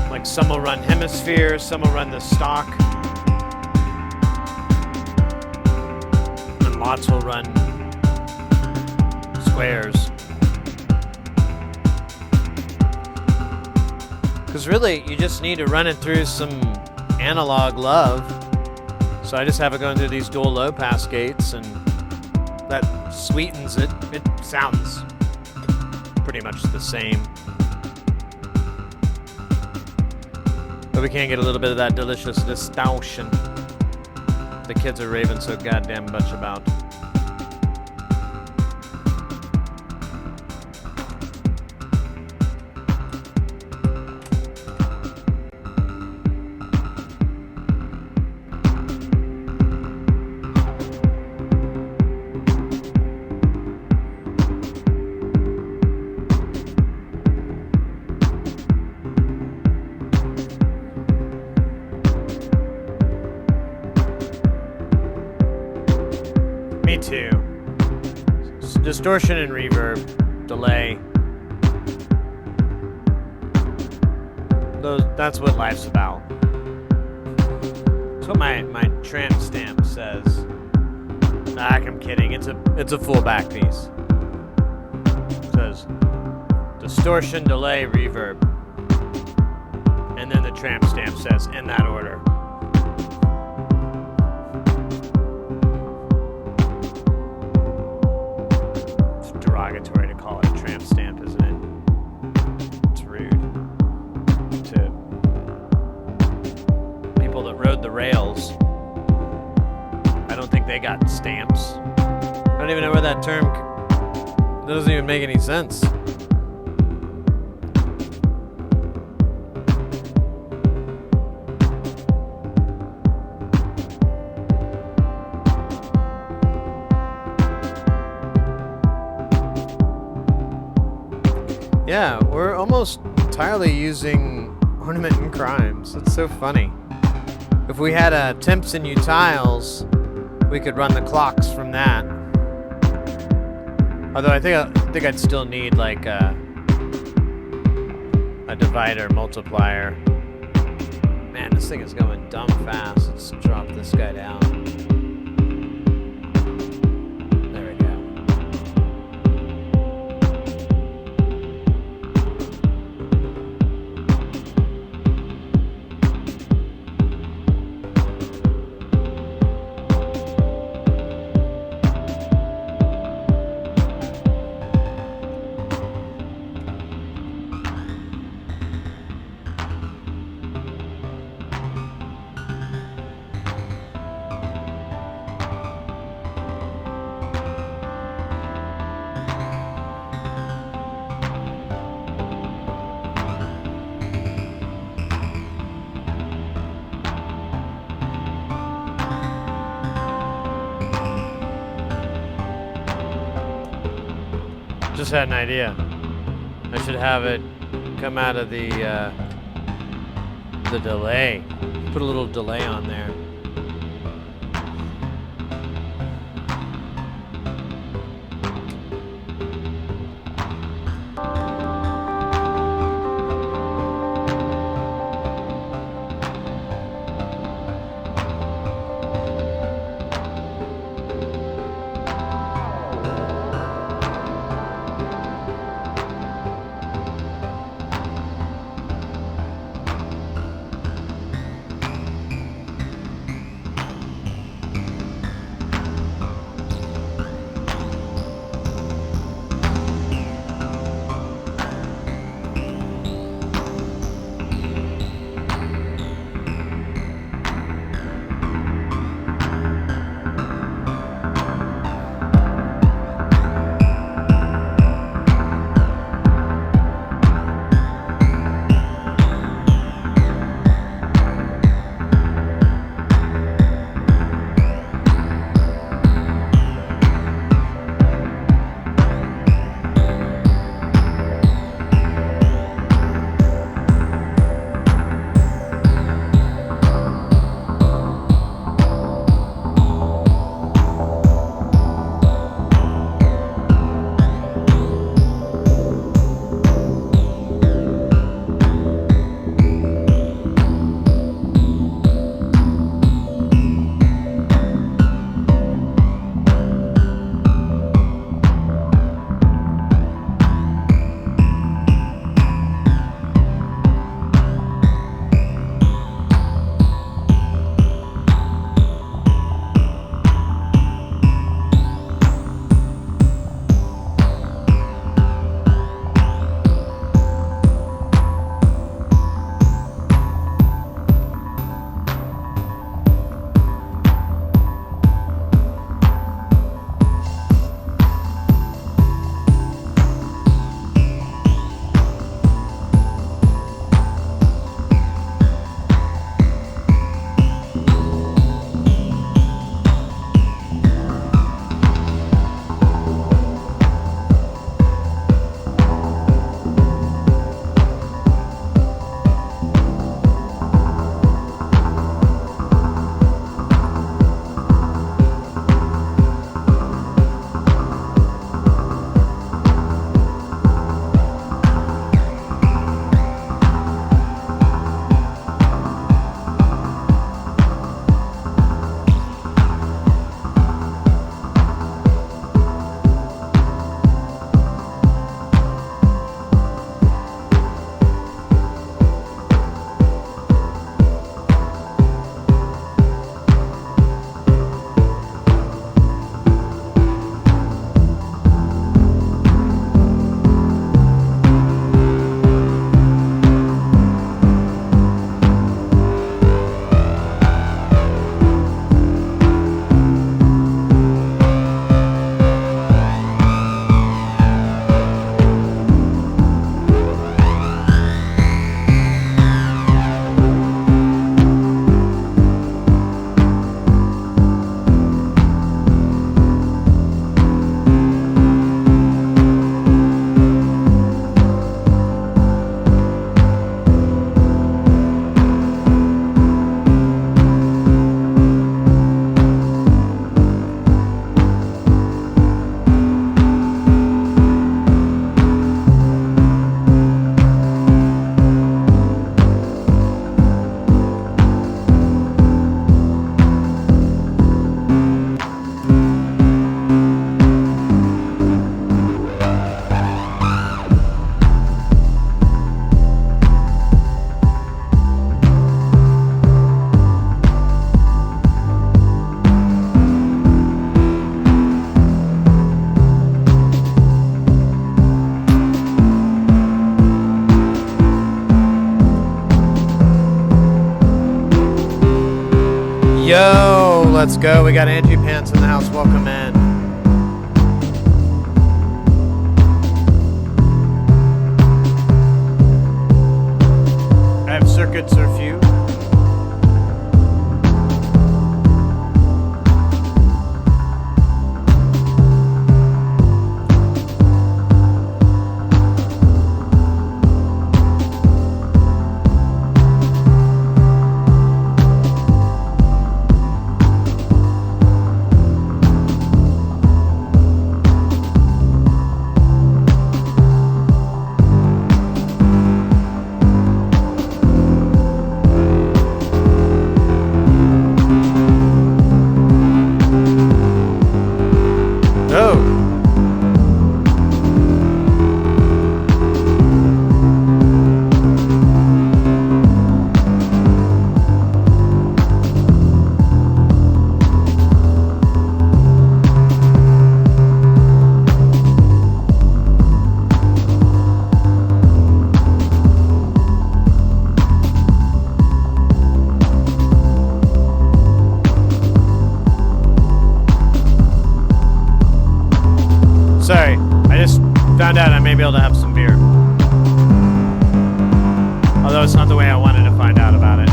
Like, some will run hemisphere, some will run the stock. And lots will run... squares. Because really, you just need to run it through some analog love. So I just have it going through these dual low pass gates, and that sweetens it. It sounds pretty much the same. But we can get a little bit of that delicious distortion the kids are raving so goddamn much about. me too. Distortion and reverb, delay. That's what life's about. That's what my tramp stamp says. I'm kidding. It's a full back piece. It says distortion, delay, reverb, and then the tramp stamp says in that order. It's derogatory to call it a tramp stamp, isn't it? It's rude to people that rode the rails. I don't think they got stamps. I don't even know where that term. That doesn't even make any sense. Yeah, we're almost entirely using ornament and crimes. That's so funny. If we had temps and utiles, we could run the clocks from that. Although I think I'd still need like a divider multiplier. Man, this thing is going dumb fast. Let's drop this guy down. There we go. Just had an idea. I should have it come out of the delay. Put a little delay on there. Yo, let's go. We got Angie Pants in the house. Welcome in. I have circuits or few. Sorry, I just found out I may be able to have some beer. Although it's not the way I wanted to find out about it.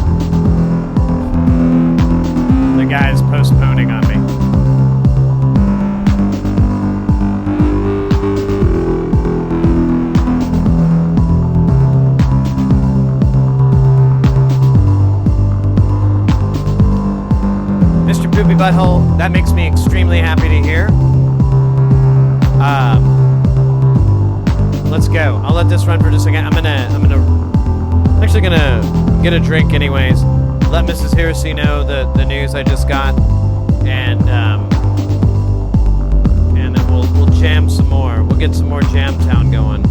The guy's postponing on me. Mr. Poopy Butthole, that makes me extremely happy to hear. Let's go. I'll let this run for just a second. I'm actually gonna get a drink anyways. Let Mrs. Heresy know the news I just got, and then we'll jam some more. We'll get some more Jamtown going.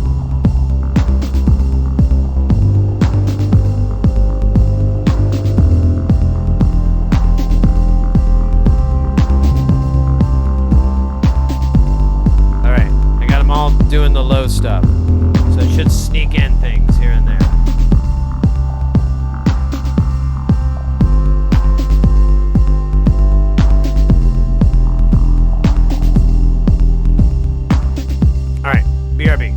Doing the low stuff, so it should sneak in things here and there. All right, BRB.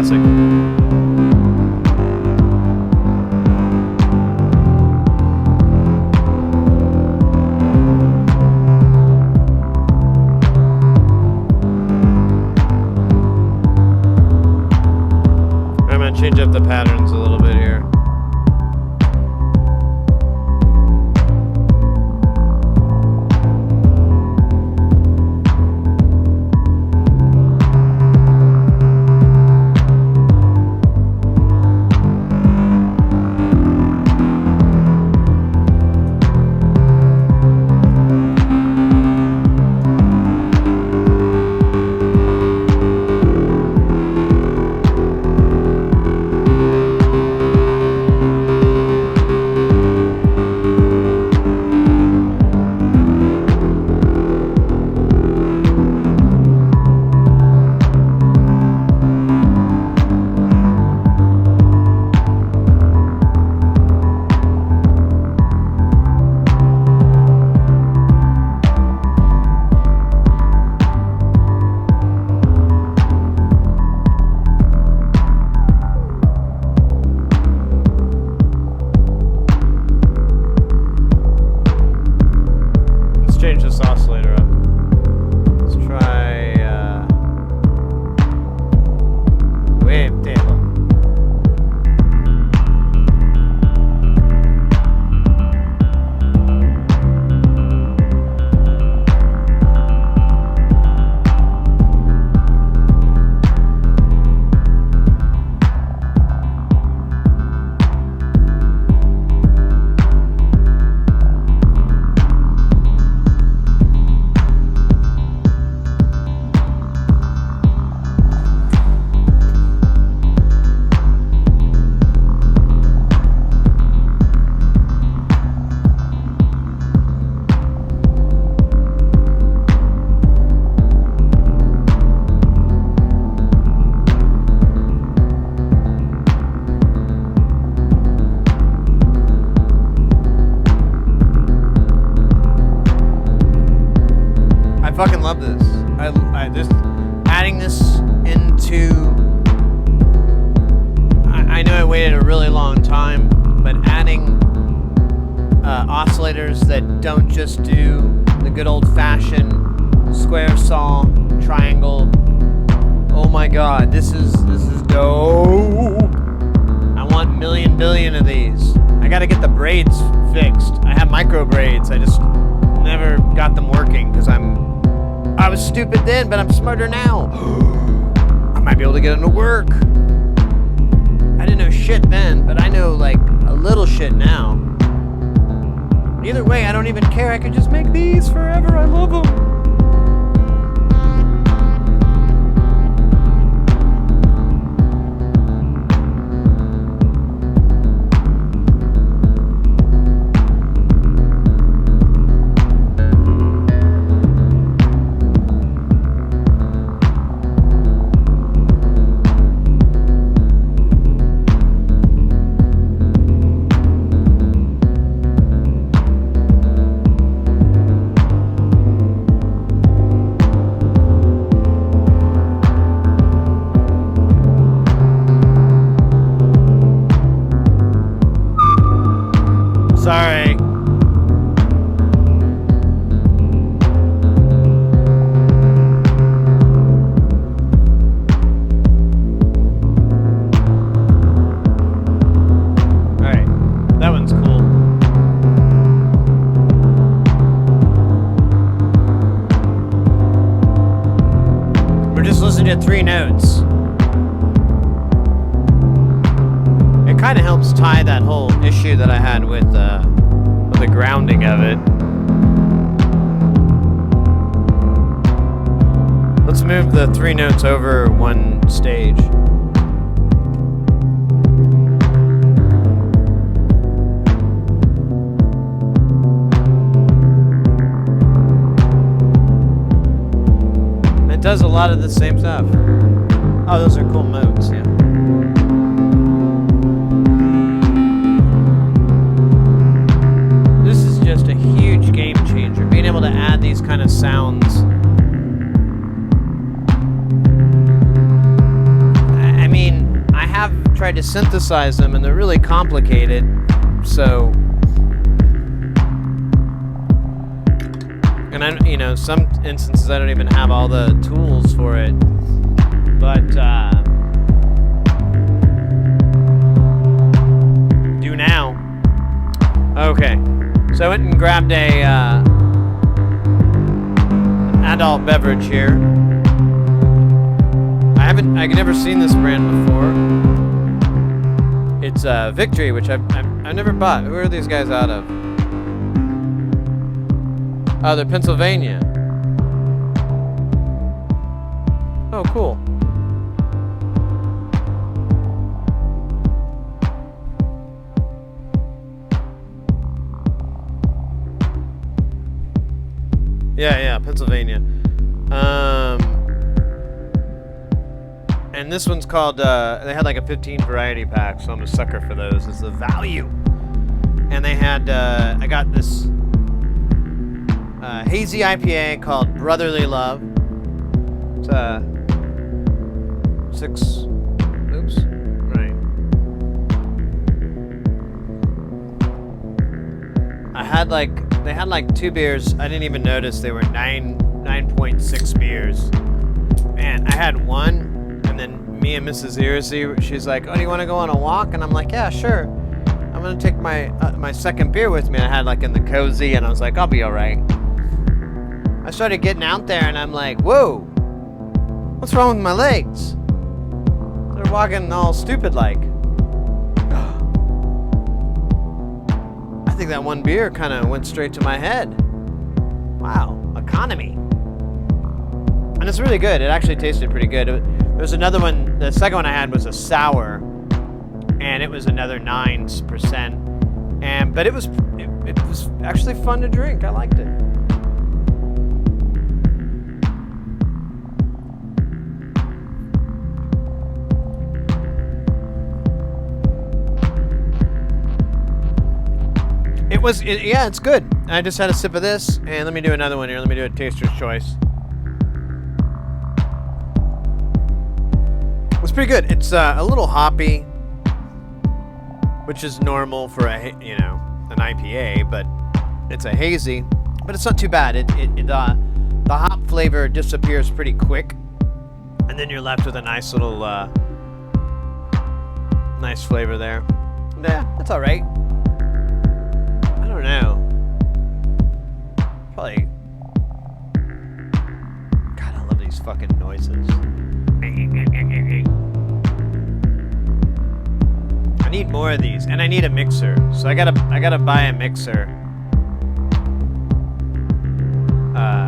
classic. I'm gonna change up the patterns a little bit here. Change this oscillator up. Let's try wavetable. I fucking love this. I just adding this into. I know I waited a really long time, but adding oscillators that don't just do the good old-fashioned square saw, triangle. Oh my god, this is dope. I want million billion of these. I gotta get the braids fixed. I have micro braids. I just never got them working because I was stupid then, but I'm smarter now. I might be able to get them to work. I didn't know shit then, but I know like a little shit now. Either way, I don't even care. I could just make these forever. I love them. Sorry. Alright, that one's cool. We're just listening to 3 notes. It kind of helps tie that whole issue that I had with the grounding of it. Let's move the 3 notes over one stage. It does a lot of the same stuff. Oh, those are cool modes, yeah. This is just a huge game changer, being able to add these kind of sounds. I mean, tried to synthesize them, and they're really complicated. So, and I, you know, some instances I don't even have all the tools for it. But do now. Okay, so I went and grabbed a adult beverage here. I've never seen this brand before. It's Victory, which I've never bought. Who are these guys out of? Oh, they're Pennsylvania. Oh, cool. Yeah, Pennsylvania. And this one's called, they had like a 15 variety pack, so I'm a sucker for those. It's the value. And they had, I got this hazy IPA called Brotherly Love. It's they had like 2 beers. I didn't even notice they were 9.6 beers. And I had one. And then me and Mrs. Irisy, she's like, "Oh, do you want to go on a walk?" And I'm like, "Yeah, sure. I'm gonna take my second beer with me." I had like in the cozy, and I was like, "I'll be all right." I started getting out there, and I'm like, "Whoa, what's wrong with my legs? They're walking all stupid like." I think that one beer kind of went straight to my head. Wow, economy. And it's really good. It actually tasted pretty good. There's another one. The second one I had was a sour, and it was another 9%. But it was actually fun to drink. I liked it. Yeah, it's good. I just had a sip of this, and let me do another one here. Let me do a taster's choice. It's pretty good. It's a little hoppy, which is normal for an IPA, but it's a hazy. But it's not too bad. The hop flavor disappears pretty quick, and then you're left with a nice little nice flavor there. Yeah, that's all right. I don't know. Probably. God, I love these fucking noises. I need more of these, and I need a mixer. So I gotta buy a mixer. I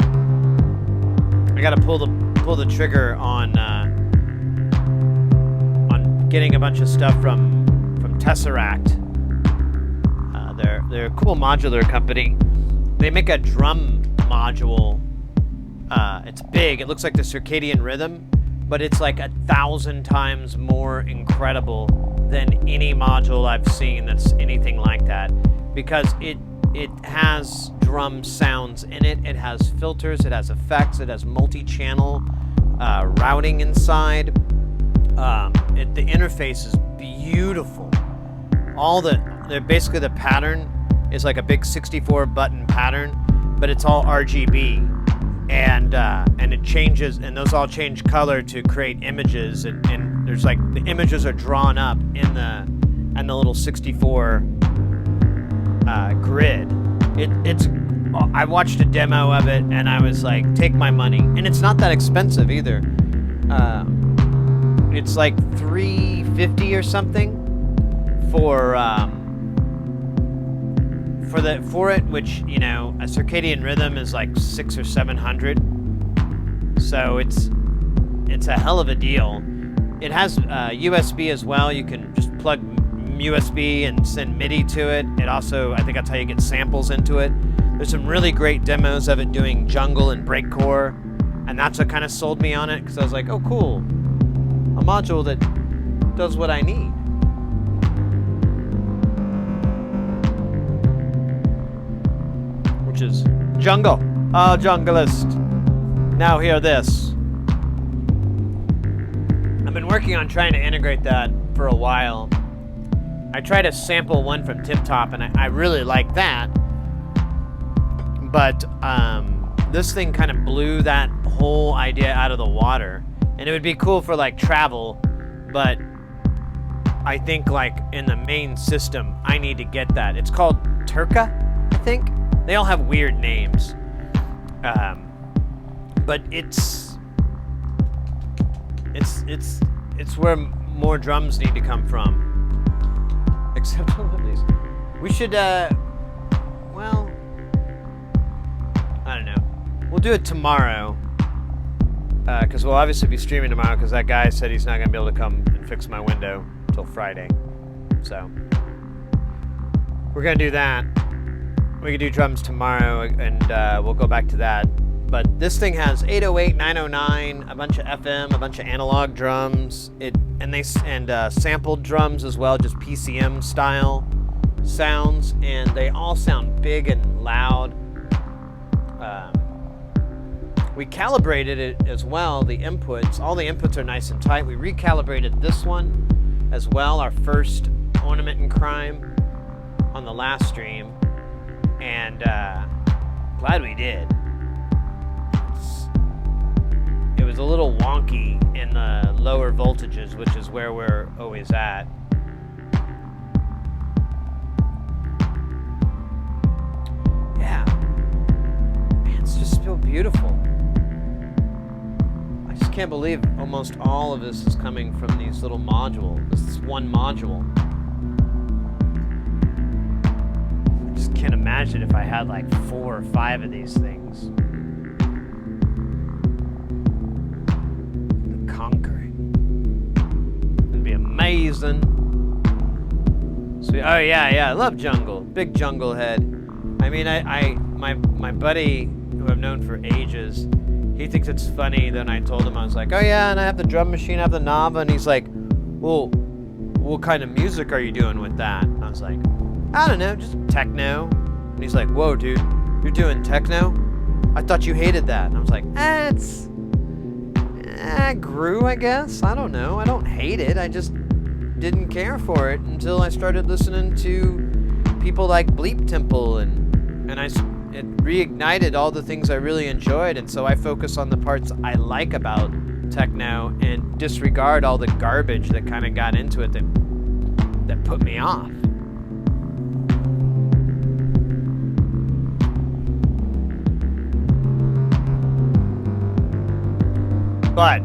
gotta pull the trigger on getting a bunch of stuff from Tesseract. They're a cool modular company. They make a drum module. It's big. It looks like the circadian rhythm, but it's like 1,000 times more incredible than any module I've seen that's anything like that, because it has drum sounds in it. It has filters. It has effects. It has multi-channel routing inside. The interface is beautiful. Basically the pattern is like a big 64 button pattern, but it's all RGB, and it changes, and those all change color to create images, and there's like the images are drawn up in the little 64 grid. I watched a demo of it, and I was like, take my money. And it's not that expensive either. It's like $350 or something for it, which, a circadian rhythm is like $600 or $700. So it's a hell of a deal. It has USB as well. You can just plug USB and send MIDI to it. It also, I think that's how you get samples into it. There's some really great demos of it doing jungle and breakcore, and that's what kind of sold me on it, because I was like, oh cool, a module that does what I need. Which is jungle. Oh, junglist. Now hear this. I've been working on trying to integrate that for a while. I tried to sample one from Tip Top, and I really like that. But this thing kind of blew that whole idea out of the water. And it would be cool for like travel, but I think like in the main system, I need to get that. It's called Turka, I think. They all have weird names. But it's where more drums need to come from. Except for these. We should, well, I don't know. We'll do it tomorrow. Because we'll obviously be streaming tomorrow because that guy said he's not going to be able to come and fix my window until Friday. So, we're going to do that. We can do drums tomorrow and we'll go back to that. But this thing has 808, 909, a bunch of FM, a bunch of analog drums, and sampled drums as well, just PCM style sounds, and they all sound big and loud. We calibrated it as well, the inputs. All the inputs are nice and tight. We recalibrated this one as well, our first Ornament and Crime on the last stream, and glad we did. It was a little wonky in the lower voltages, which is where we're always at. Yeah. Man, it's just so beautiful. I just can't believe almost all of this is coming from these little modules. This is one module. I just can't imagine if I had like 4 or 5 of these things. Conquering. It'd be amazing. Sweet. Oh yeah, I love jungle. Big jungle head. I mean, my buddy who I've known for ages, he thinks it's funny. Then I told him, I was like, oh yeah, and I have the drum machine, I have the Nava, and he's like, well, what kind of music are you doing with that? And I was like, I don't know, just techno. And he's like, whoa, dude, you're doing techno? I thought you hated that. And I was like, it grew, I guess. I don't know. I don't hate it. I just didn't care for it until I started listening to people like Bleep Temple, and it reignited all the things I really enjoyed, and so I focus on the parts I like about techno and disregard all the garbage that kind of got into it that put me off. But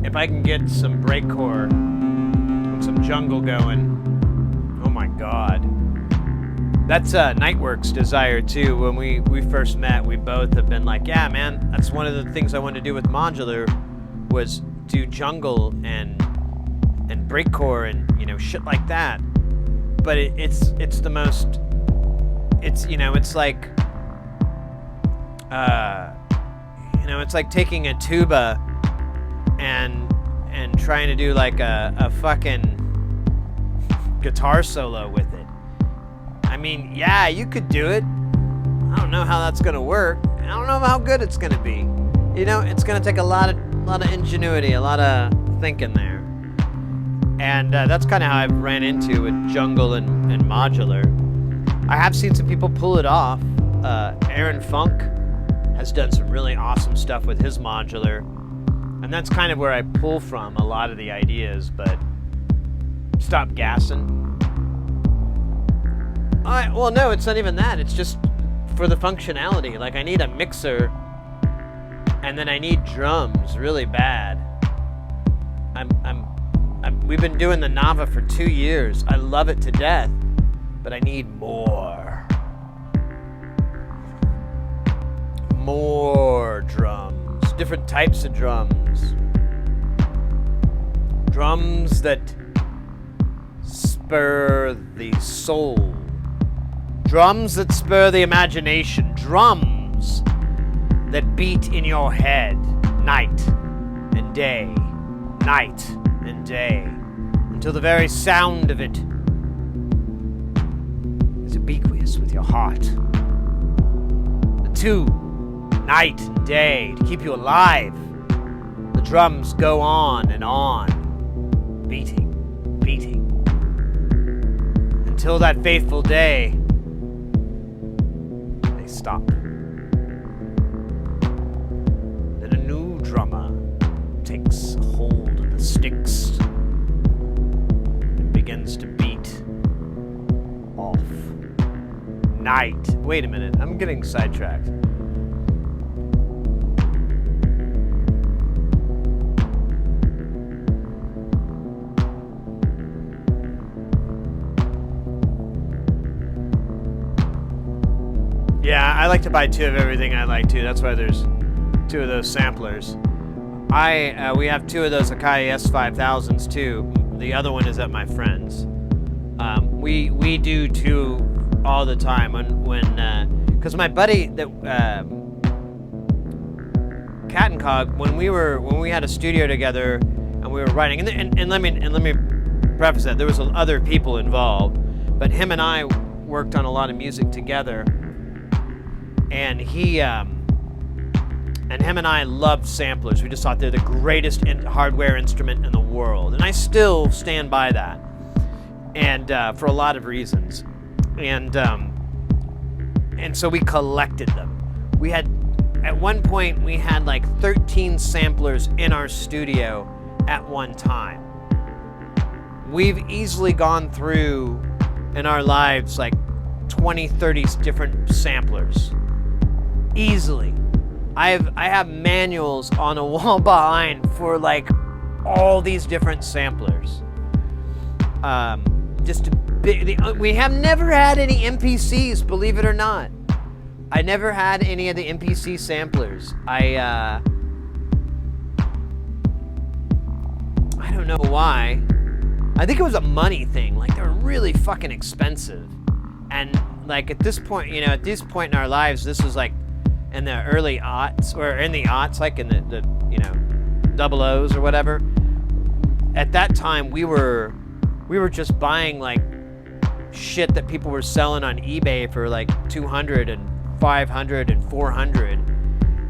if I can get some breakcore and some jungle going, oh my god. That's Nightwork's desire too. When we first met, we both have been like, yeah man, that's one of the things I wanted to do with Modular, was do jungle and breakcore and shit like that. But it's the most, it's it's like it's like taking a tuba and trying to do like a fucking guitar solo with it. I mean, yeah, you could do it. I don't know how that's gonna work. I don't know how good it's gonna be. It's gonna take a lot of ingenuity, a lot of thinking there. And that's kind of how I've ran into with jungle and modular. I have seen some people pull it off. Aaron Funk has done some really awesome stuff with his modular, and that's kind of where I pull from a lot of the ideas, but stop gassing. Well, no, it's not even that. It's just for the functionality. Like, I need a mixer, and then I need drums really bad. We've been doing the Nava for 2 years. I love it to death, but I need more. More drums, different types of drums. Drums that spur the soul. Drums that spur the imagination. Drums that beat in your head night and day, night and day, until the very sound of it is ubiquitous with your heart. The two, night and day, to keep you alive. The drums go on, beating Until that fateful day, they stopped. Then a new drummer takes hold of the sticks and begins to beat off. Night. Wait a minute, I'm getting sidetracked. Yeah, I like to buy 2 of everything I like too. That's why there's 2 of those samplers. We have 2 of those Akai S5000s too. The other one is at my friend's. We do 2 all the time because my buddy that Cat and Cog, when we had a studio together and we were writing, and let me preface that there was other people involved, but him and I worked on a lot of music together. And him and I loved samplers. We just thought they're the greatest hardware instrument in the world. And I still stand by that. And for a lot of reasons. And so we collected them. At one point, we had like 13 samplers in our studio at one time. We've easily gone through in our lives like 20, 30 different samplers. Easily. I have manuals on a wall behind for like all these different samplers. We have never had any MPCs, believe it or not. I never had any of the MPC samplers. I don't know why. I think it was a money thing. Like they were really fucking expensive. And like at this point in our lives, this was like in the early aughts, or in the aughts, like in the double O's or whatever. At that time, we were just buying like shit that people were selling on eBay for like 200 and 500 and 400.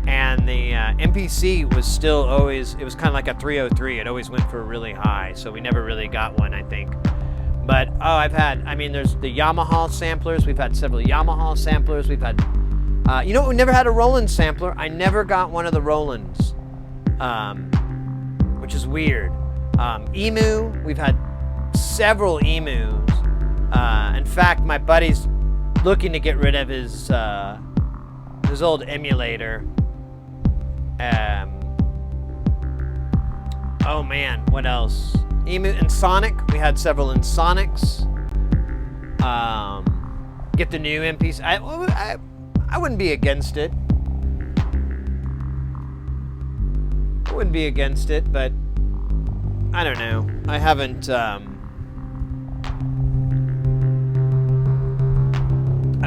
And the MPC was still always, it was kind of like a 303. It always went for really high, so we never really got one, I think. But, there's the Yamaha samplers. We've had several Yamaha samplers. We've had, we never had a Roland sampler. I never got one of the Rolands, which is weird. Emu, we've had several Emus. In fact, my buddy's looking to get rid of his old emulator. Oh man, what else? Emu and Sonic. We had several in Sonics. Get the new MPC. I wouldn't be against it. I wouldn't be against it, but I don't know. I haven't. I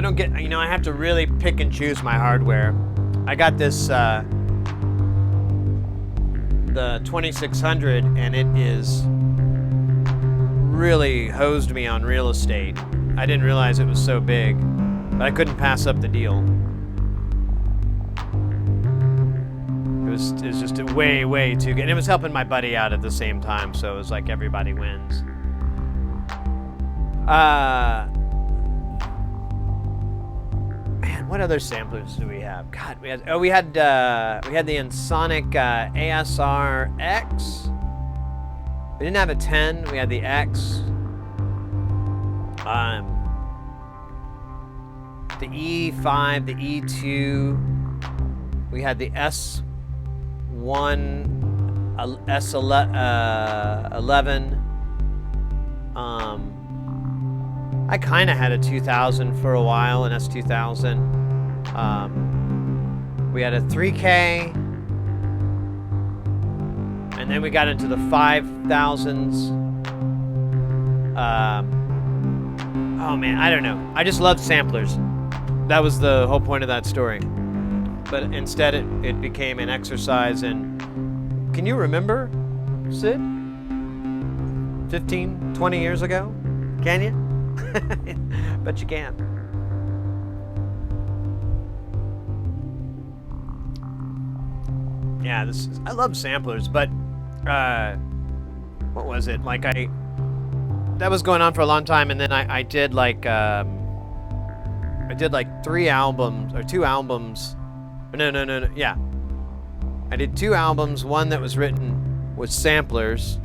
don't get. I have to really pick and choose my hardware. I got this. The 2600, and it is really hosed me on real estate. I didn't realize it was so big, but I couldn't pass up the deal. It was just way too good. And it was helping my buddy out at the same time, so it was like everybody wins. Man, what other samplers do we have? God, we had the Ensoniq ASR X. We didn't have a 10. We had the X. The E5, the E2. We had the S1, S11. I kind of had a 2000 for a while, an S2000. We had a 3K. And then we got into the 5000s. Oh man, I don't know. I just loved samplers. That was the whole point of that story. But instead it became an exercise in... Can you remember, Sid? 15, 20 years ago? Can you? Bet you can. Yeah, I love samplers, but what was it? Like that was going on for a long time, and then I did like 3 albums or 2 albums. No. Yeah, I did 2 albums. One that was written with samplers,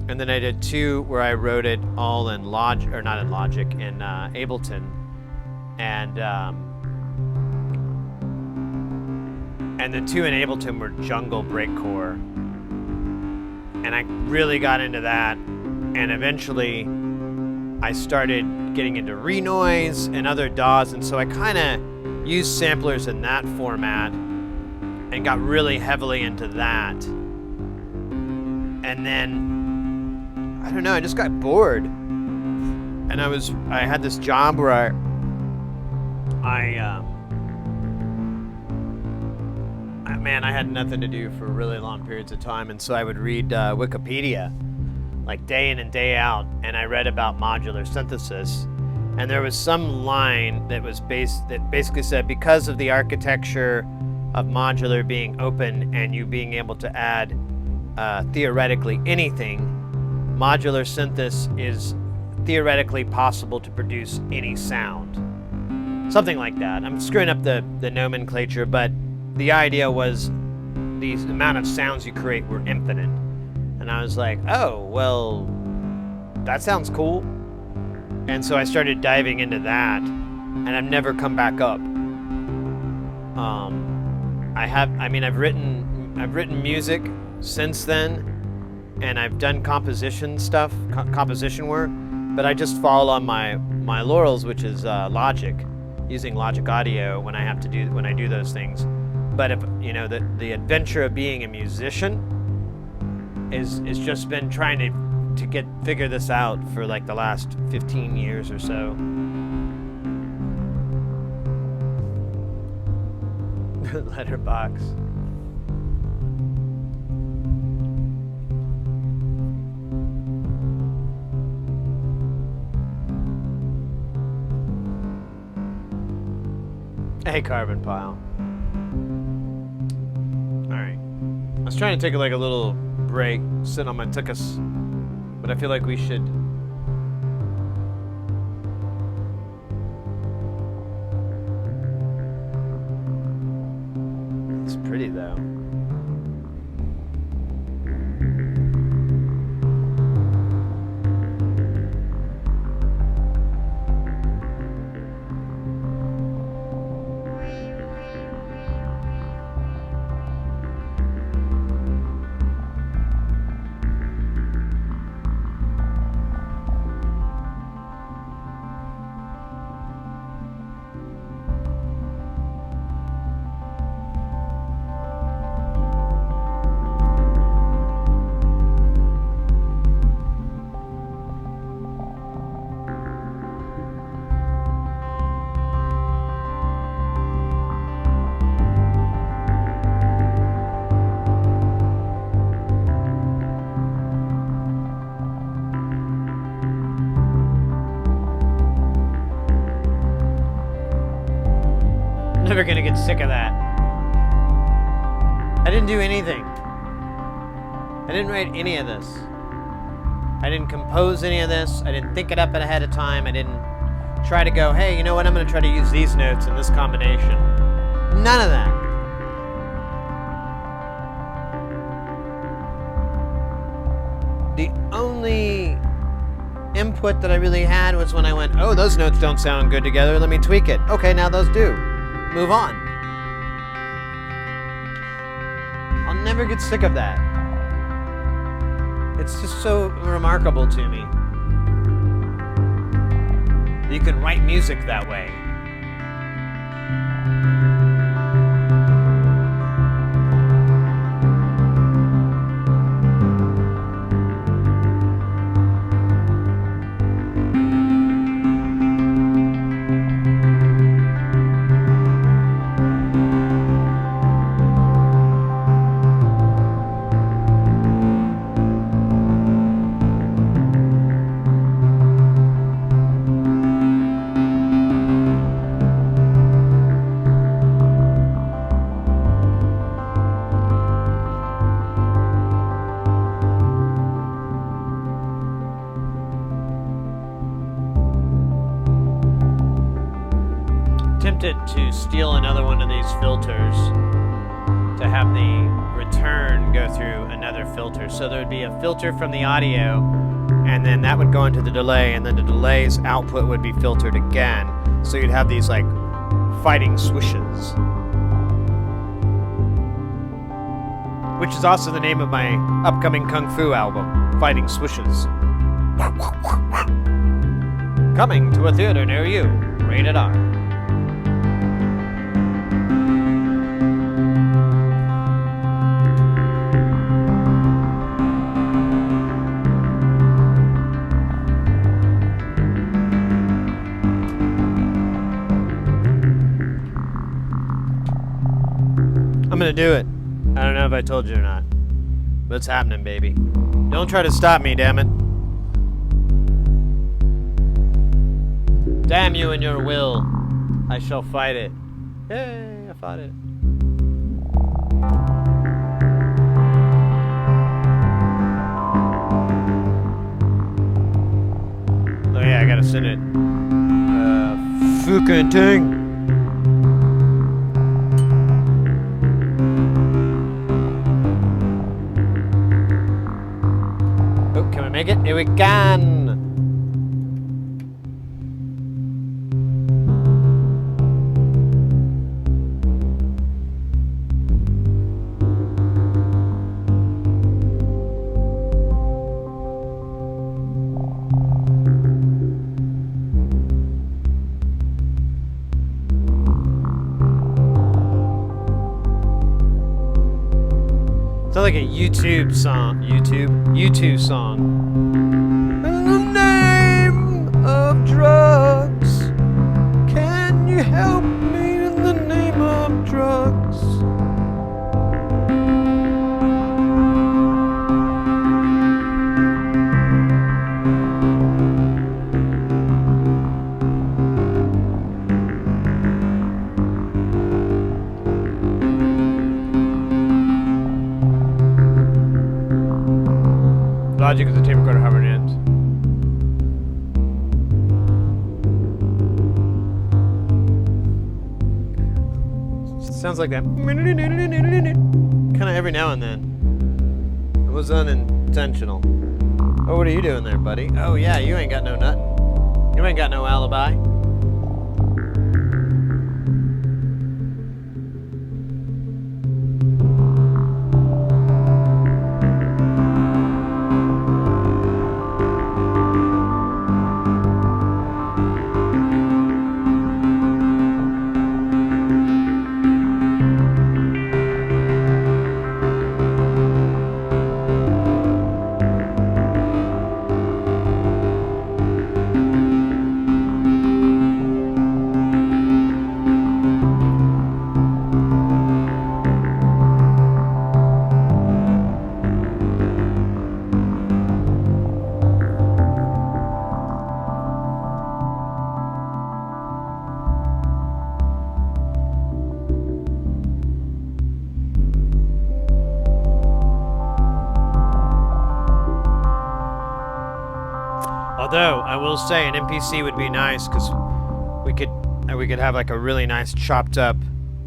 and then I did 2 where I wrote it all in Logic, or not in Logic, in Ableton, and the 2 in Ableton were jungle breakcore, and I really got into that, and eventually I started getting into renoise and other DAWs, and so I kind of used samplers in that format and got really heavily into that. And then, I don't know, I just got bored. And I had this job where I had nothing to do for really long periods of time, and so I would read Wikipedia like day in and day out, and I read about modular synthesis, and there was some line that basically said, because of the architecture of modular being open and you being able to add theoretically anything, modular synthesis is theoretically possible to produce any sound. Something like that. I'm screwing up the nomenclature, but the idea was the amount of sounds you create were infinite. And I was like, oh, well, that sounds cool. And so I started diving into that, and I've never come back up. I've written music since then, and I've done composition work, but I just fall on my laurels, which is Logic, using Logic Audio when I do those things. But if the adventure of being a musician is just been trying to figure this out for like the last 15 years or so. Letterbox. Hey, Carbon Pile. Alright. I was trying to take like a little break, sit on my tuchus, but I feel like we should. It's pretty though. Never gonna get sick of that. I didn't do anything. I didn't write any of this. I didn't compose any of this. I didn't think it up ahead of time. I didn't try to go, hey, you know what, I'm gonna try to use these notes in this combination. None of that. The only input that I really had was when I went, oh, those notes don't sound good together, let me tweak it. Okay, now those do. Move on. I'll never get sick of that. It's just so remarkable to me. You can write music that way. tempted to steal another one of these filters to have the return go through another filter. So there would be a filter from the audio, and then that would go into the delay, and then the delay's output would be filtered again. So you'd have these like fighting swishes. Which is also the name of my upcoming Kung Fu album, Fighting Swishes. Coming to a theater near you, rated R. I'm gonna do it. I don't know if I told you or not, but it's happening, baby. Don't try to stop me, damn it. Damn you and your will. I shall fight it. Yay, I fought it. Oh yeah, I gotta send it. Fucking thing. Make it? Here we can! Sounds like a YouTube song. YouTube song. In the name of drugs, can you help me in the name of drugs? Logic is a tape recorder, however it ends. Sounds like that. Kind of every now and then. It was unintentional. Oh, what are you doing there, buddy? Oh, yeah, you ain't got no nothing. You ain't got no alibi. Although I will say an NPC would be nice because we could have like a really nice chopped up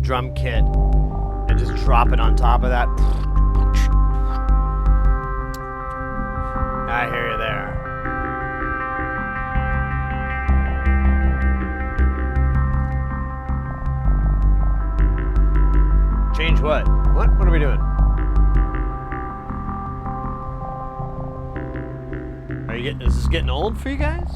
drum kit and just drop it on top of that. I hear you there. Change what? What are we doing? Is this getting old for you guys?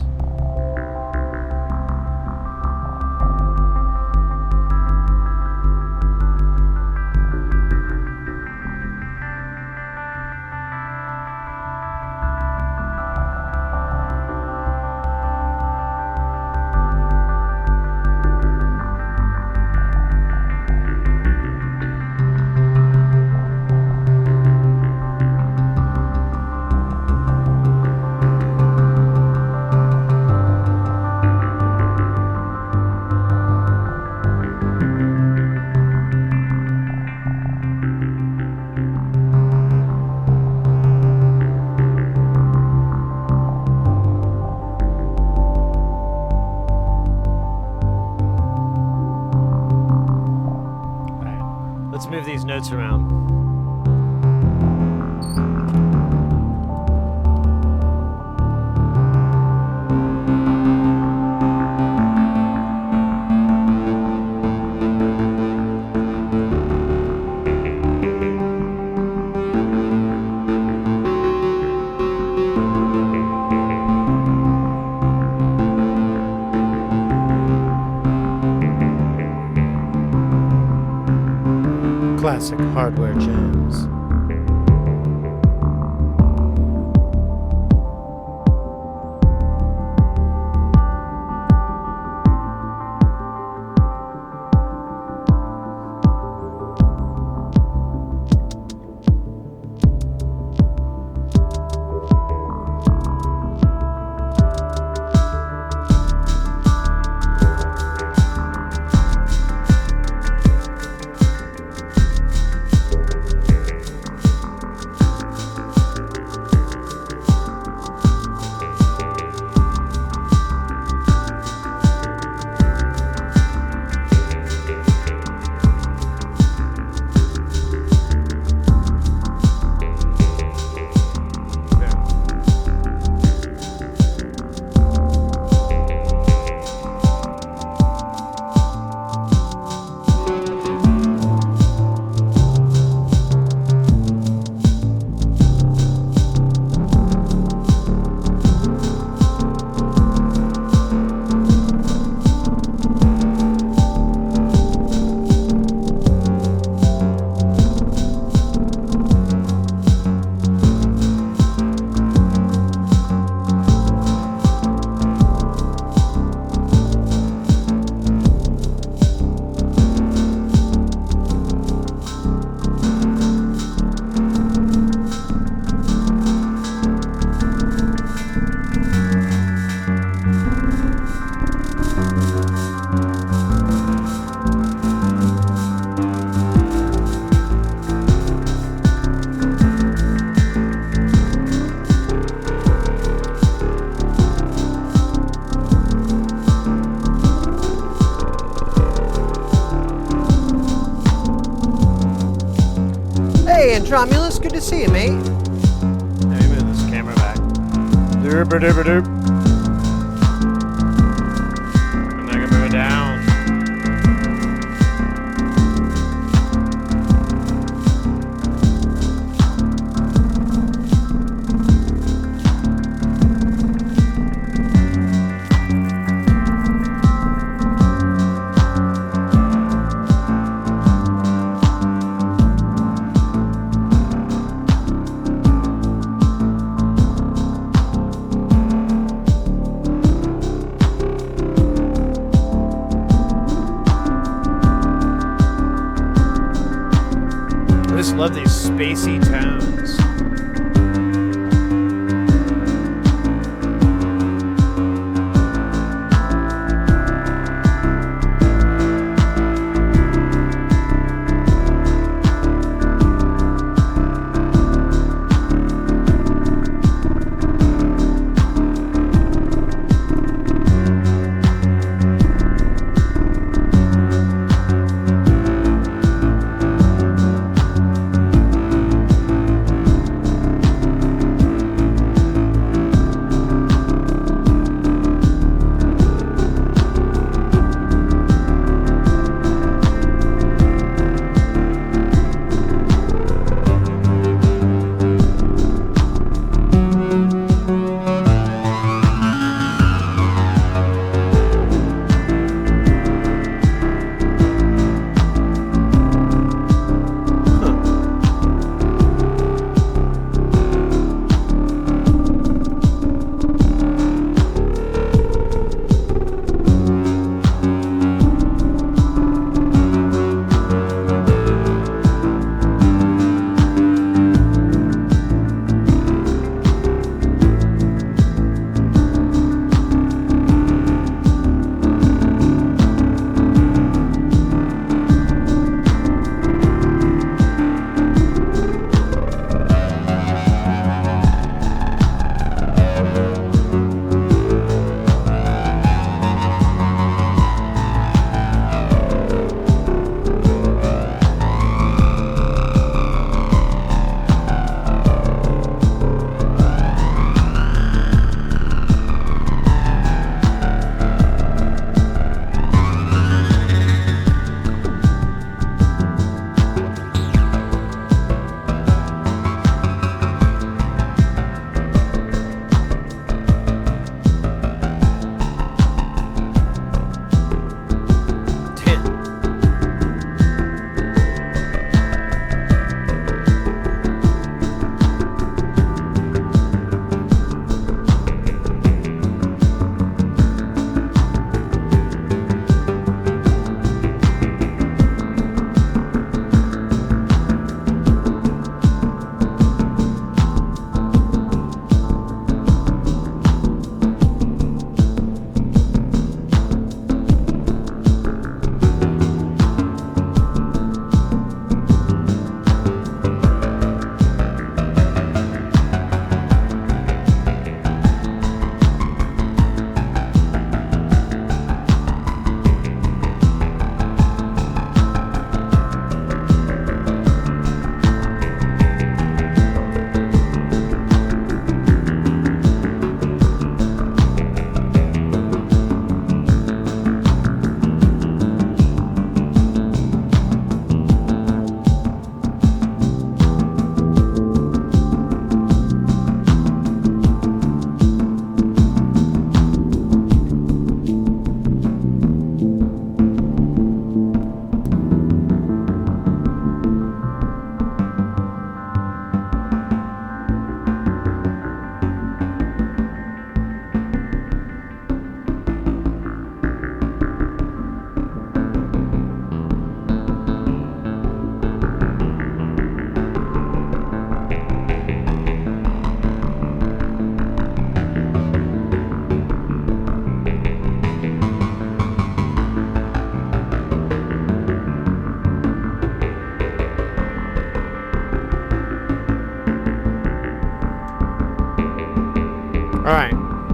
these notes around. Classic hardware jams. Hey, Andromulus, good to see you, mate. Let me move this camera back. Doop-a-doop-a-doop. I'm not gonna move it down. I just love these spacey tones.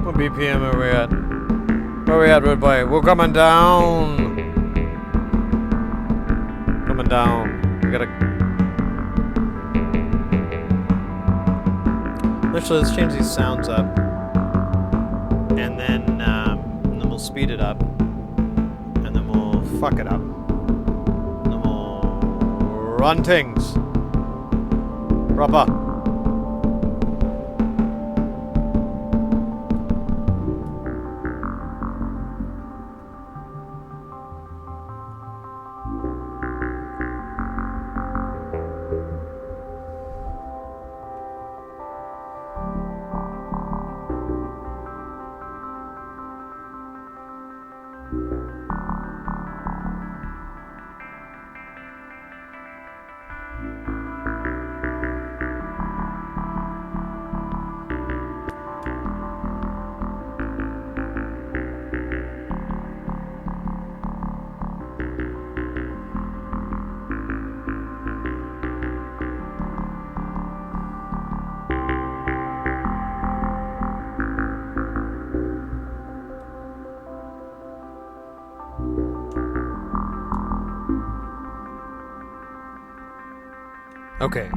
What BPM are we at? Where are we at, Red Boy? We're coming down. Coming down. We gotta. Actually, let's change these sounds up, and then we'll speed it up, and then we'll fuck it up, and then we'll run things proper. Okay.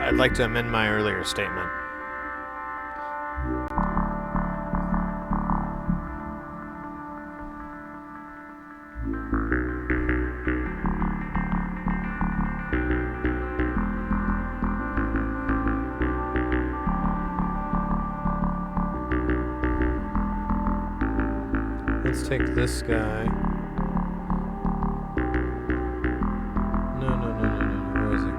I'd like to amend my earlier statement. Let's take this guy. No. Where is he?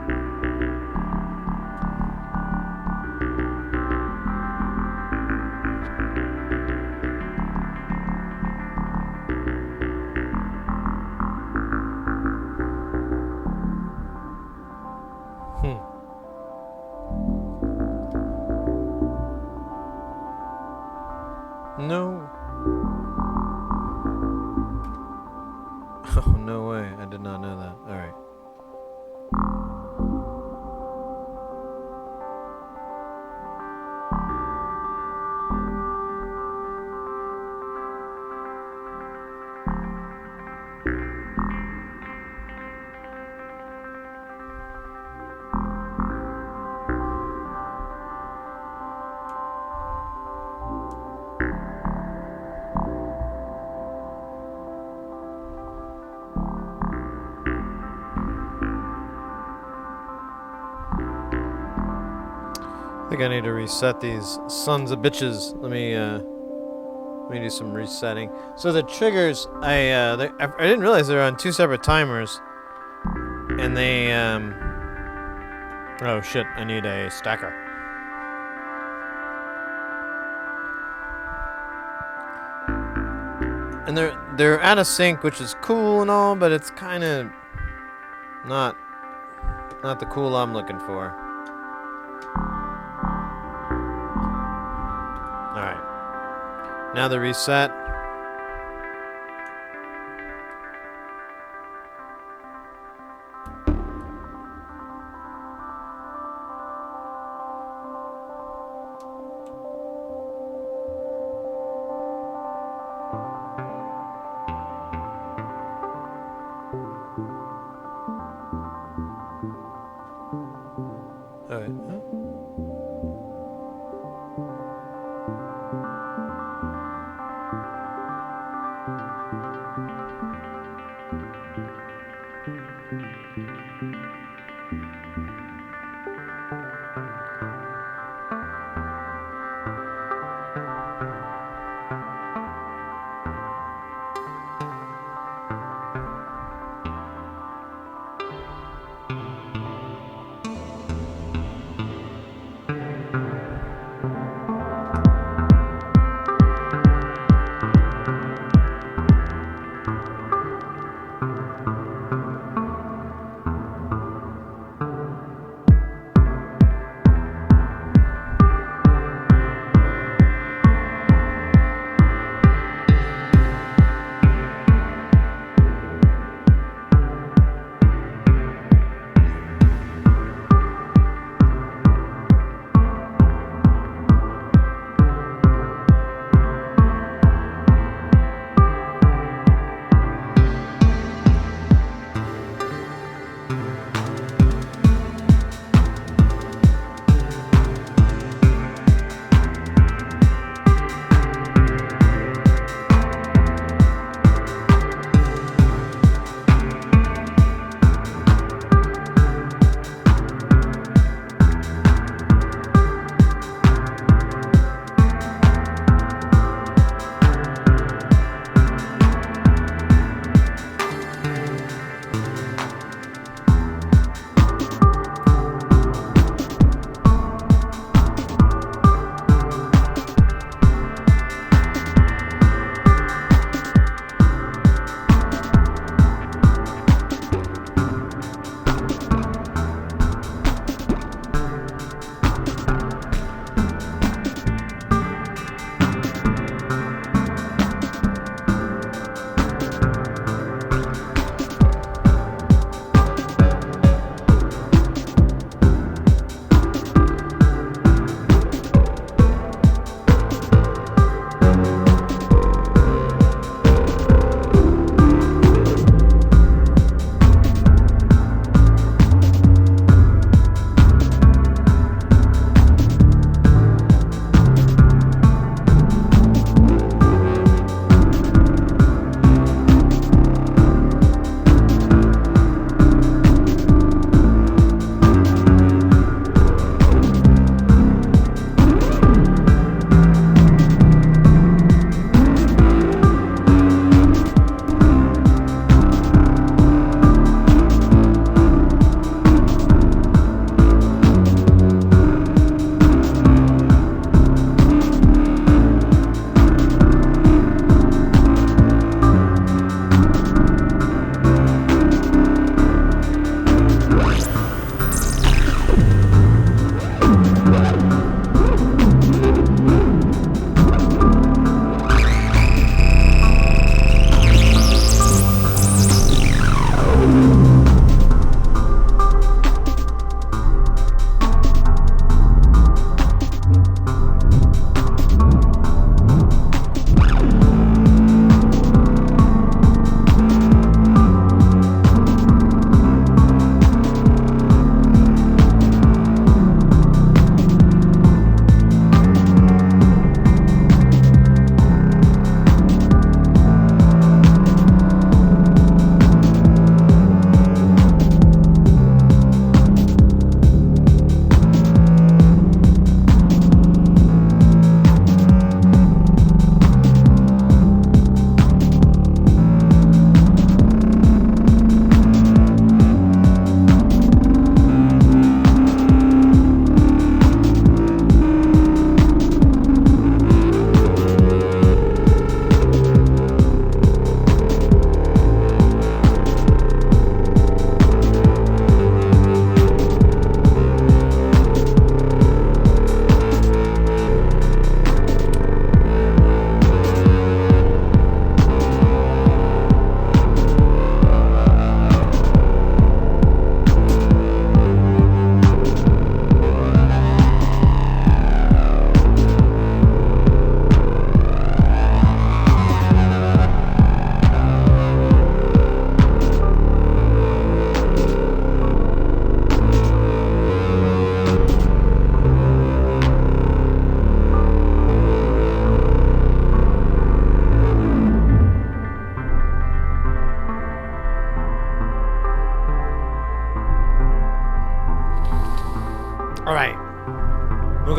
No. Oh, no way. I did not know that. Alright. I think I need to reset these sons of bitches. Let me do some resetting. So the triggers, I didn't realize they were on two separate timers, and they oh shit! I need a stacker. And they're out of sync, which is cool and all, but it's kind of not the cool I'm looking for. Now the reset. All right. Huh?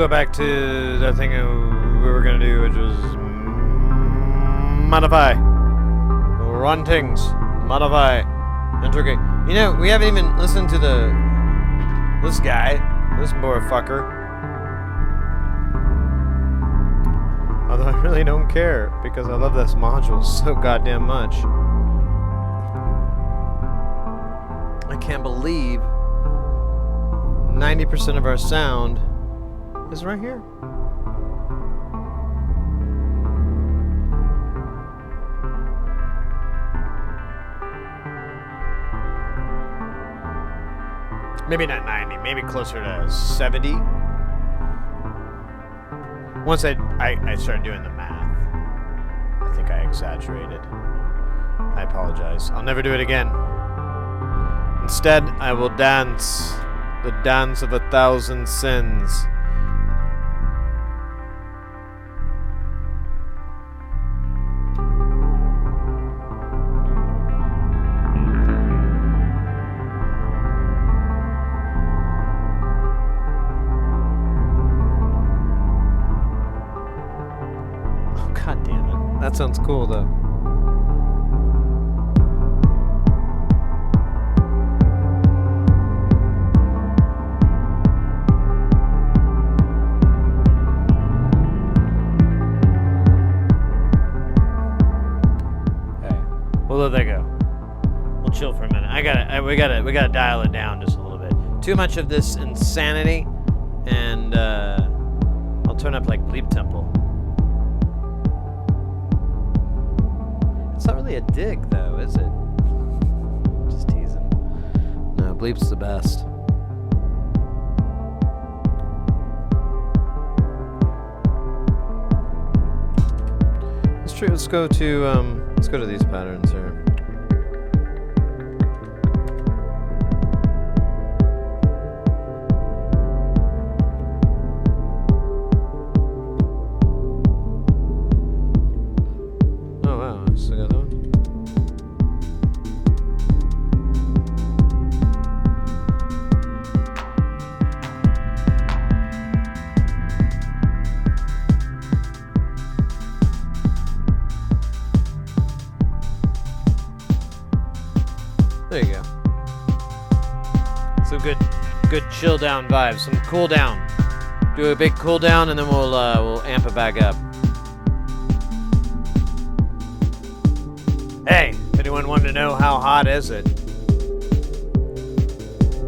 go back to the thing we were gonna do, which was modify. Run things. Modify. Integrate. You know, we haven't even listened to this guy. This motherfucker. Although I really don't care, because I love this module so goddamn much. I can't believe 90% of our sound is right here. Maybe not 90, maybe closer to 70. Once I started doing the math, I think I exaggerated. I apologize. I'll never do it again. Instead, I will dance the dance of 1,000 sins. God damn it. That sounds cool, though. Hey, we'll let that go. We'll chill for a minute. We gotta dial it down just a little bit. Too much of this insanity, and I'll turn up like Bleep Temple. It's not really a dig, though, is it? Just teasing. No, Bleep's the best. It's true. Let's go to these patterns here. There you go. Some good chill down vibes. Some cool down. Do a big cool down, and then we'll amp it back up. Hey, if anyone wanted to know how hot is it?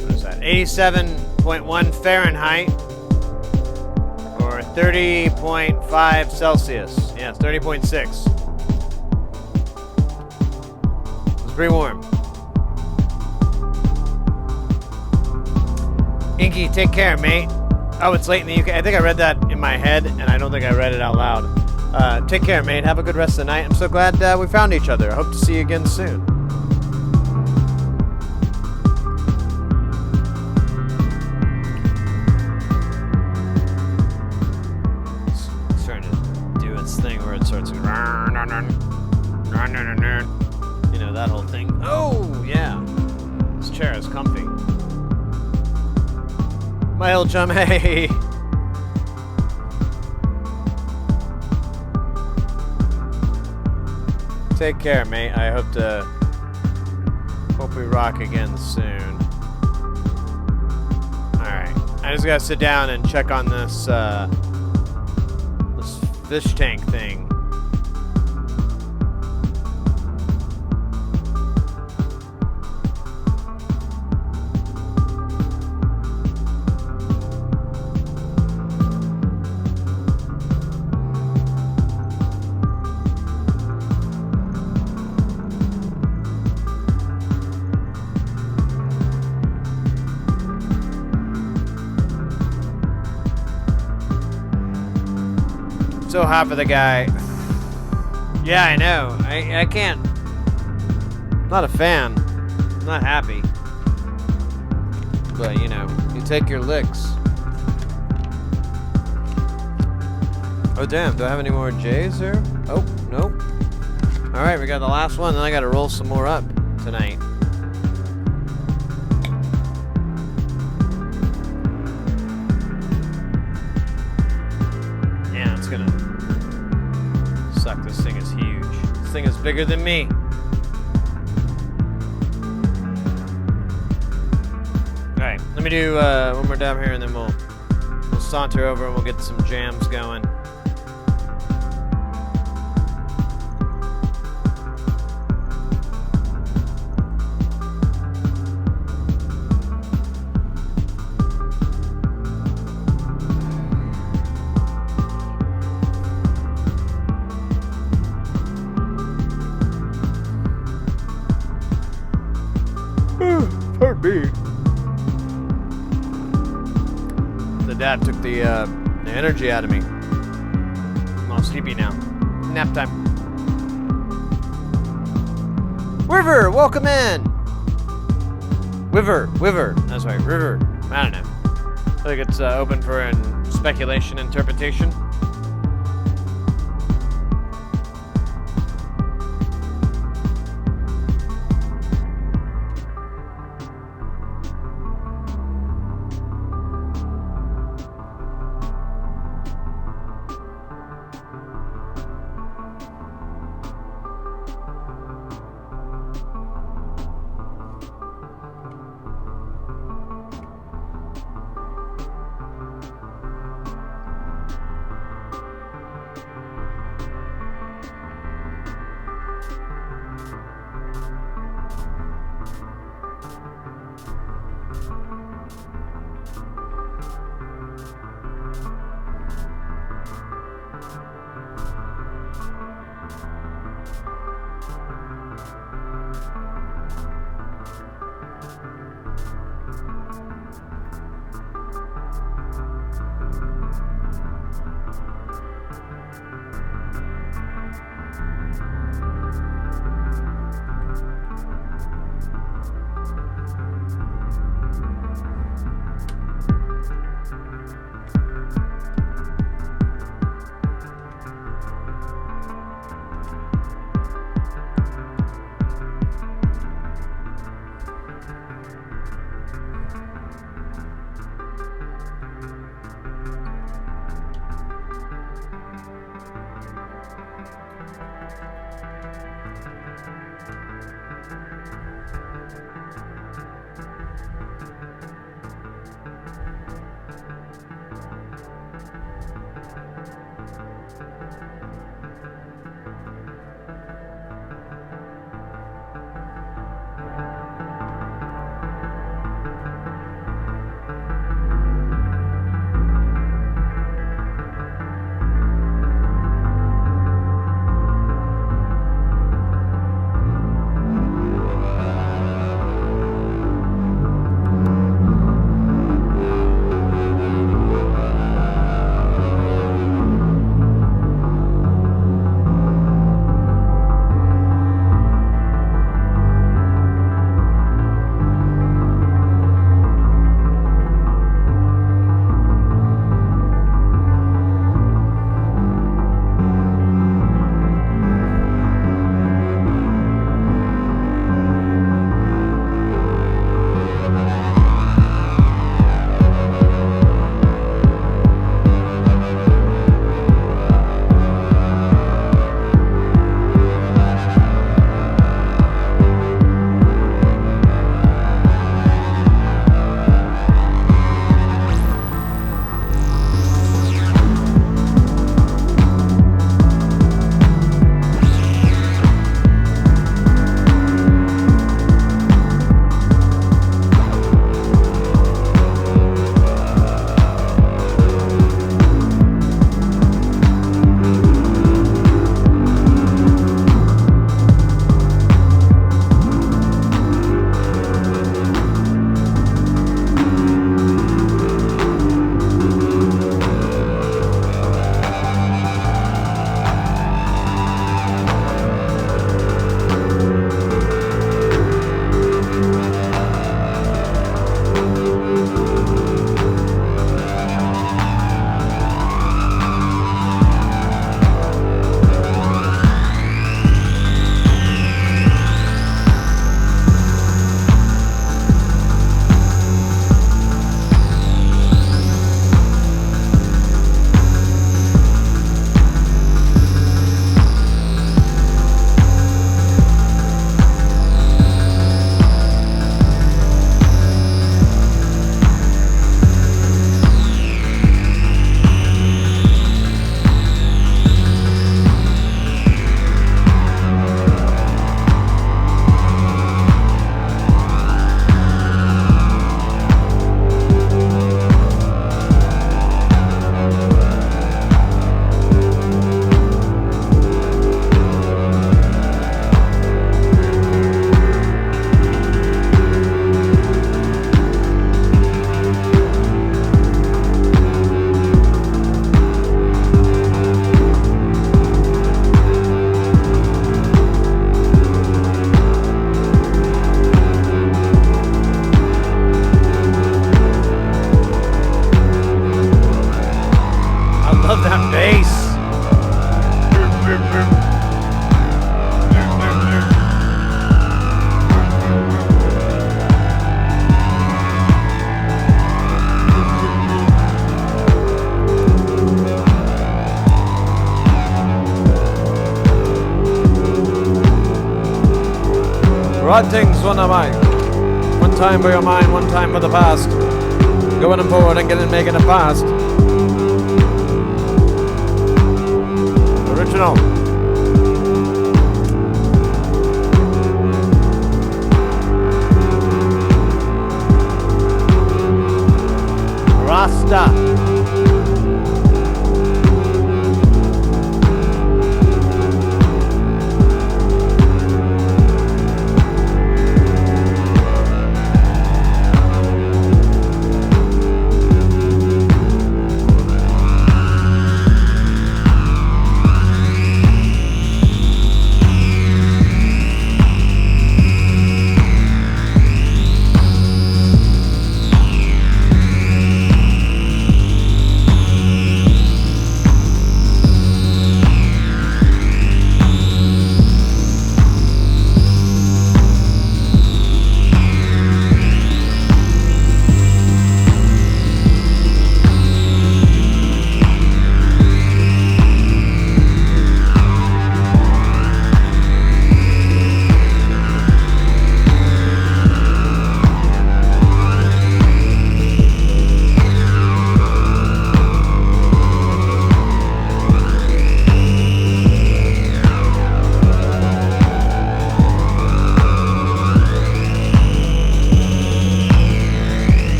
What is that? 87.1 Fahrenheit or 30.5 Celsius. Yeah, it's 30.6. It's pretty warm. Inky, take care, mate. Oh, it's late in the UK. I think I read that in my head, and I don't think I read it out loud. Take care, mate. Have a good rest of the night. I'm so glad we found each other. I hope to see you again soon. It's starting to do its thing where it starts. You know, that whole thing. Oh, yeah. This chair is comfy. My old chum, hey! Take care, mate. I hope we rock again soon. Alright. I just gotta sit down and check on this fish tank thing. So hot for the guy. Yeah, I know. I can't. Not a fan. Not happy. But, you know, you take your licks. Oh, damn. Do I have any more J's here? Oh, nope. Alright, we got the last one. Then I gotta roll some more up tonight. Suck, this thing is huge. This thing is bigger than me. Alright, let me do one more dab here and then we'll saunter over and we'll get some jams going. Pardon me. The dad took the energy out of me. I'm all sleepy now. Nap time. River, welcome in. River. That's right, River. I don't know. I think it's open for speculation, interpretation. Right things, one of mine. One time for your mind, one time for the past. Going and forward and making it fast. Original. Rasta.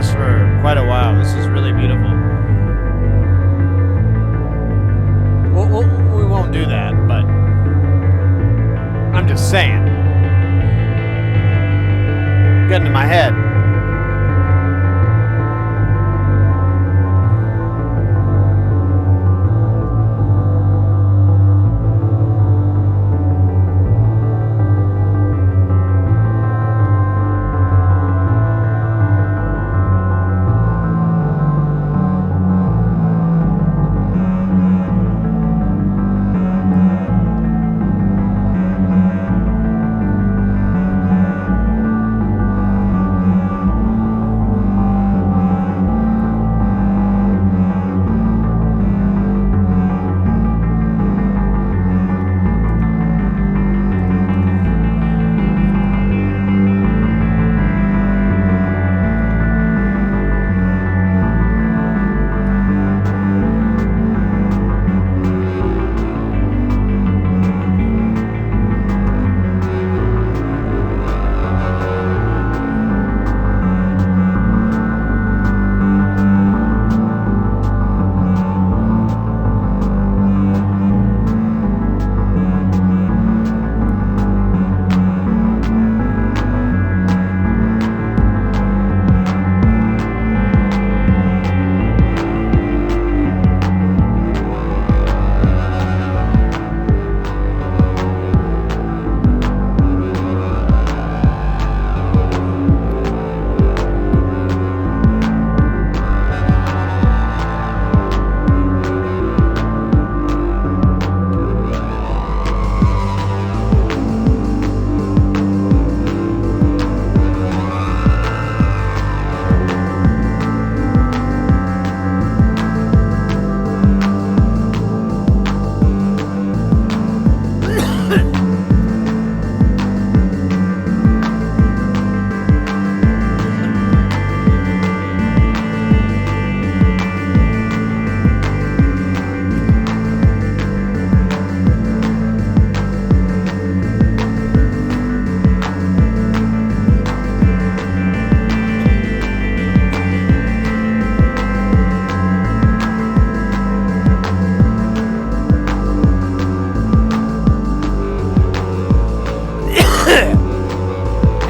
this for quite a while. This is really beautiful. We won't do that, but I'm just saying. Getting to my head.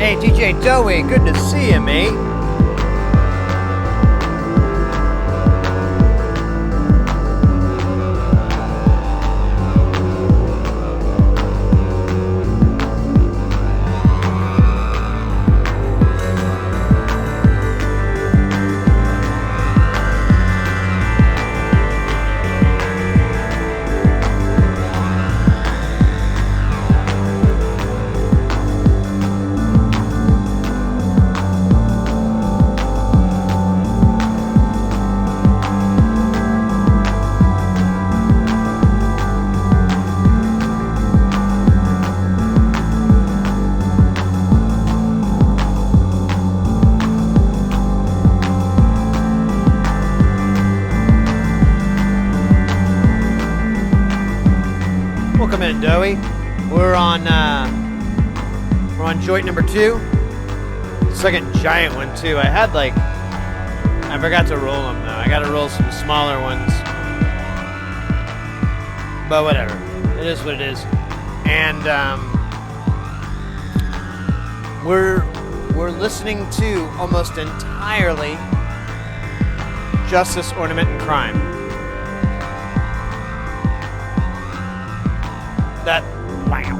Hey, DJ Dowie, good to see you, mate. Welcome in, Dowie. We're on joint number 2. Second giant one too. I forgot to roll them though. I got to roll some smaller ones, but whatever. It is what it is. And we're listening to almost entirely Justice, Ornament, and Crime. That, wow.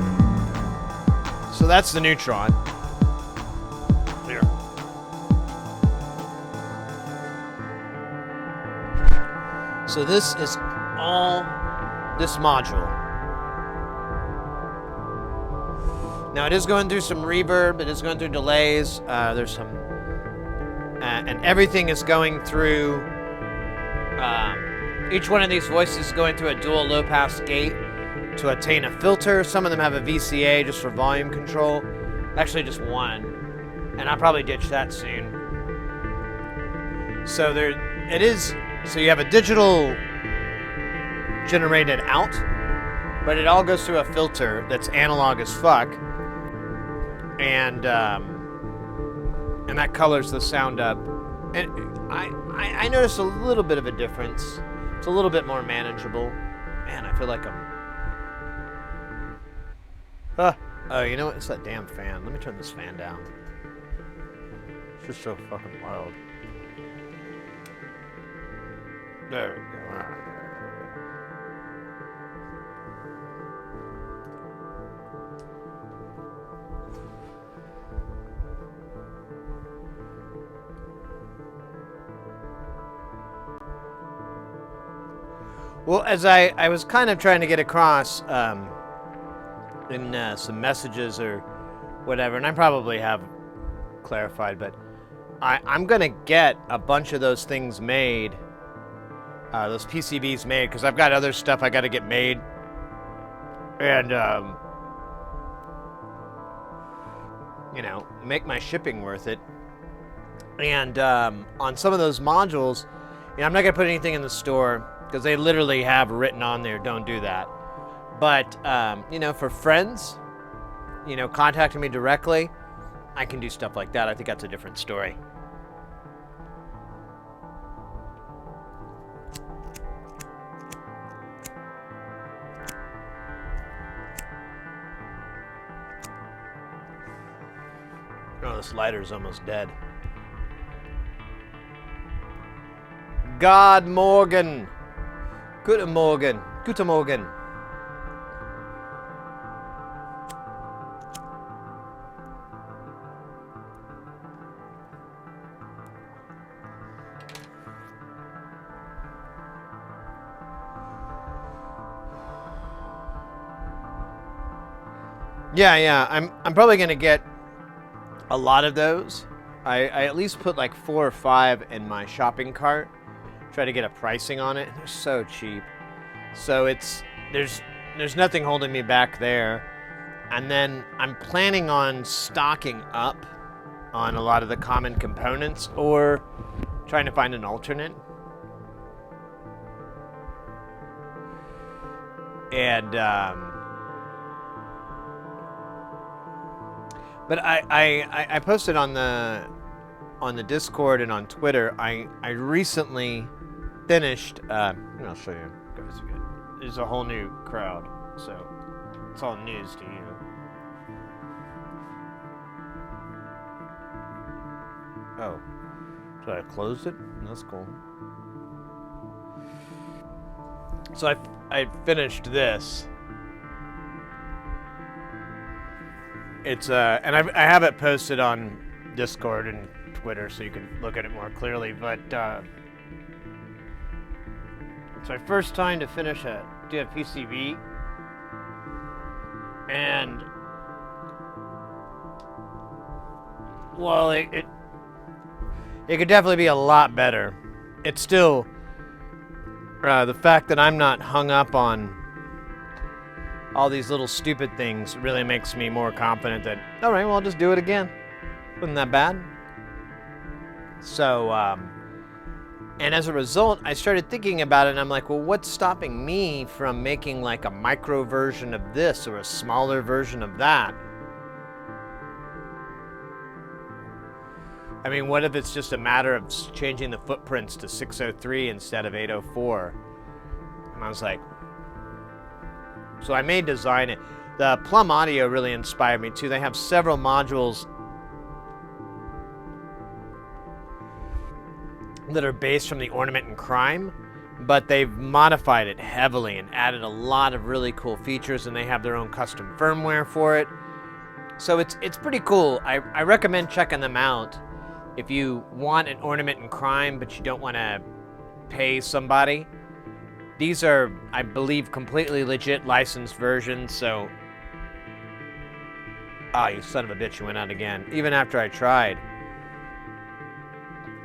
So that's the neutron. Here. So this is all this module. Now it is going through some reverb, it is going through delays, there's some, and everything is going through, each one of these voices is going through a dual low-pass gate to attain a filter. Some of them have a VCA just for volume control. Actually just one, and I'll probably ditch that soon. So so you have a digital generated out, but it all goes through a filter that's analog as fuck. And that colors the sound up And I noticed a little bit of a difference. It's a little bit more manageable. Man, I feel like I'm... Oh, you know what? It's that damn fan. Let me turn this fan down. It's just so fucking loud. There we go. All right. Well, as I was kind of trying to get across in some messages or whatever, and I probably have clarified, but I'm going to get a bunch of those things made, those PCBs made, because I've got other stuff I got to get made. And, you know, make my shipping worth it. And on some of those modules, you know, I'm not going to put anything in the store, because they literally have written on there, don't do that. But, you know, for friends, you know, contacting me directly, I can do stuff like that. I think that's a different story. Oh, this lighter's almost dead. God Morgan. Guten Morgen. Guten Morgen. Yeah. I'm probably gonna get a lot of those. I at least put like 4 or 5 in my shopping cart. Try to get a pricing on it. They're so cheap. So there's nothing holding me back there. And then I'm planning on stocking up on a lot of the common components or trying to find an alternate. And but I posted on the Discord and on Twitter. I recently finished. I'll show you guys again. There's a whole new crowd, so it's all news to you. Oh, so I closed it. That's cool. So I finished this. It's and I have it posted on Discord and Twitter, so you can look at it more clearly. But it's my first time to finish a PCB, and well, it could definitely be a lot better. It's still the fact that I'm not hung up on all these little stupid things really makes me more confident that, all right, well, I'll just do it again. Wasn't that bad? So, and as a result, I started thinking about it, and I'm like, well, what's stopping me from making like a micro version of this or a smaller version of that? I mean, what if it's just a matter of changing the footprints to 603 instead of 804? And I was like, so I may design it. The Plum Audio really inspired me too. They have several modules that are based from the Ornament and Crime, but they've modified it heavily and added a lot of really cool features, and they have their own custom firmware for it. So it's pretty cool. I recommend checking them out if you want an Ornament and Crime, but you don't want to pay somebody. These are, I believe, completely legit licensed versions, so... Ah, you son of a bitch, you went out again. Even after I tried.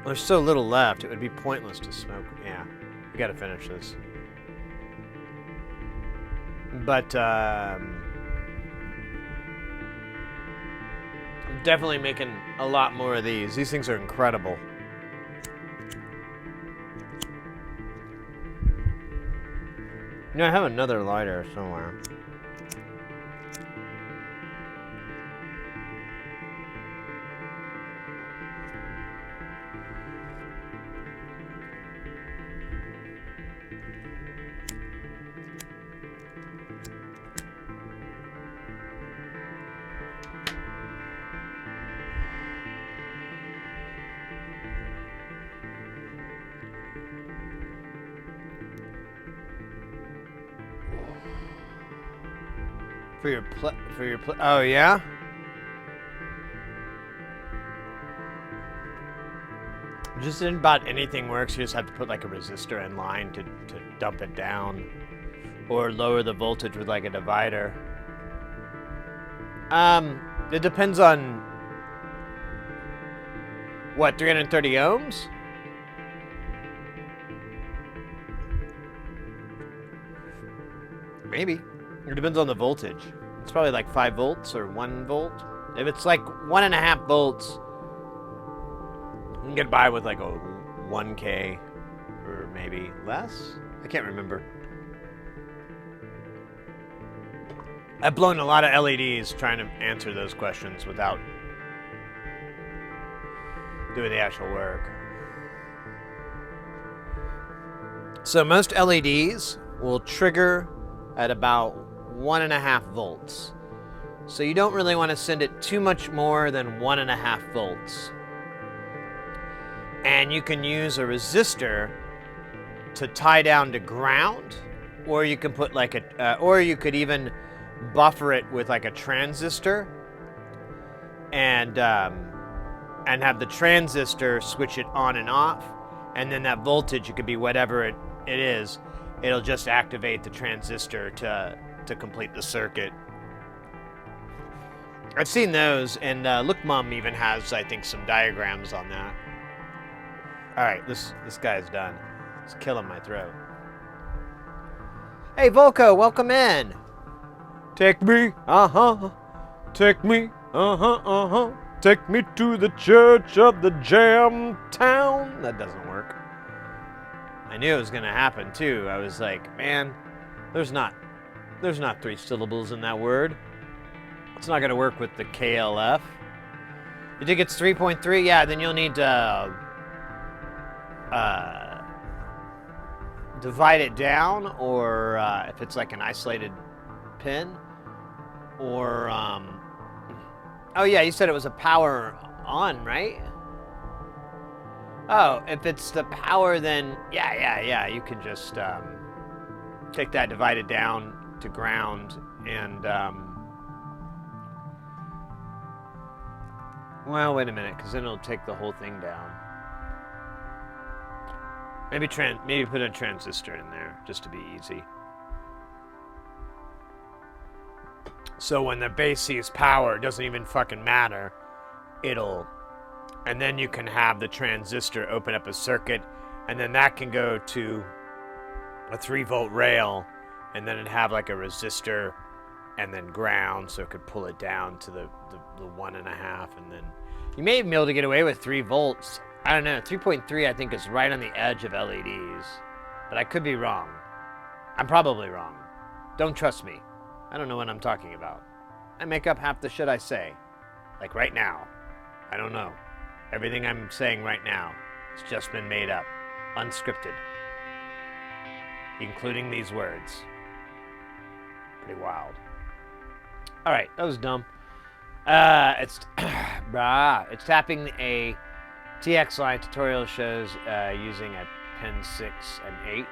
There's so little left, it would be pointless to smoke. Yeah, we gotta finish this. But, definitely making a lot more of these. These things are incredible. You know, I have another lighter somewhere. Oh yeah. Just in about anything works. You just have to put like a resistor in line to dump it down, or lower the voltage with like a divider. It depends on what, 330 ohms? Maybe. It depends on the voltage. It's probably like 5 volts or 1 volt. If it's like 1.5 volts, you can get by with like a 1K or maybe less. I can't remember. I've blown a lot of LEDs trying to answer those questions without doing the actual work. So most LEDs will trigger at about 1.5 volts. So you don't really want to send it too much more than 1.5 volts. And you can use a resistor to tie down to ground, or you can put like or you could even buffer it with like a transistor, and have the transistor switch it on and off, and then that voltage, it could be whatever it is, it'll just activate the transistor to complete the circuit. I've seen those, and Look Mom even has, I think, some diagrams on that. All right, this guy's done. It's killing my throat. Hey, Volko, welcome in. Take me, take me, take me to the church of the Jamtown. That doesn't work. I knew it was gonna happen too. I was like, man, there's not 3 syllables in that word. It's not gonna work with the KLF. You think it's 3.3? Yeah, then you'll need to divide it down, or if it's like an isolated pin, or oh yeah, you said it was a power on, right? Oh, if it's the power, then yeah, you can just take that, divide it down to ground, and well, wait a minute, because then it'll take the whole thing down. Maybe put a transistor in there, just to be easy. So when the base sees power, it doesn't even fucking matter. And then you can have the transistor open up a circuit, and then that can go to a 3-volt rail, and then it'd have like a resistor, and then ground, so it could pull it down to the 1.5, and then you may even be able to get away with 3 volts. I don't know, 3.3 I think is right on the edge of LEDs, but I could be wrong. I'm probably wrong. Don't trust me. I don't know what I'm talking about. I make up half the shit I say. Like right now. I don't know. Everything I'm saying right now has just been made up. Unscripted. Including these words. Pretty wild. Alright, that was dumb. It's tapping a TX line tutorial shows using a pin 6 and 8.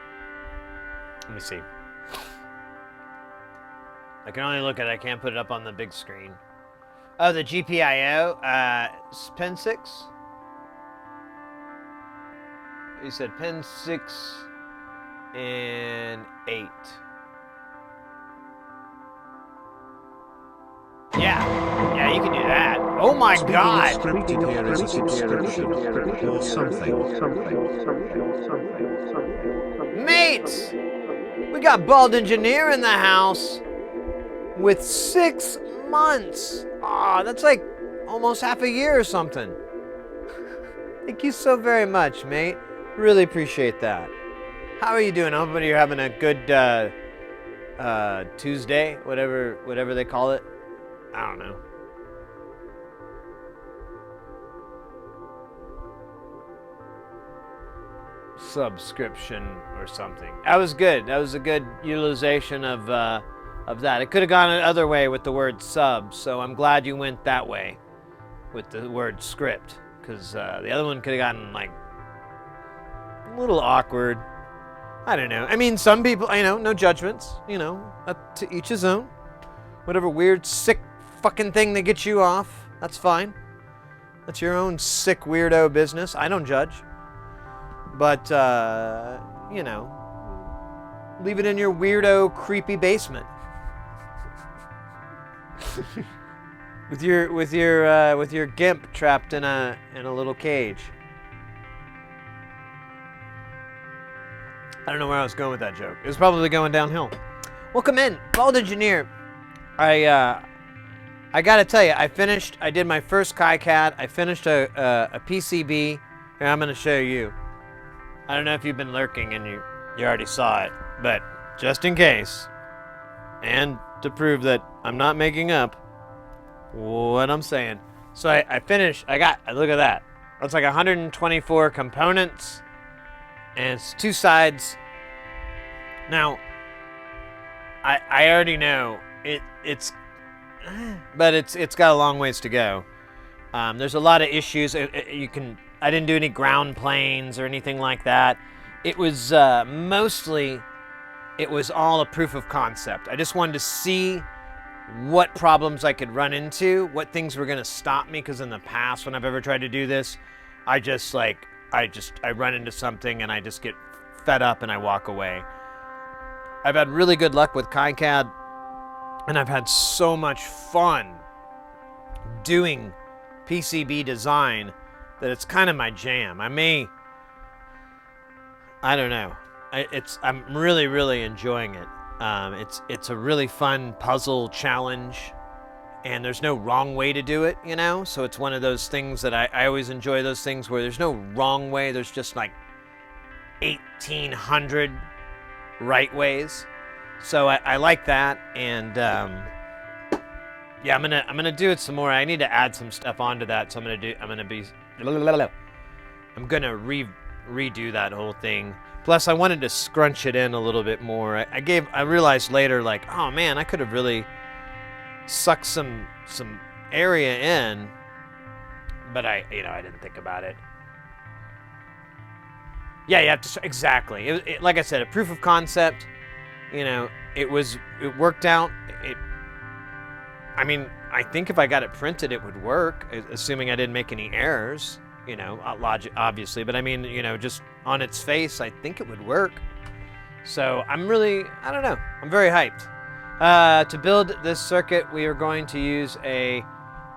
Let me see. I can only look at it. I can't put it up on the big screen. Oh, the GPIO, pin 6? You said pin 6 and 8. Yeah, you can do that. Oh my God! Scripted here is a subscription or something. Mates! We got Bald Engineer in the house with 6 months. Aw, that's like almost half a year or something. Thank you so very much, mate. Really appreciate that. How are you doing? I hope you're having a good Tuesday, whatever they call it. I don't know. Subscription or something. That was good. That was a good utilization of that. It could have gone another way with the word sub, so I'm glad you went that way with the word script, because the other one could have gotten like a little awkward. I don't know. I mean, some people, no judgments, up to each his own. whatever weird, sick fucking thing that gets you off. That's fine. That's your own sick weirdo business. I don't judge. But, you know, leave it in your weirdo, creepy basement. with your gimp trapped in a little cage. I don't know where I was going with that joke. It was probably going downhill. Welcome in, Bald Engineer. I gotta tell you, I did my first KiCad. I finished a PCB. Here, I'm gonna show you. I don't know if you've been lurking and you already saw it, but just in case, and to prove that I'm not making up what I'm saying. So I finished, look at that. It's like 124 components, and it's 2 sides. Now, I already know it's got a long ways to go. There's a lot of issues. I didn't do any ground planes or anything like that. It was mostly, it was all a proof of concept. I just wanted to see what problems I could run into, what things were going to stop me, because in the past when I've ever tried to do this, I run into something and I just get fed up and I walk away. I've had really good luck with KiCad, and I've had so much fun doing PCB design that it's kind of my jam. I don't know. I'm really, really enjoying it. It's a really fun puzzle challenge, and there's no wrong way to do it, you know? So it's one of those things that I always enjoy, those things where there's no wrong way, there's just like 1,800 right ways. So I like that, and yeah, I'm gonna do it some more. I need to add some stuff onto that, so I'm gonna redo that whole thing. Plus, I wanted to scrunch it in a little bit more. I realized later, like, oh man, I could have really sucked some area in, but I didn't think about it. Yeah, you have to, exactly. Like I said, a proof of concept. You know, it worked out. I mean, I think if I got it printed, it would work, assuming I didn't make any errors, you know, obviously. But I mean, you know, just on its face, I think it would work. So I don't know. I'm very hyped. To build this circuit, we are going to use a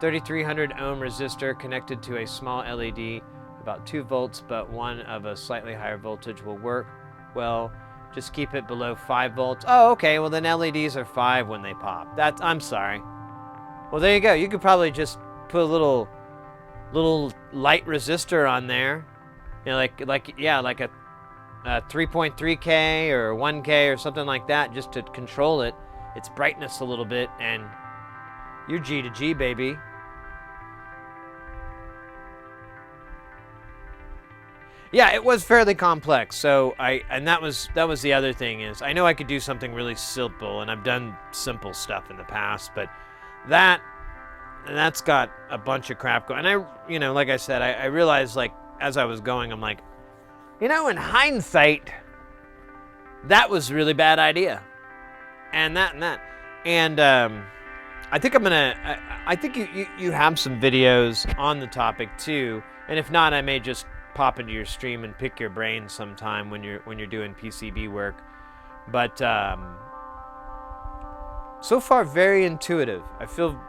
3300 ohm resistor connected to a small LED, about 2 volts, but one of a slightly higher voltage will work well. Just keep it below 5 volts. Oh, okay. Well, then LEDs are 5 when they pop. I'm sorry. Well, there you go. You could probably just put a little light resistor on there. You know, like a 3.3K or 1K or something like that, just to control its brightness a little bit, and you're G to G, baby. Yeah, it was fairly complex. So that was the other thing, is I know I could do something really simple, and I've done simple stuff in the past, but that's got a bunch of crap going. And like I said, I realized, like, as I was going, I'm like, in hindsight, that was a really bad idea. And that. And I think I think you have some videos on the topic too. And if not, I may just pop into your stream and pick your brain sometime when you're doing PCB work. But so far, very intuitive. I feel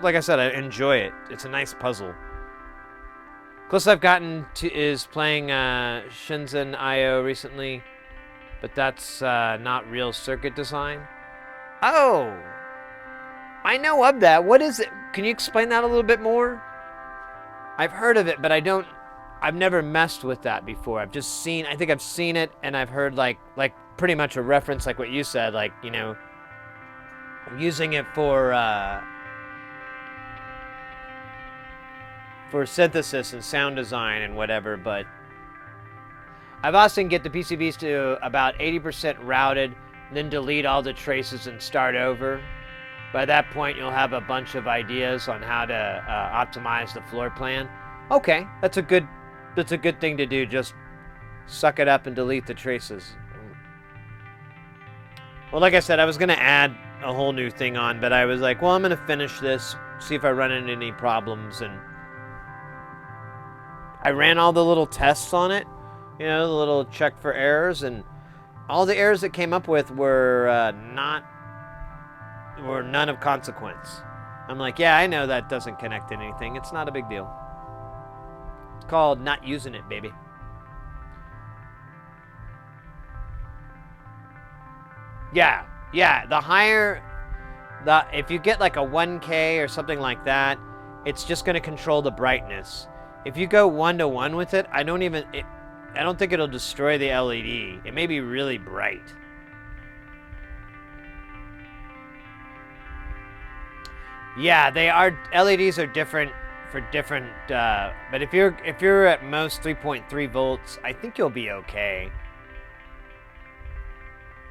like I said, I enjoy it. It's a nice puzzle. Closest I've gotten to is playing Shenzhen IO recently, but that's not real circuit design. Oh, I know of that. What is it? Can you explain that a little bit more? I've heard of it, but I've never messed with that before. I think I've seen it, and I've heard like pretty much a reference, like what you said, like, you know, using it for synthesis and sound design and whatever. But I've often get the PCBs to about 80% routed, then delete all the traces and start over. By that point, you'll have a bunch of ideas on how to optimize the floor plan. Okay, that's a good thing to do. Just suck it up and delete the traces. Well, like I said, I was going to add a whole new thing on, but I was like, well, I'm going to finish this, see if I run into any problems. And I ran all the little tests on it, you know, the little check for errors, and all the errors that came up with were none of consequence. I'm like, yeah, I know that doesn't connect to anything. It's not a big deal. It's called not using it, baby. Yeah, the higher, if you get like a 1K or something like that, it's just going to control the brightness. If you go 1-to-1 with it, I don't think it'll destroy the LED. It may be really bright. Yeah, they are. LEDs are different for different. But if you're at most 3.3 volts, I think you'll be okay.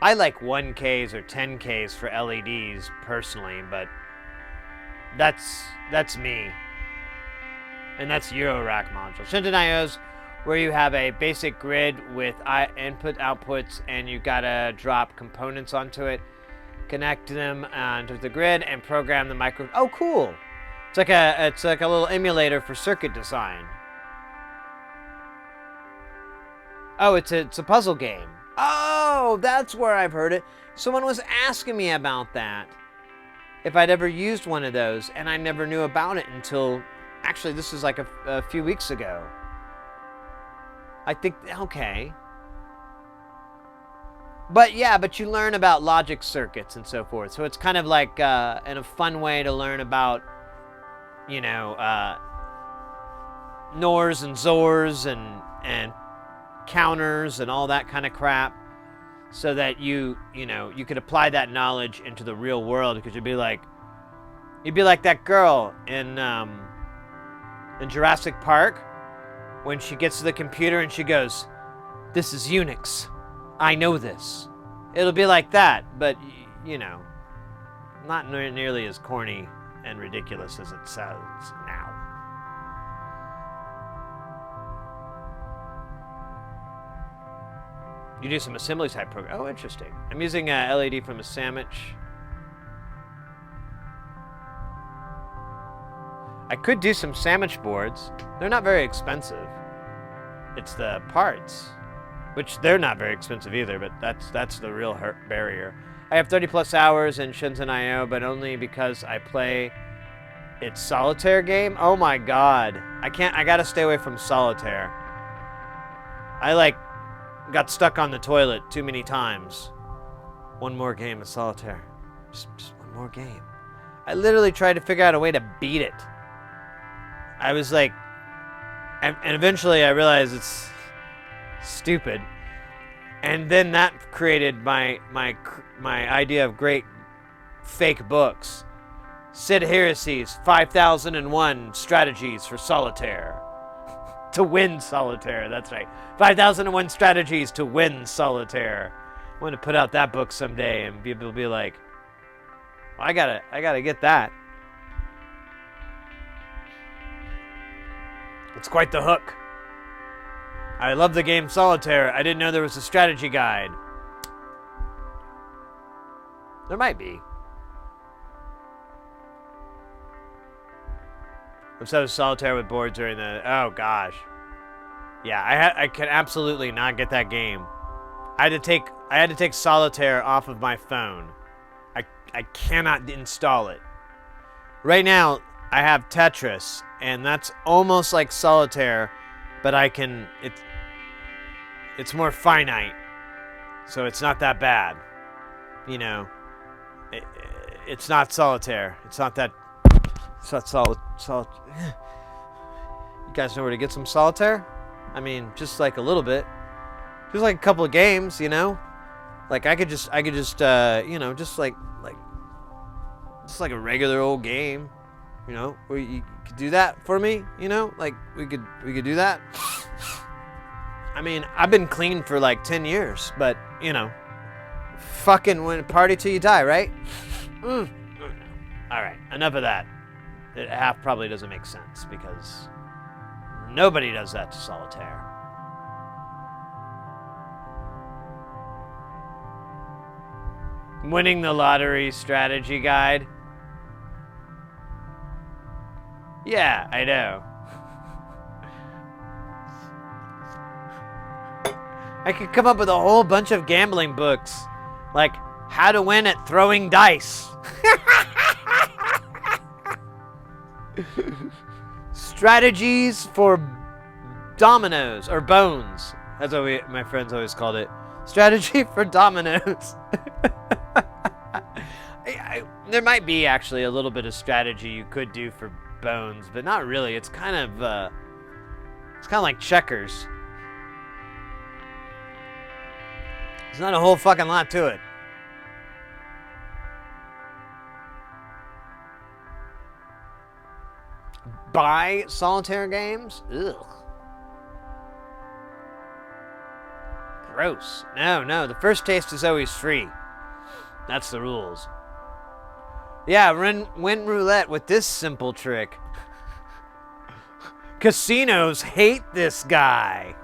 I like 1Ks or 10Ks for LEDs personally, but that's me. And that's Eurorack module. Synthesizers IOs, where you have a basic grid with input outputs, and you gotta drop components onto it, connect them onto the grid, and program the micro. Oh, cool! It's like a little emulator for circuit design. Oh, it's a puzzle game. Oh, that's where I've heard it. Someone was asking me about that, if I'd ever used one of those, and I never knew about it until, actually, this was like a few weeks ago. I think, okay. But yeah, but you learn about logic circuits and so forth. So it's kind of like in a fun way to learn about, you know, NORs and ZORs and counters and all that kind of crap, so that you could apply that knowledge into the real world. Because you'd be like that girl in Jurassic Park when she gets to the computer and she goes, "This is Unix. I know this." It'll be like that, but you know, not nearly as corny and ridiculous as it sounds now. You do some assembly type program. Oh, interesting. I'm using a LED from a sandwich. I could do some sandwich boards. They're not very expensive. It's the parts, which they're not very expensive either, but that's the real barrier. I have 30 plus hours in Shenzhen IO, but only because I play its solitaire game. Oh my god. I gotta stay away from solitaire. I got stuck on the toilet too many times. One more game of solitaire. Just one more game. I literally tried to figure out a way to beat it. I was like, and eventually I realized it's stupid. And then that created my idea of great fake books. Sid Heresie's 5001 Strategies for Solitaire. To win solitaire, that's right. 5001 Strategies to win solitaire. I want to put out that book someday, and people will be like, well, I gotta get that. It's quite the hook. I love the game Solitaire. I didn't know there was a strategy guide. There might be. Instead of Solitaire with boards during the... Oh, gosh. Yeah, I can absolutely not get that game. I had to take Solitaire off of my phone. I cannot install it. Right now, I have Tetris, and that's almost like Solitaire, but it's more finite, so it's not that bad. You know, it's not Solitaire. It's not solid. You guys know where to get some Solitaire? I mean, just like a little bit. Just like a couple of games, you know? Like I could just you know, just like a regular old game, you know, where you could do that for me, you know? Like we could do that. I mean, I've been clean for like 10 years, but you know, fucking party till you die, right? All right, enough of that. It half probably doesn't make sense because nobody does that to Solitaire. Winning the lottery strategy guide. Yeah, I know. I could come up with a whole bunch of gambling books, like how to win at throwing dice. Strategies for dominoes or bones. That's what my friends always called it. Strategy for dominoes. There might be actually a little bit of strategy you could do for bones, but not really. It's kind of like checkers. There's not a whole fucking lot to it. Buy solitaire games? Ugh. Gross. No, the first taste is always free. That's the rules. Yeah, win roulette with this simple trick. Casinos hate this guy.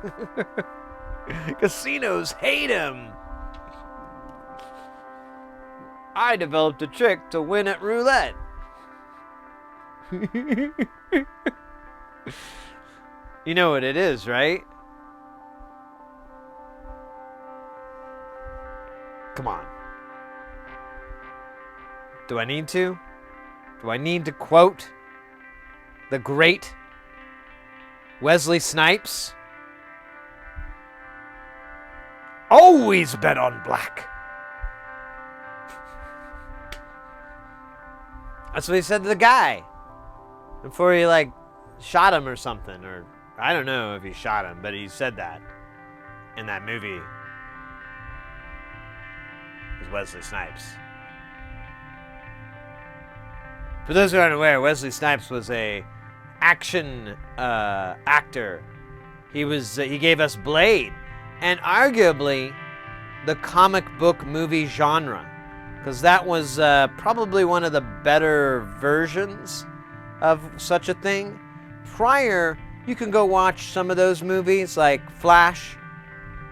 Casinos hate him. I developed a trick to win at roulette. You know what it is, right? Come on. Do I need to? Do I need to quote the great Wesley Snipes? Always bet on black. That's what he said to the guy before he like shot him or something, or I don't know if he shot him, but he said that in that movie. It was Wesley Snipes. For those who aren't aware, Wesley Snipes was a action actor. He gave us Blade, and arguably the comic book movie genre, because that was probably one of the better versions of such a thing. Prior, you can go watch some of those movies like Flash,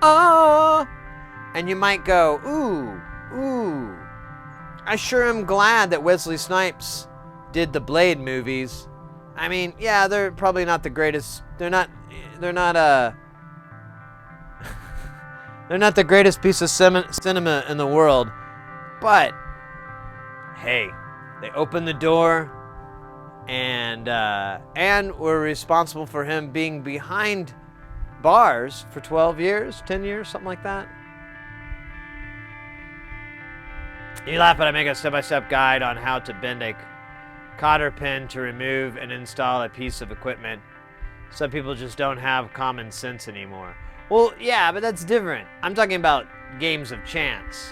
and you might go, ooh. I sure am glad that Wesley Snipes did the Blade movies. I mean, yeah, they're probably not the greatest. They're not they're not the greatest piece of cinema in the world. But hey, they opened the door, and were responsible for him being behind bars for 12 years, 10 years, something like that. You laugh, but I make a step-by-step guide on how to bend a cotter pin to remove and install a piece of equipment. Some people just don't have common sense anymore. Well, yeah, but that's different. I'm talking about games of chance.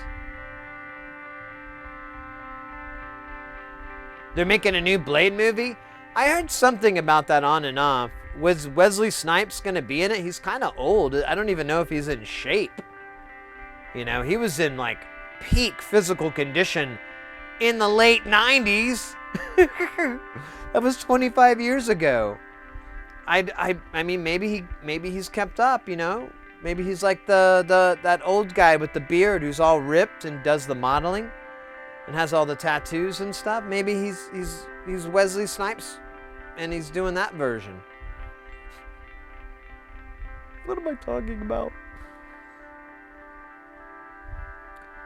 They're making a new Blade movie? I heard something about that on and off. Was Wesley Snipes going to be in it? He's kind of old. I don't even know if he's in shape. You know, he was in like peak physical condition in the late 90s. That was 25 years ago. I mean, maybe he's kept up, you know? Maybe he's like that old guy with the beard who's all ripped and does the modeling and has all the tattoos and stuff. Maybe he's Wesley Snipes and he's doing that version. What am I talking about?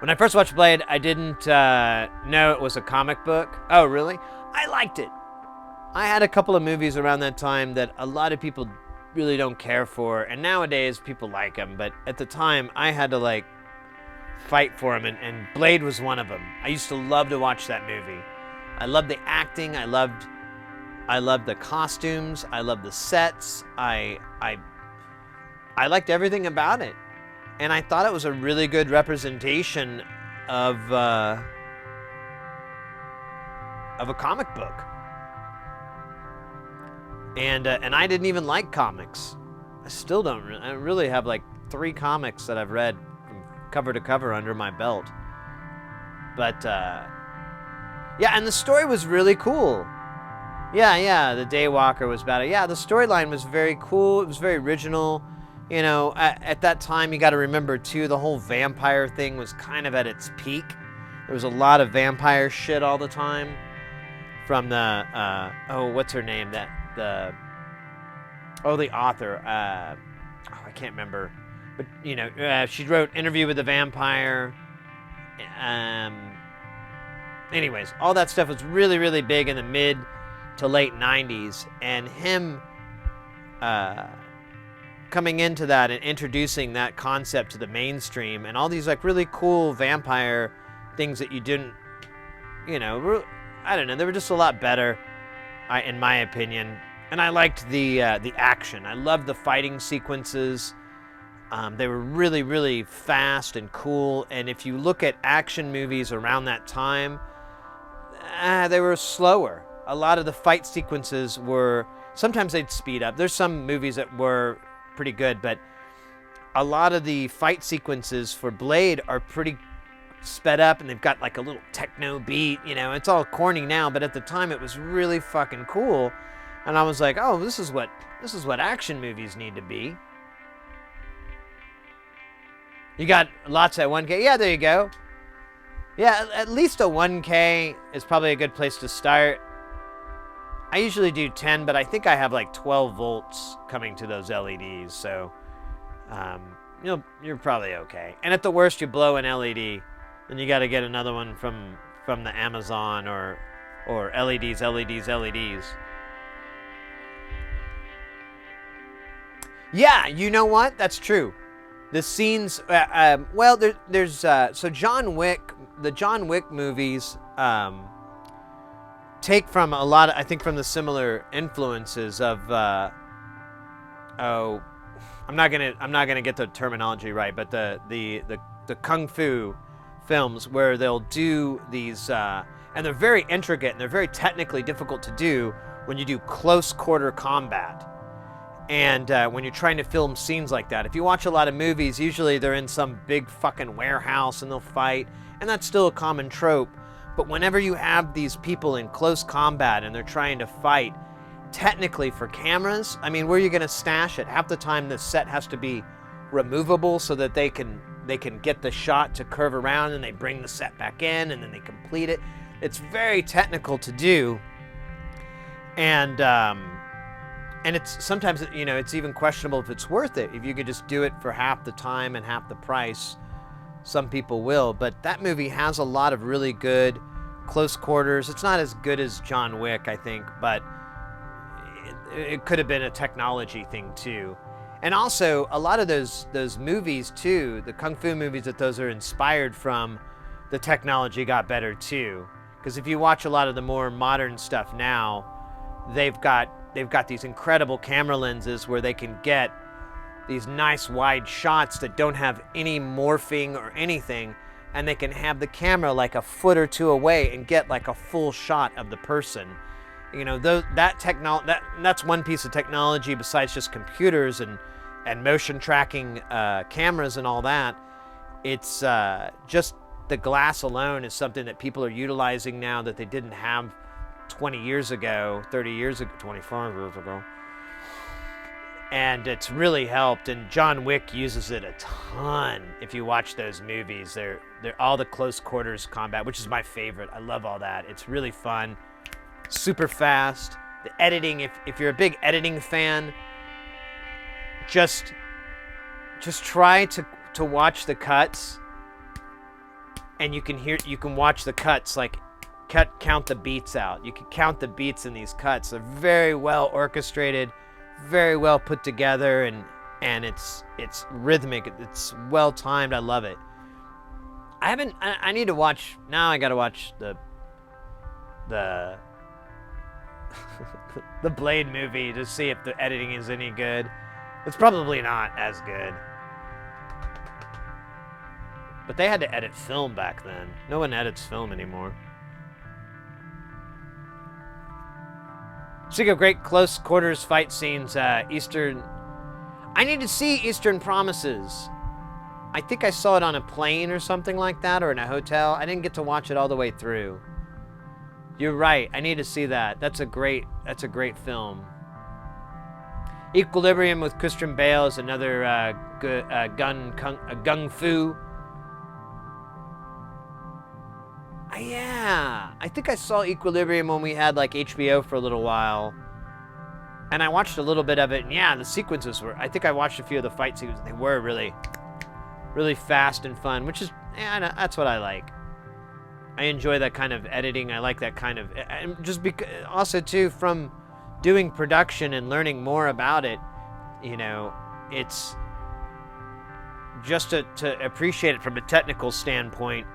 When I first watched Blade, I didn't know it was a comic book. Oh, really? I liked it. I had a couple of movies around that time that a lot of people really don't care for, and nowadays people like them, but at the time I had to like fight for them, and Blade was one of them. I used to love to watch that movie. I loved the acting, I loved the costumes, I loved the sets, I liked everything about it. And I thought it was a really good representation of a comic book. And I didn't even like comics. I still don't. I really have like 3 comics that I've read from cover to cover under my belt. But yeah, and the story was really cool. Yeah, the Daywalker was about it. Yeah, the storyline was very cool. It was very original. You know, at that time, you got to remember too, the whole vampire thing was kind of at its peak. There was a lot of vampire shit all the time from the what's her name? The author. I can't remember, but she wrote Interview with the Vampire. Anyways, all that stuff was really, really big in the mid to late 90s, and him coming into that and introducing that concept to the mainstream, and all these like really cool vampire things that you didn't, I don't know, they were just a lot better, in my opinion. And I liked the action. I loved the fighting sequences. They were really, really fast and cool. And if you look at action movies around that time, they were slower. A lot of the fight sequences were, sometimes they'd speed up. There's some movies that were pretty good, but a lot of the fight sequences for Blade are pretty sped up, and they've got like a little techno beat. It's all corny now, but at the time it was really fucking cool. And I was like, oh, this is what action movies need to be. You got lots at 1K. Yeah, there you go. Yeah, at least a 1K is probably a good place to start. I usually do 10, but I think I have like 12 volts coming to those LEDs, so you're probably okay. And at the worst, you blow an LED, then you got to get another one from the Amazon or LEDs. Yeah, you know what? That's true. The scenes, there's so John Wick, the John Wick movies take from a lot of, I think, from the similar influences of I'm not gonna get the terminology right, but the kung fu films where they'll do these and they're very intricate and they're very technically difficult to do when you do close quarter combat. And when you're trying to film scenes like that, if you watch a lot of movies, usually they're in some big fucking warehouse and they'll fight, and that's still a common trope. But whenever you have these people in close combat and they're trying to fight, technically for cameras, I mean, where are you going to stash it? Half the time the set has to be removable so that they can get the shot to curve around, and they bring the set back in and then they complete it. It's very technical to do. And it's sometimes, it's even questionable if it's worth it. If you could just do it for half the time and half the price, some people will. But that movie has a lot of really good close quarters. It's not as good as John Wick, I think, but it could have been a technology thing too. And also, a lot of those movies too, the kung fu movies that those are inspired from, the technology got better too. Because if you watch a lot of the more modern stuff now, they've got these incredible camera lenses where they can get these nice wide shots that don't have any morphing or anything, and they can have the camera like a foot or two away and get like a full shot of the person. That's one piece of technology besides just computers and motion tracking cameras and all that. It's just the glass alone is something that people are utilizing now that they didn't have 20 years ago, 30 years ago, 25 years ago. And it's really helped, and John Wick uses it a ton. If you watch those movies, they're all the close quarters combat, which is my favorite. I love all that. It's really fun, super fast. The editing, if you're a big editing fan, just try to watch the cuts, and you can watch the cuts like count the beats out. You can count the beats in these cuts. They're very well orchestrated, very well put together, and it's rhythmic. It's well timed. I love it. I need to watch now. I got to watch the the Blade movie to see if the editing is any good. It's probably not as good. But they had to edit film back then. No one edits film anymore. Speaking of great close quarters fight scenes, Eastern... I need to see Eastern Promises. I think I saw it on a plane or something like that, or in a hotel. I didn't get to watch it all the way through. You're right. I need to see that. That's a great film. Equilibrium with Christian Bale is another gung fu. Yeah, I think I saw Equilibrium when we had like HBO for a little while. And I watched a little bit of it, and yeah, the sequences were, I think I watched a few of the fight sequences, they were really, really fast and fun, which is, yeah, that's what I like. I enjoy that kind of editing, I like that kind of, and just because, also too, from doing production and learning more about it, you know, it's just to appreciate it from a technical standpoint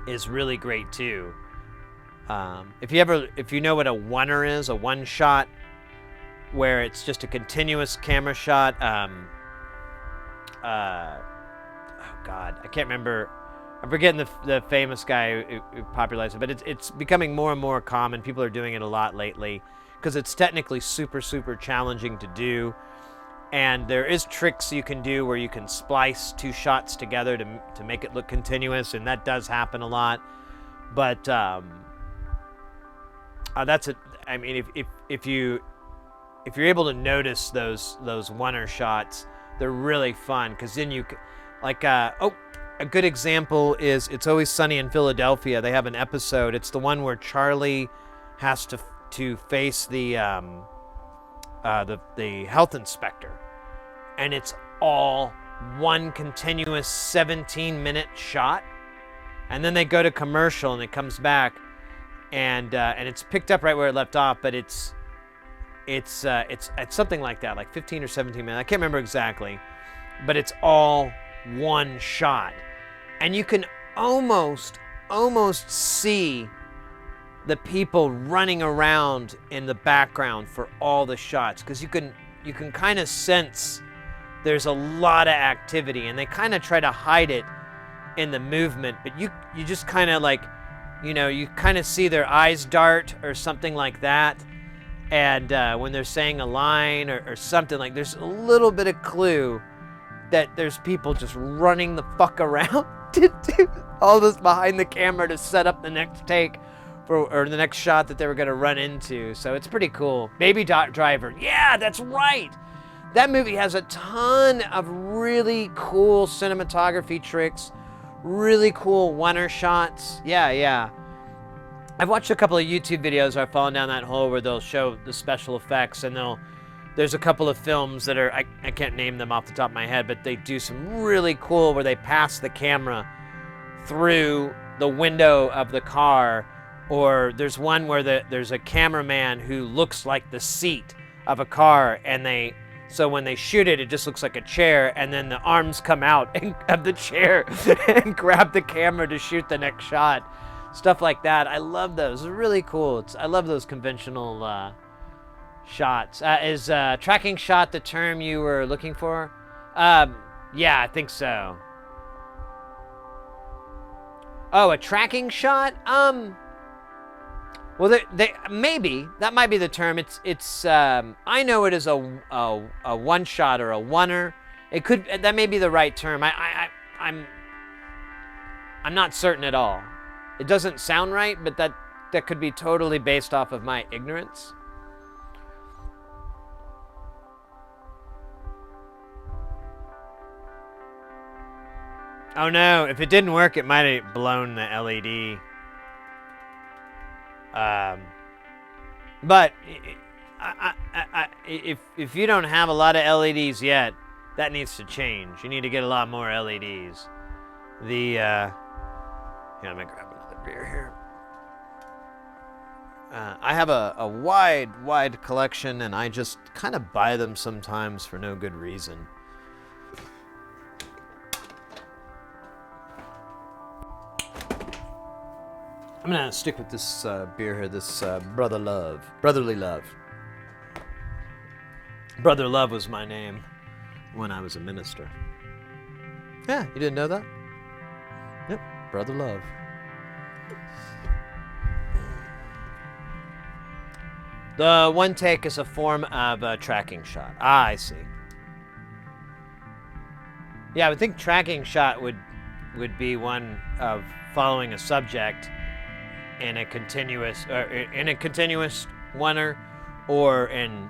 is really great too. If you know what a oneer is, a one shot, where it's just a continuous camera shot. Oh God, I can't remember. I'm forgetting the famous guy who popularized it, but it's becoming more and more common. People are doing it a lot lately because it's technically super, super challenging to do. And there is tricks you can do where you can splice two shots together to make it look continuous, and that does happen a lot. But that's it. I mean, if you're able to notice those oneer shots, they're really fun because then you like a good example is It's Always Sunny in Philadelphia. They have an episode. It's the one where Charlie has to face the health inspector, and it's all one continuous 17-minute shot, and then they go to commercial and it comes back, and it's picked up right where it left off, but it's something like that, like 15 or 17 minutes. I can't remember exactly, but it's all one shot. And you can almost see the people running around in the background for all the shots, because you can kind of sense there's a lot of activity, and they kind of try to hide it in the movement, but you just kind of like, you know, you kind of see their eyes dart or something like that. And when they're saying a line or something, like there's a little bit of clue that there's people just running the fuck around to do all this behind the camera to set up the next take or the next shot that they were going to run into. So it's pretty cool. Baby Driver. Yeah, that's right. That movie has a ton of really cool cinematography tricks, really cool oneer shots. Yeah. I've watched a couple of YouTube videos where I've fallen down that hole where they'll show the special effects, and there's a couple of films that are, I can't name them off the top of my head, but they do some really cool where they pass the camera through the window of the car, or there's one where there's a cameraman who looks like the seat of a car, and so when they shoot it, it just looks like a chair, and then the arms come out of the chair and grab the camera to shoot the next shot. Stuff like that. I love those. It's really cool. I love those conventional shots. Is tracking shot the term you were looking for? Yeah, I think so. Oh, a tracking shot? Well, maybe that might be the term. It's I know it as a one shot or a oneer. That may be the right term. I'm not certain at all. It doesn't sound right, but that could be totally based off of my ignorance. Oh no, if it didn't work, it might have blown the LED. But if you don't have a lot of LEDs yet, that needs to change. You need to get a lot more LEDs. Yeah, I'm gonna grab another beer here. I have a wide collection, and I just kind of buy them sometimes for no good reason. I'm gonna stick with this beer here, this Brotherly Love. Brother Love was my name when I was a minister. Yeah, you didn't know that? Yep, Brother Love. The one take is a form of a tracking shot. Ah, I see. Yeah, I would think tracking shot would be one of following a subject in a continuous oneer or in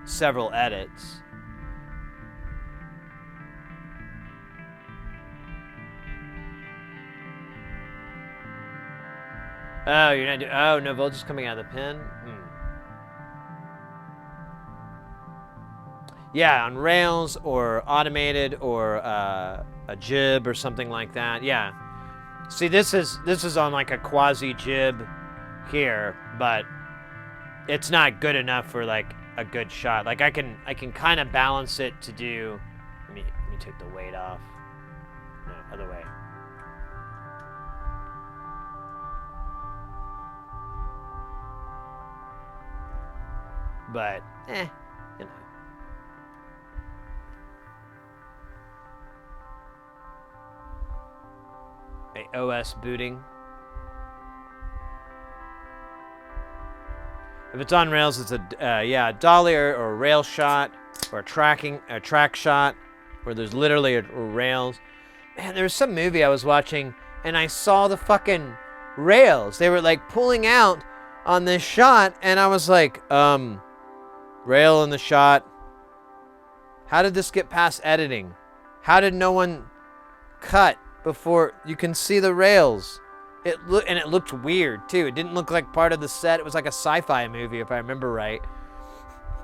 several edits. Oh, you're not. Oh, no voltage coming out of the pin. Yeah, on rails or automated or a jib or something like that. Yeah. See, this is on like a quasi jib here, but it's not good enough for like a good shot. Like I can kind of balance it to do. Let me take the weight off. No, other way. But you know. OS booting. If it's on rails, it's a dolly or a rail shot or a track shot where there's literally rails. Man, there was some movie I was watching and I saw the fucking rails. They were like pulling out on this shot and I was like, rail in the shot. How did this get past editing? How did no one cut before you can see the rails? It looked weird too. It didn't look like part of the set. It was like a sci-fi movie if I remember right.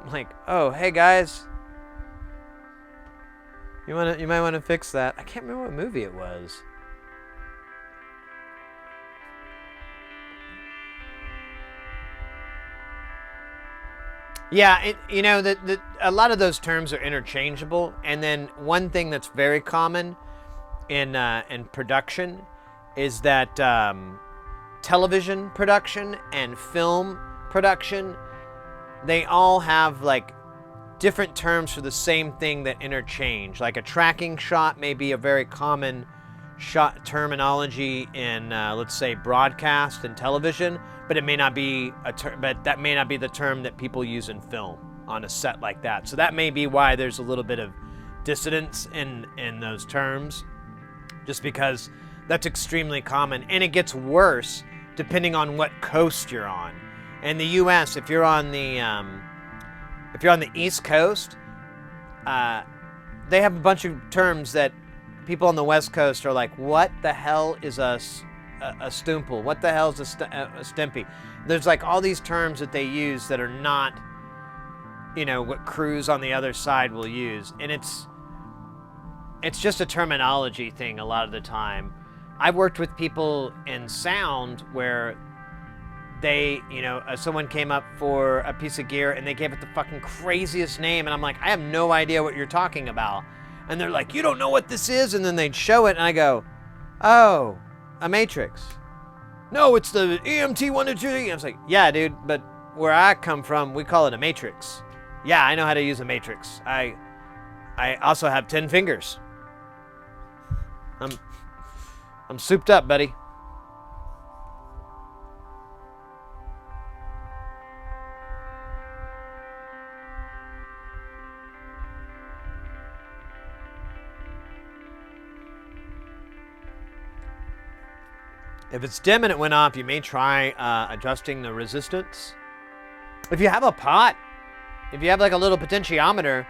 I'm like, oh, hey guys, you might want to fix that. I can't remember what movie it was. Yeah, a lot of those terms are interchangeable. And then one thing that's very common in production is that television production and film production, they all have like different terms for the same thing that interchange. Like a tracking shot may be a very common shot terminology in let's say broadcast and television, but it may not be but that may not be the term that people use in film on a set like that. So that may be why there's a little bit of dissonance in those terms, just because that's extremely common, and it gets worse depending on what coast you're on. In the U.S., if you're on the East Coast, they have a bunch of terms that people on the West Coast are like, "What the hell is a stumple? What the hell is a stimpy?" There's like all these terms that they use that are not, what crews on the other side will use, and it's just a terminology thing a lot of the time. I've worked with people in sound where they, someone came up for a piece of gear and they gave it the fucking craziest name, and I'm like, I have no idea what you're talking about. And they're like, you don't know what this is? And then they'd show it and I go, oh, a matrix. No, it's the EMT 123. I was like, yeah, dude, but where I come from, we call it a matrix. Yeah, I know how to use a matrix. I also have 10 fingers. I'm souped up, buddy. If it's dim and it went off, you may try adjusting the resistance. If you have a pot, if you have like a little potentiometer,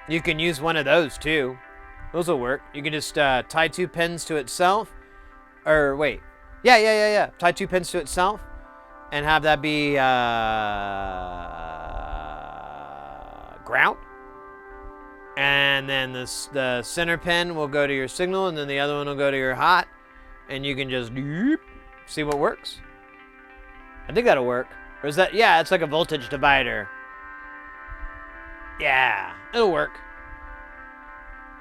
you can use one of those too. Those will work. You can just tie 2 pins to itself. Or wait. Yeah. Tie 2 pins to itself and have that be ground. And then the center pin will go to your signal, and then the other one will go to your hot. And you can just see what works. I think that'll work. Or is that, yeah, it's like a voltage divider. Yeah, it'll work.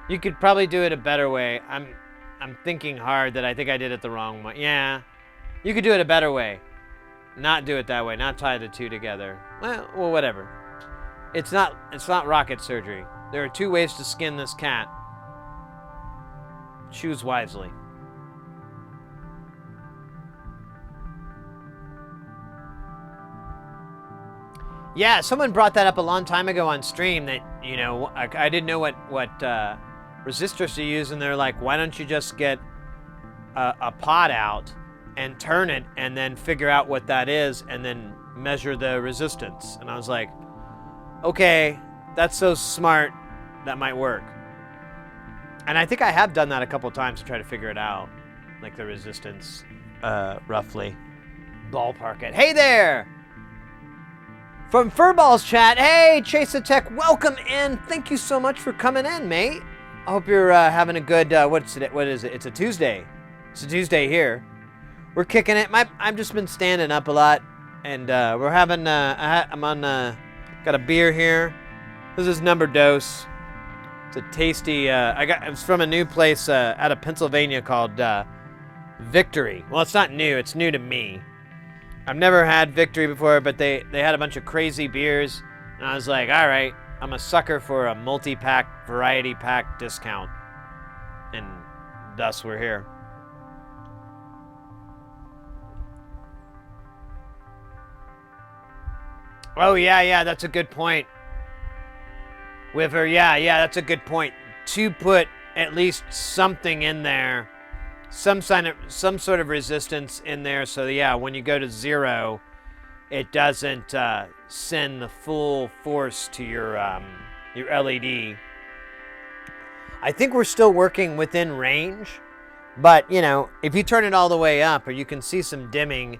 You could probably do it a better way. I'm thinking hard that I think I did it the wrong way. Yeah, you could do it a better way. Not do it that way, not tie the 2 together. Well, whatever. It's not rocket surgery. There are 2 ways to skin this cat. Choose wisely. Yeah, someone brought that up a long time ago on stream that, I didn't know what resistors to use, and they're like, why don't you just get a pot out and turn it and then figure out what that is and then measure the resistance? And I was like, okay, that's so smart, that might work. And I think I have done that a couple times to try to figure it out, like the resistance roughly. ballpark it. Hey there! From Furballs Chat, hey, Chase the Tech, welcome in. Thank you so much for coming in, mate. I hope you're having a good, what is it? It's a Tuesday. It's a Tuesday here. We're kicking it. I've just been standing up a lot, and we're having, I'm on, got a beer here. This is Number Dose. It's a tasty, it's from a new place out of Pennsylvania called Victory. Well, it's not new, it's new to me. I've never had Victory before, but they had a bunch of crazy beers, and I was like, all right, I'm a sucker for a multi-pack, variety pack discount, and thus we're here. Oh, yeah, that's a good point. Whiffer, yeah, that's a good point. To put at least something in there, some sort of resistance in there, so yeah, when you go to 0, it doesn't send the full force to your LED. I think we're still working within range, but you know, if you turn it all the way up, or you can see some dimming,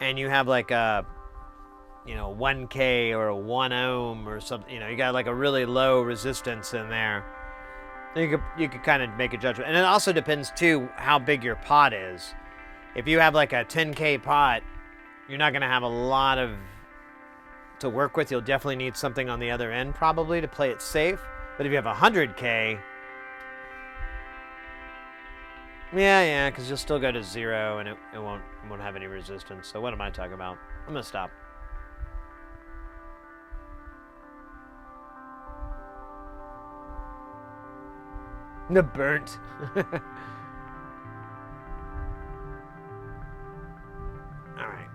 and you have like a 1K or a 1 ohm or something, you got like a really low resistance in there. You could kind of make a judgment. And it also depends, too, how big your pot is. If you have like a 10K pot, you're not going to have a lot to work with. You'll definitely need something on the other end, probably, to play it safe. But if you have 100K, yeah, because you'll still go to 0, and it won't have any resistance. So what am I talking about? I'm going to stop. The burnt. All right.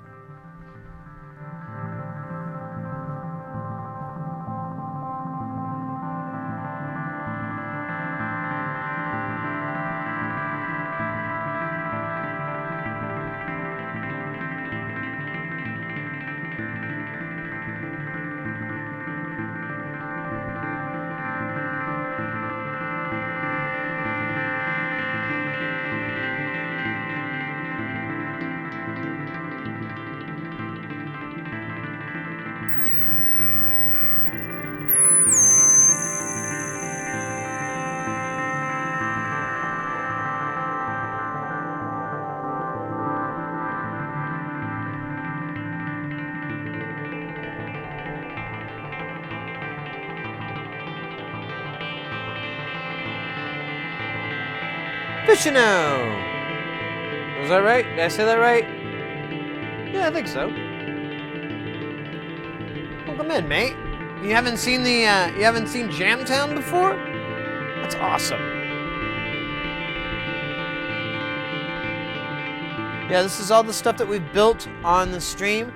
Fishino! Was that right? Did I say that right? Yeah, I think so. Welcome in, mate. You haven't seen Jamtown before? That's awesome. Yeah, this is all the stuff that we've built on the stream.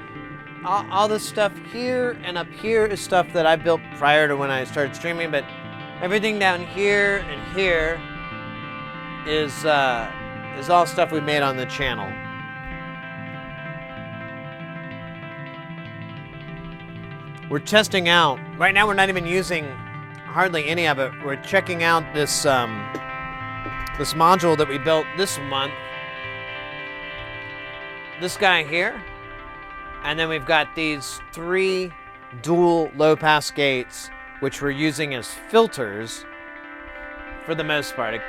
All the stuff here and up here is stuff that I built prior to when I started streaming, but everything down here and here is all stuff we made on the channel. We're testing out. Right now we're not even using hardly any of it. We're checking out this this module that we built this month. This guy here. And then we've got these 3 dual low-pass gates, which we're using as filters for the most part.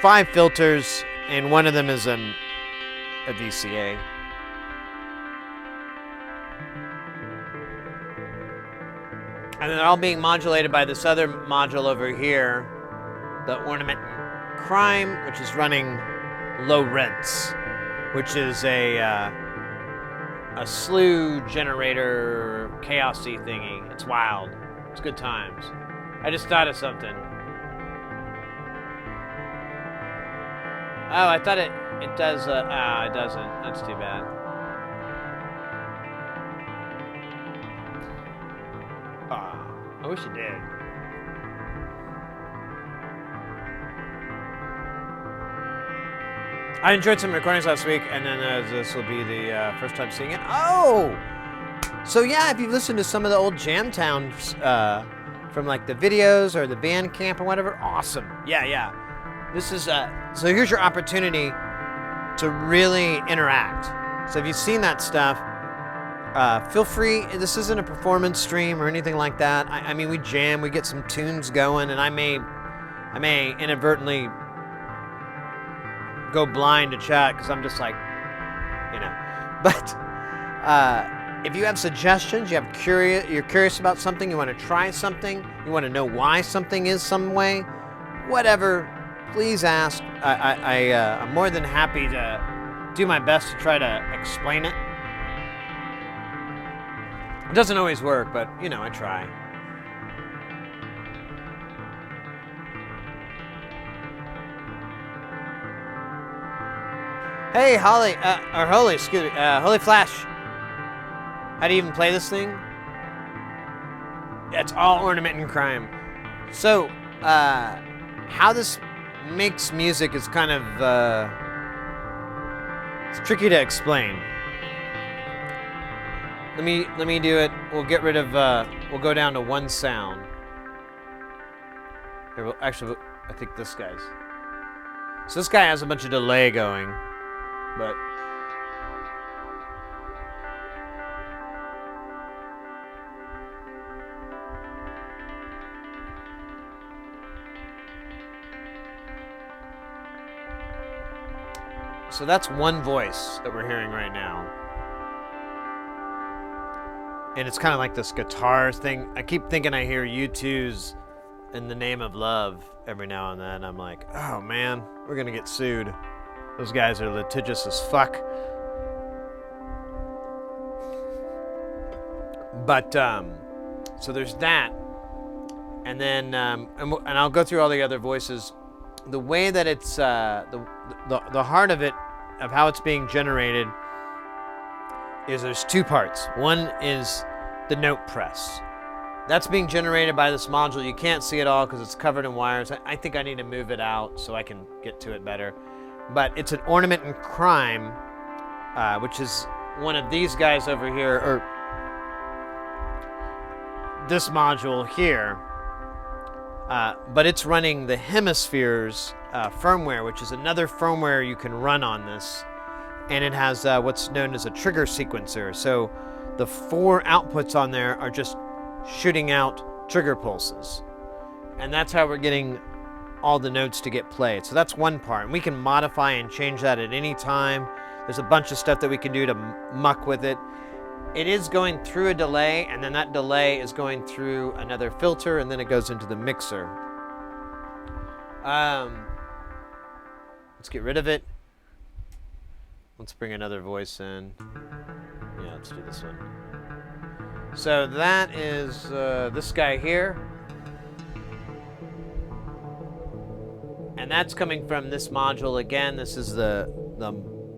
5 filters, and one of them is a VCA. And they're all being modulated by this other module over here, the Ornament Crime, which is running low rents, which is a slew generator chaosy thingy. It's wild. It's good times. I just thought of something. Oh, I thought it does, it doesn't. That's too bad. I wish it did. I enjoyed some recordings last week, and then this will be the first time seeing it. Oh! So yeah, if you've listened to some of the old Jamtowns from like the videos or the Bandcamp or whatever, awesome. Yeah. This is, so here's your opportunity to really interact. So if you've seen that stuff, feel free. This isn't a performance stream or anything like that. I mean, we jam, we get some tunes going, and I may inadvertently go blind to chat because I'm just like, you know. But if you have suggestions, you're curious about something, you want to try something, you want to know why something is some way, whatever, please ask. I'm more than happy to do my best to try to explain it. It doesn't always work, but, you know, I try. Hey, Holly, Holy Flash. How do you even play this thing? Yeah, it's all ornament and crime. So, how this makes music is kind of, it's tricky to explain. Let me do it. We'll get rid of, we'll go down to one sound. Here, actually, I think this guy's. So this guy has a bunch of delay going, but. So that's one voice that we're hearing right now. And it's kind of like this guitar thing. I keep thinking I hear U2's In the Name of Love every now and then. I'm like, oh man, we're gonna get sued. Those guys are litigious as fuck. But, so there's that. And then, and I'll go through all the other voices. The way that it's, the heart of it, of how it's being generated, is there's two parts. One is the note press. That's being generated by this module. You can't see it all because it's covered in wires. I think I need to move it out so I can get to it better. But it's an ornament and crime, which is one of these guys over here, or this module here. But it's running the Hemispheres firmware, which is another firmware you can run on this. And it has what's known as a trigger sequencer. So the 4 outputs on there are just shooting out trigger pulses. And that's how we're getting all the notes to get played. So that's one part. And we can modify and change that at any time. There's a bunch of stuff that we can do to muck with it. It is going through a delay, and then that delay is going through another filter, and then it goes into the mixer. Let's get rid of it. Let's bring another voice in. Yeah, let's do this one. So that is this guy here. And that's coming from this module again. This is the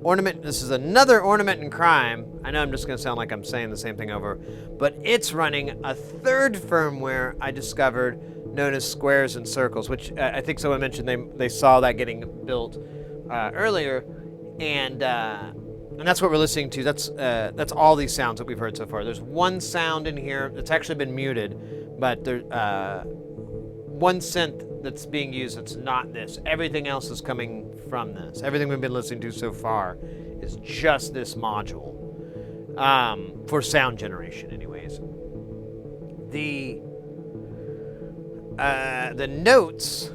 ornament. This is another ornament and crime. I know I'm just going to sound like I'm saying the same thing over, but it's running a third firmware I discovered known as squares and circles, which I think someone mentioned they saw that getting built earlier. And that's what we're listening to. That's all these sounds that we've heard so far. There's one sound in here that's actually been muted, but there's one synth that's being used that's not this. Everything else is coming from this. Everything we've been listening to so far is just this module for sound generation, anyways. The notes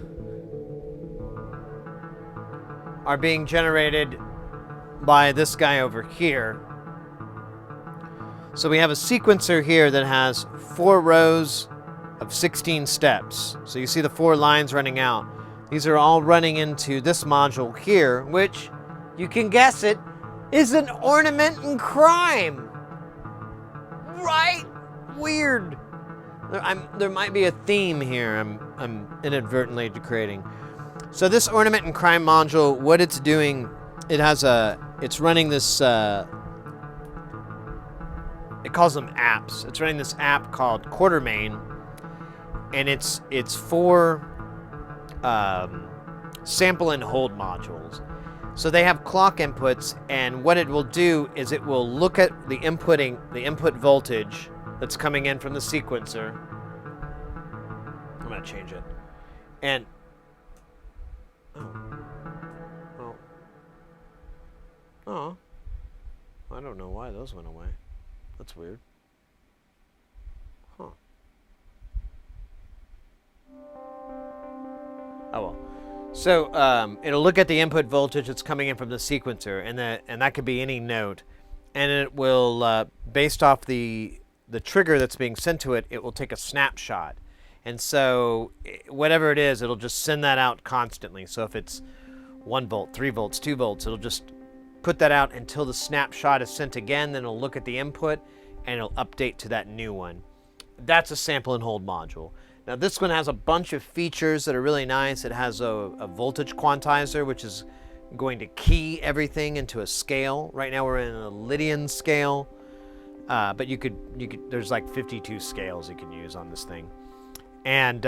are being generated by this guy over here. So we have a sequencer here that has 4 rows of 16 steps. So you see the 4 lines running out. These are all running into this module here, which, you can guess it, is an ornament and crime. Right? Weird. There might be a theme here I'm inadvertently creating. So this ornament and crime module, what it's doing, it's running this, it calls them apps. It's running this app called Quartermain, and it's 4 sample and hold modules. So they have clock inputs, and what it will do is it will look at the input voltage that's coming in from the sequencer. I'm gonna change it. And oh. I don't know why those went away. That's weird. Huh. Oh well. So it'll look at the input voltage that's coming in from the sequencer, and that could be any note, and it will, based off the trigger that's being sent to it, it will take a snapshot, and so whatever it is, it'll just send that out constantly. So if it's 1 volt, 3 volts, 2 volts, it'll just put that out until the snapshot is sent again. Then it'll look at the input and it'll update to that new one. That's a sample and hold module. Now this one has a bunch of features that are really nice. It has a voltage quantizer, which is going to key everything into a scale. Right now we're in a Lydian scale, but you could there's like 52 scales you can use on this thing, and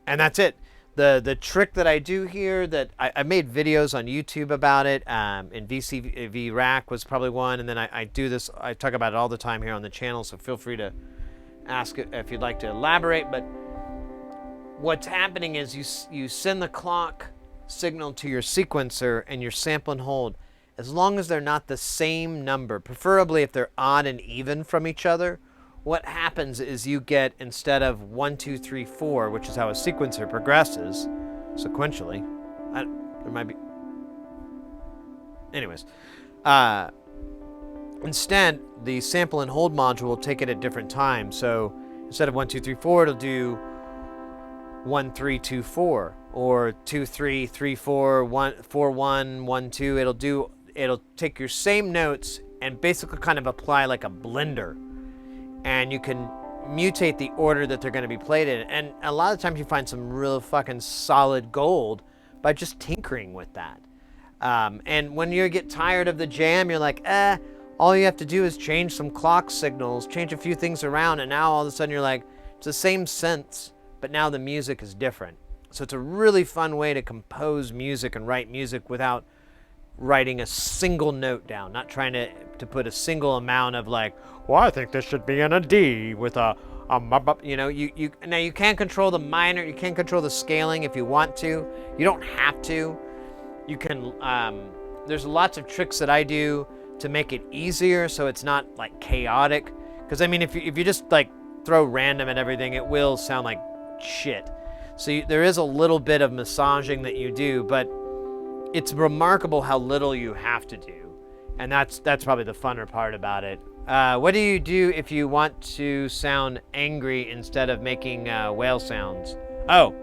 that's it. The trick that I do here, that I made videos on YouTube about it, and VCV Rack was probably one, and then I do this, I talk about it all the time here on the channel, so feel free to ask if you'd like to elaborate. But what's happening is you send the clock signal to your sequencer and your sample and hold, as long as they're not the same number, preferably if they're odd and even from each other. What happens is you get, instead of 1, 2, 3, 4, which is how a sequencer progresses sequentially. There might be. Anyways, instead, the sample and hold module will take it at different times. So instead of 1, 2, 3, 4, it'll do 1, 3, 2, 4, or 2, 3, 3, 4, 1, 4, 1, 1, 2. It'll take your same notes and basically kind of apply like a blender. And you can mutate the order that they're going to be played in. And a lot of times you find some real fucking solid gold by just tinkering with that. And when you get tired of the jam, you're like, all you have to do is change some clock signals, change a few things around, and now all of a sudden you're like, it's the same sense, but now the music is different. So it's a really fun way to compose music and write music without writing a single note down, not trying to put a single amount of like, well, I think this should be in a D with a you know, now you can't control the minor, you can't control the scaling if you want to. You don't have to. You can, there's lots of tricks that I do to make it easier so it's not like chaotic. Because I mean, if you just like throw random at everything, it will sound like shit. So there is a little bit of massaging that you do, but it's remarkable how little you have to do, and that's probably the funner part about it. What do you do if you want to sound angry instead of making whale sounds? Oh.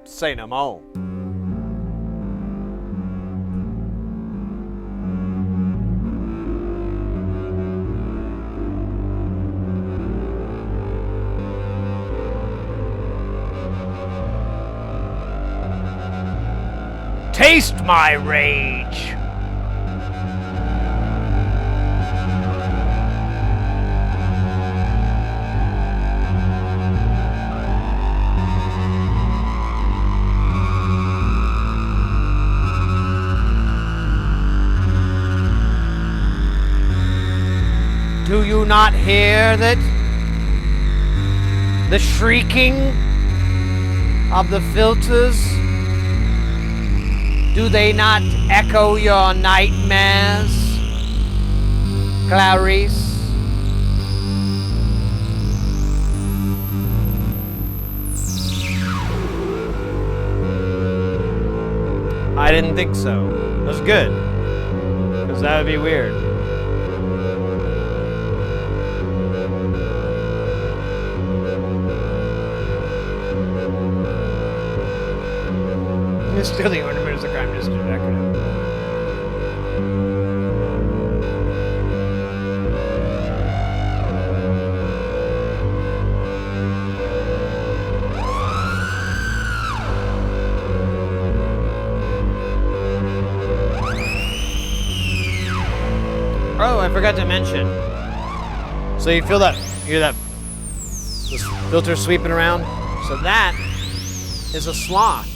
Say no more. Taste my rage! Do you not hear that? The shrieking of the filters? Do they not echo your nightmares, Clarice? I didn't think so. That's good, because that would be weird. Still the ornament is a crime just decorative. Oh, I forgot to mention. So you feel that, you hear that this filter sweeping around? So that is a sloth.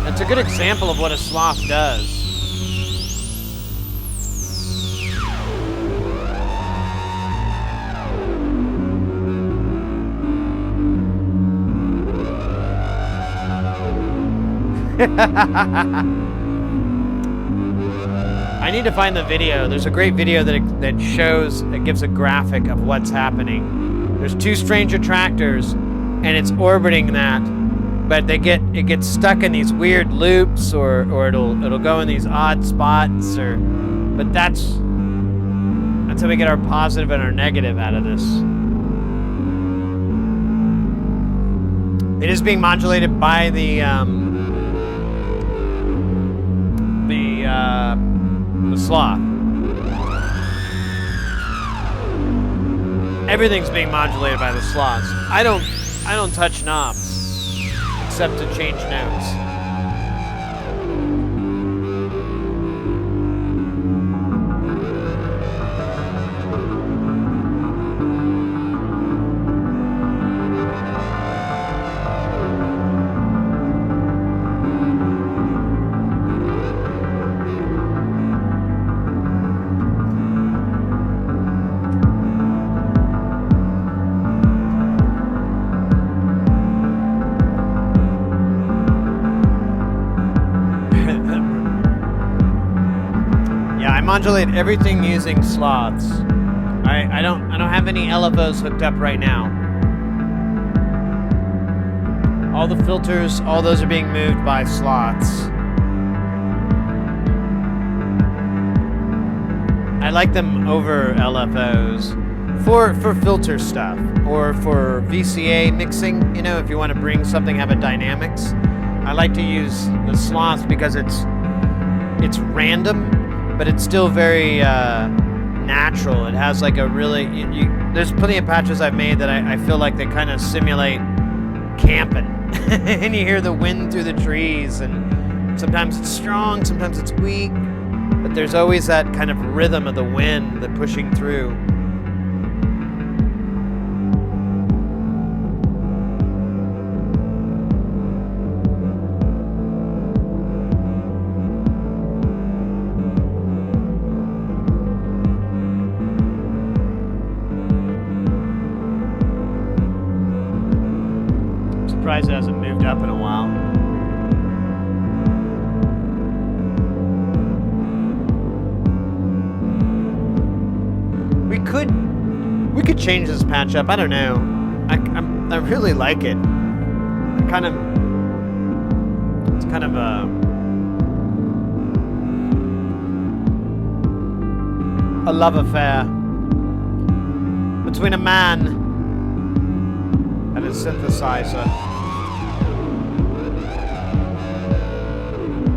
That's a good example of what a sloth does. I need to find the video. There's a great video that shows, it gives a graphic of what's happening. There's two stranger tractors, and it's orbiting that, but it gets stuck in these weird loops, or it'll go in these odd spots, but that's how we get our positive and our negative out of this. It is being modulated by the sloth. Everything's being modulated by the sloths. I don't touch knobs except to change notes. Modulate everything using sloths. I don't have any LFOs hooked up right now. All the filters, all those are being moved by sloths. I like them over LFOs for filter stuff, or for VCA mixing. You know, if you want to bring something, have a dynamics. I like to use the sloths because it's random, but it's still very natural. It has like a really, there's plenty of patches I've made that I feel like they kind of simulate camping. And you hear the wind through the trees, and sometimes it's strong, sometimes it's weak, but there's always that kind of rhythm of the wind, the pushing through. Surprised it hasn't moved up in a while. We could change this patch up. I don't know. I really like it. It's kind of a love affair between a man and a synthesizer.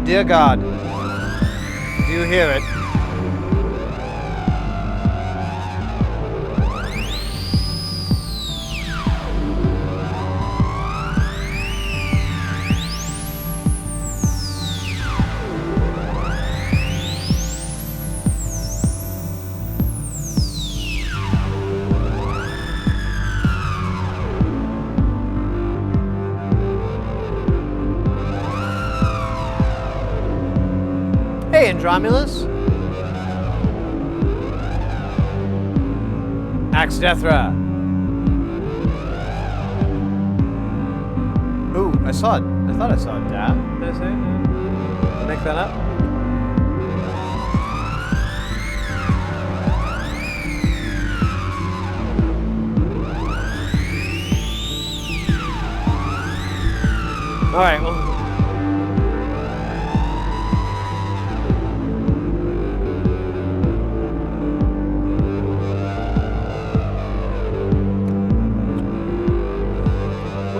Dear God, do you hear it? Hey, Andromulus. Axe Deathra. Ooh, I thought I saw a dab. Did I say it? Did I make that up? All right, well.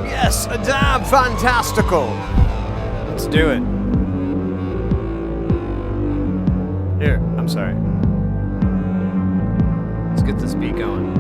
Yes, a dab, fantastical. Let's do it. Here, I'm sorry. Let's get this beat going.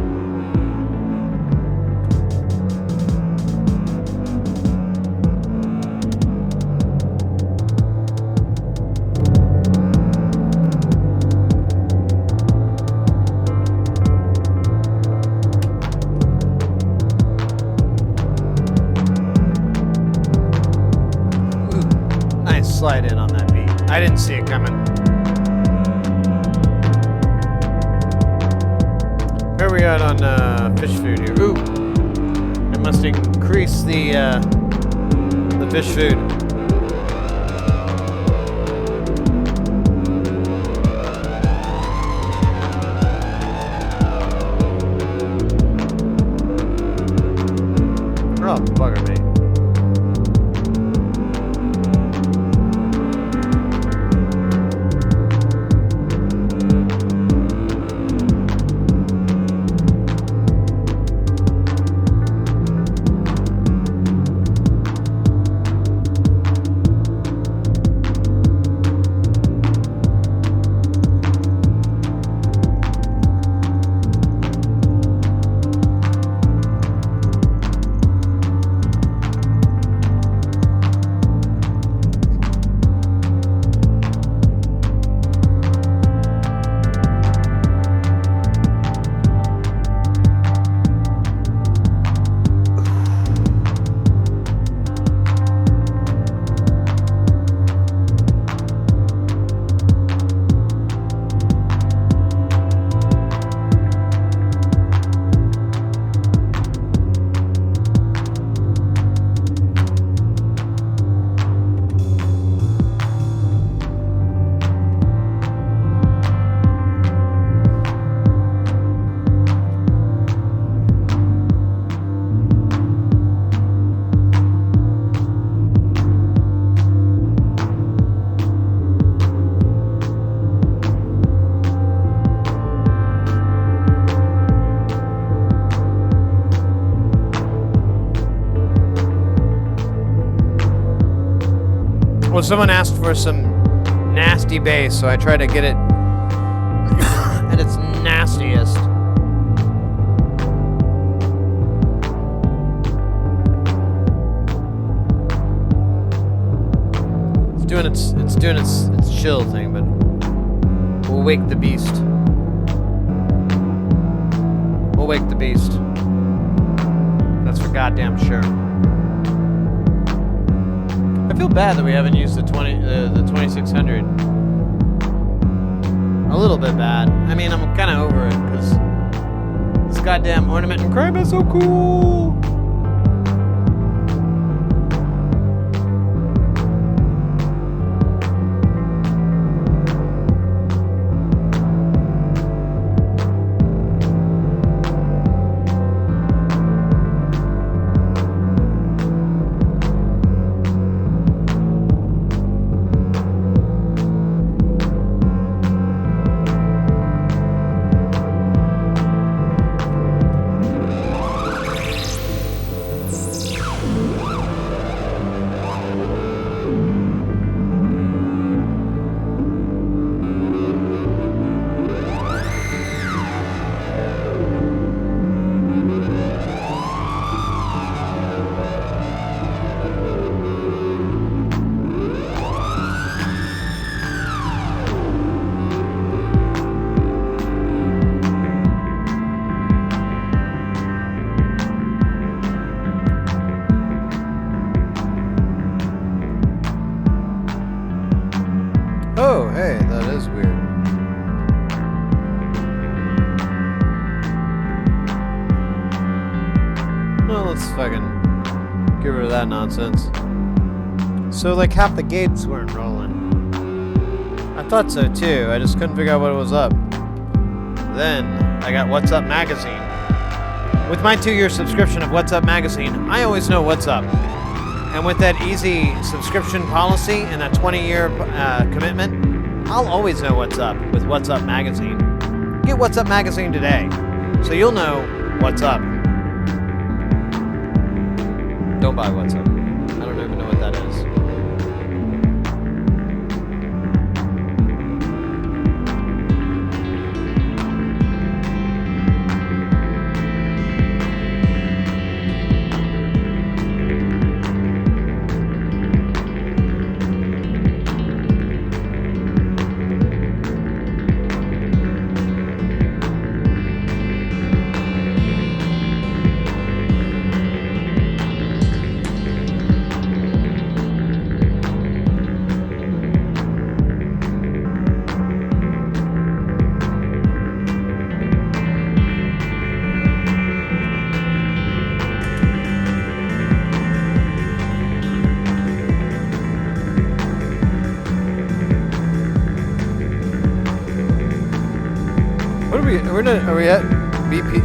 Slide in on that beat. I didn't see it coming. Where are we at on fish food here? Ooh, I must increase the fish food. bugger me. Well, someone asked for some nasty bass, so I tried to get it at its nastiest. It's doing its chill thing, but we'll wake the beast. We'll wake the beast. That's for goddamn sure. I feel bad that we haven't used the 2600. A little bit bad. I mean, I'm kind of over it because this goddamn ornament and crime is so cool. Oh, hey, that is weird. Well, let's fucking get rid of that nonsense. So, like, half the gates weren't rolling. I thought so, too. I just couldn't figure out what was up. Then, I got What's Up Magazine. With my 2-year subscription of What's Up Magazine, I always know what's up. And with that easy subscription policy and that 20-year commitment, I'll always know what's up with What's Up Magazine. Get What's Up Magazine today, so you'll know what's up. Don't buy What's Up. I don't even know what that is. Are we at BP?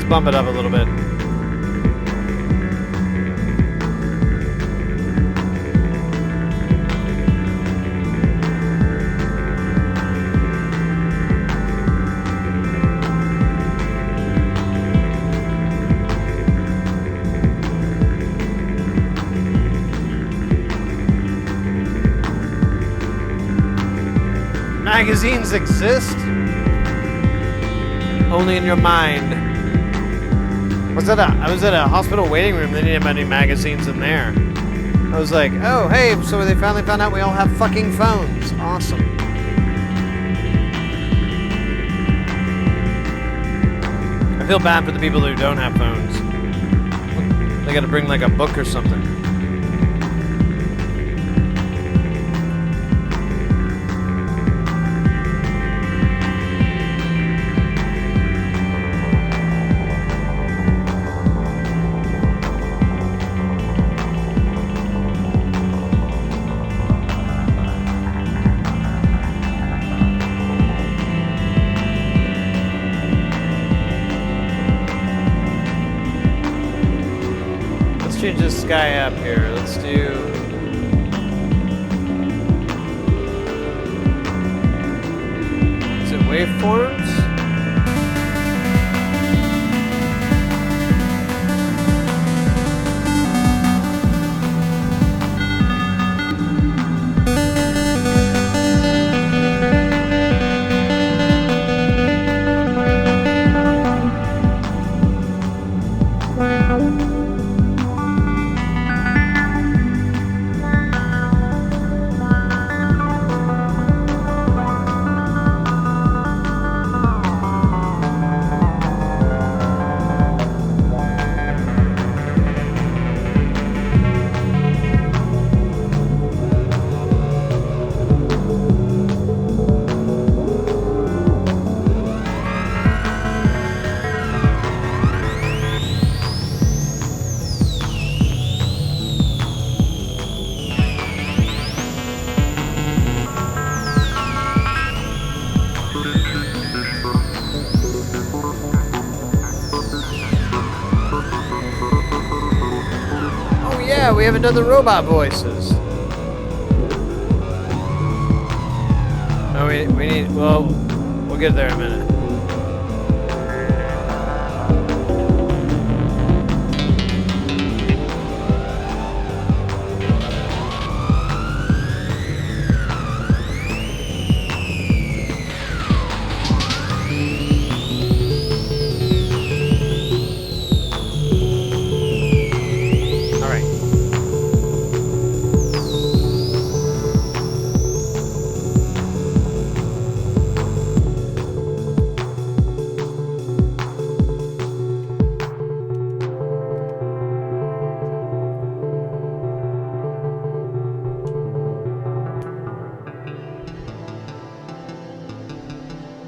bump it up a little bit. Magazines exist only in your mind. I was at a hospital waiting room. They didn't have any magazines in there. I was like, oh, hey, so they finally found out we all have fucking phones. Awesome. I feel bad for the people who don't have phones. They gotta bring like a book or something. Change this guy up here. Let's do. Is it waveforms? Yeah, we haven't done the robot voices. Oh, we need, well, we'll get there in a minute.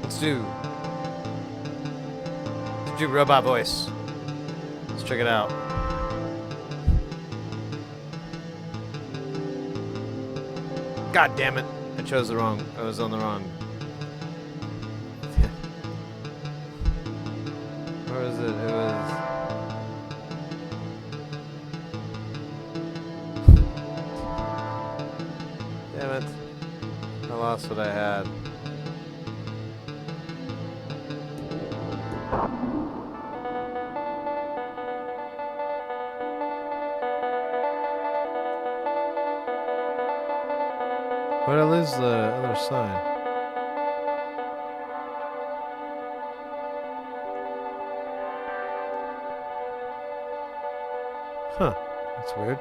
Let's do robot voice. Let's check it out. God damn it. I chose the wrong. I was on the wrong. Where was it? It was. Damn it. I lost what I had. Where'd I lose the other side? Huh. That's weird.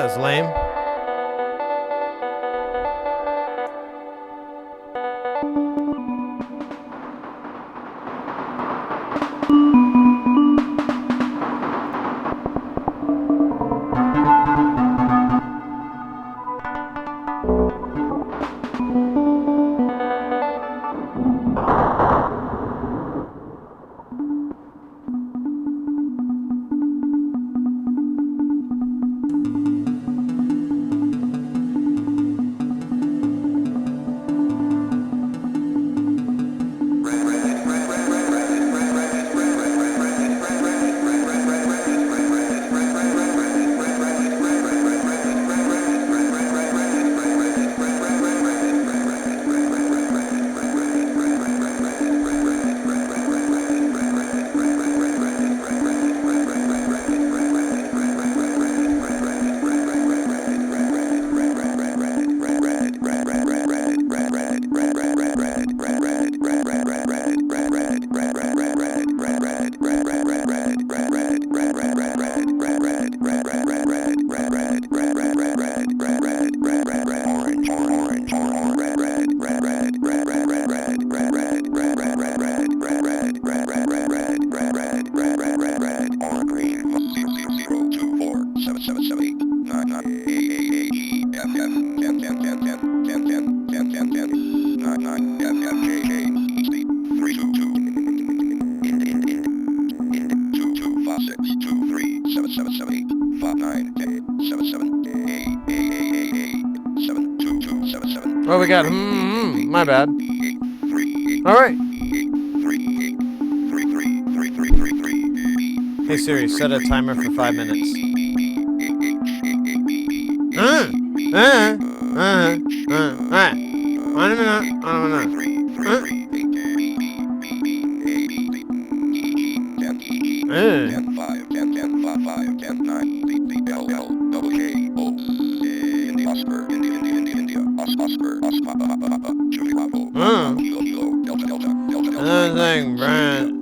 That's lame. Oh, we got. My bad. All right. Hey Siri, set a timer for 5 minutes. Another thing, Brian.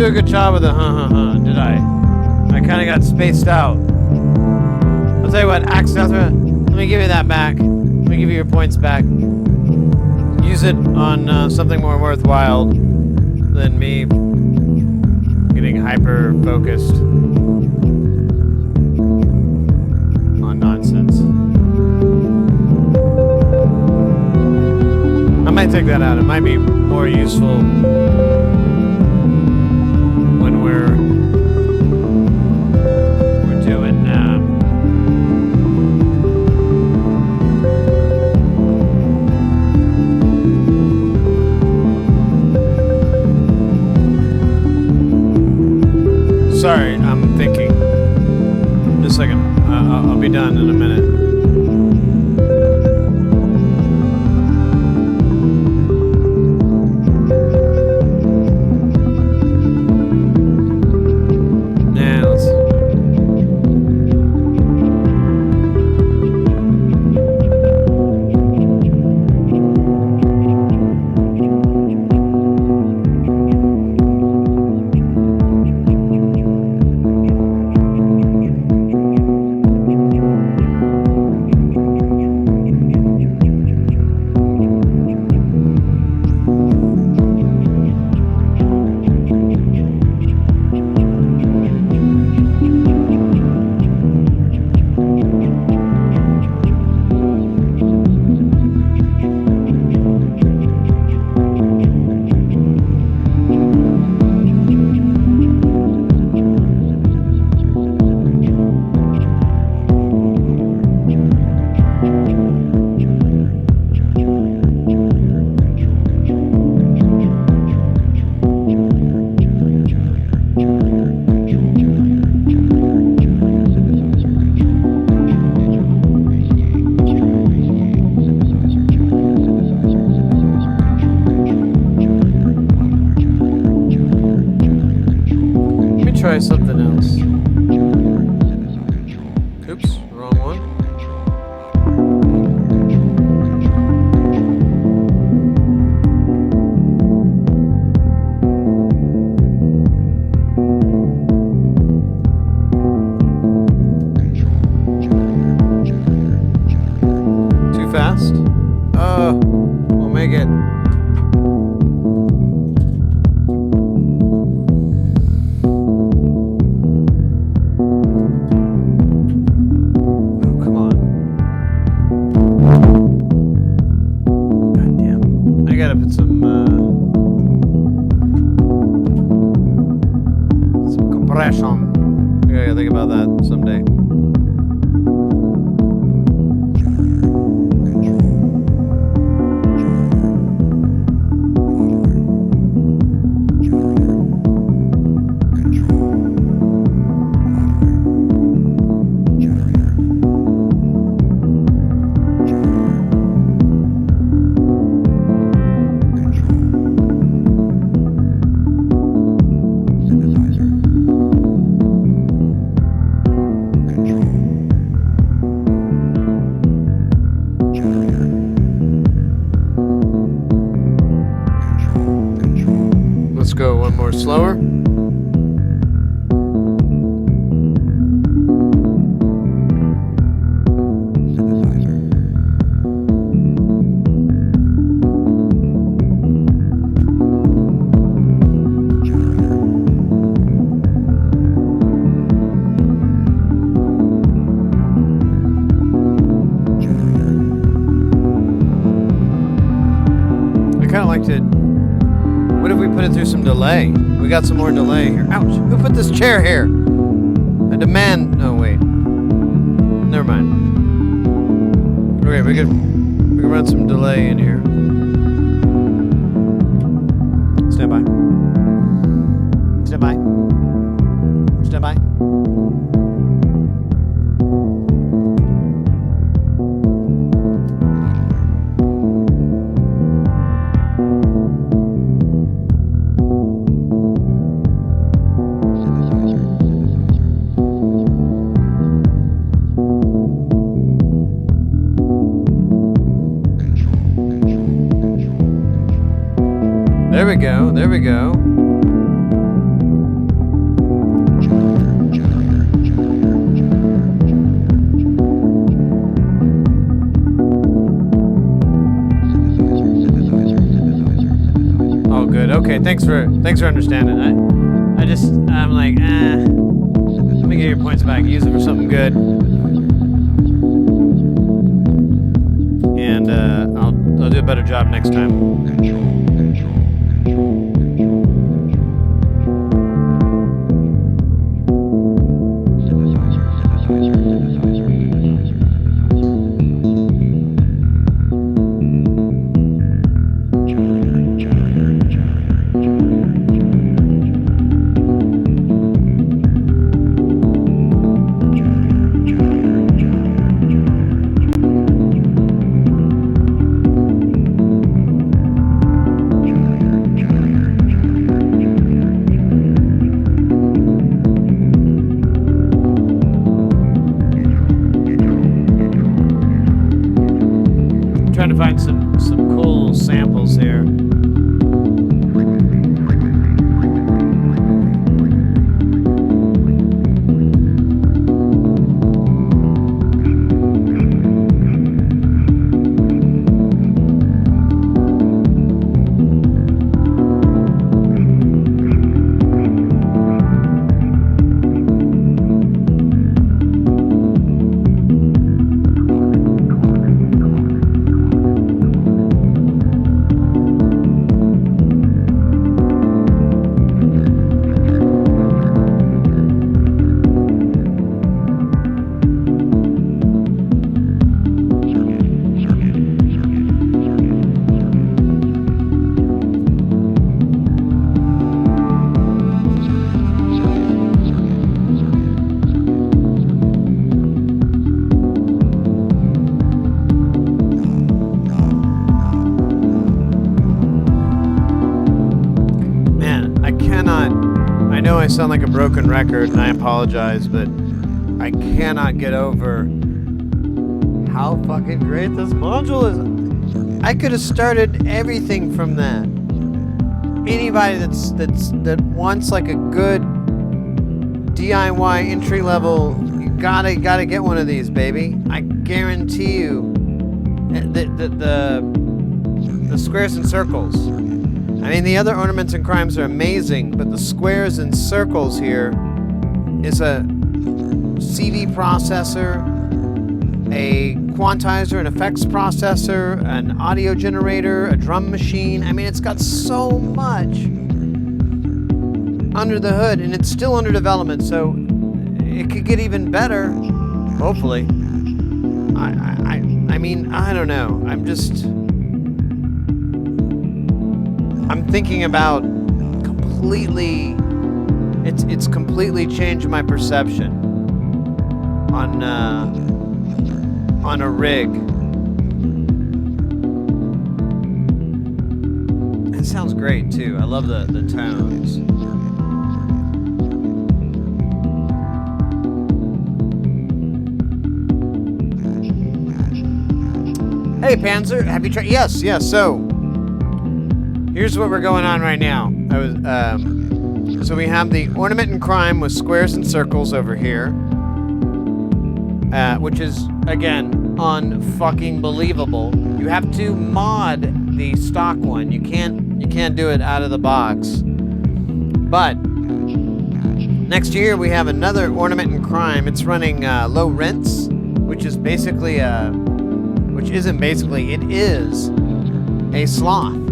do a good job with the did I? I kind of got spaced out. I'll tell you what, Axelother, let me give you that back. Let me give you your points back. Use it on something more worthwhile than me getting hyper-focused on nonsense. I might take that out. It might be more useful when we're doing sorry, I'm thinking. Just a second. I'll be done in a minute. Try something else. Oops, wrong one. Too fast? We'll make it. I gotta think about that someday. Let's go one more slower. I kind of like to. What if we put it through some delay? We got some more delay here. Ouch! Who put this chair here? I demand. Oh wait. Never mind. Okay, we could run some delay in here. Stand by. Stand by. Stand by. There we go. There we go. Okay, thanks for understanding. I'm like, let me get your points back. Use it for something good. And I'll do a better job next time. Trying to find some cool samples here. I know I sound like a broken record, and I apologize, but I cannot get over how fucking great this module is. I could have started everything from that. Anybody that wants like a good DIY entry level, you gotta get one of these, baby. I guarantee you, the squares and circles. I mean, the other ornaments and crimes are amazing, but the squares and circles here is a CD processor, a quantizer, an effects processor, an audio generator, a drum machine. I mean, it's got so much under the hood, and it's still under development, so it could get even better, hopefully. I mean, I don't know. I'm thinking about completely, it's completely changed my perception on a rig. It sounds great too. I love the tones. Hey Panzer, have you tried? Yes. So here's what we're going on right now. So we have the ornament and crime with squares and circles over here, which is again unfucking believable. You have to mod the stock one. You can't do it out of the box. But next year we have another ornament and crime. It's running low rents, which is basically it is a sloth.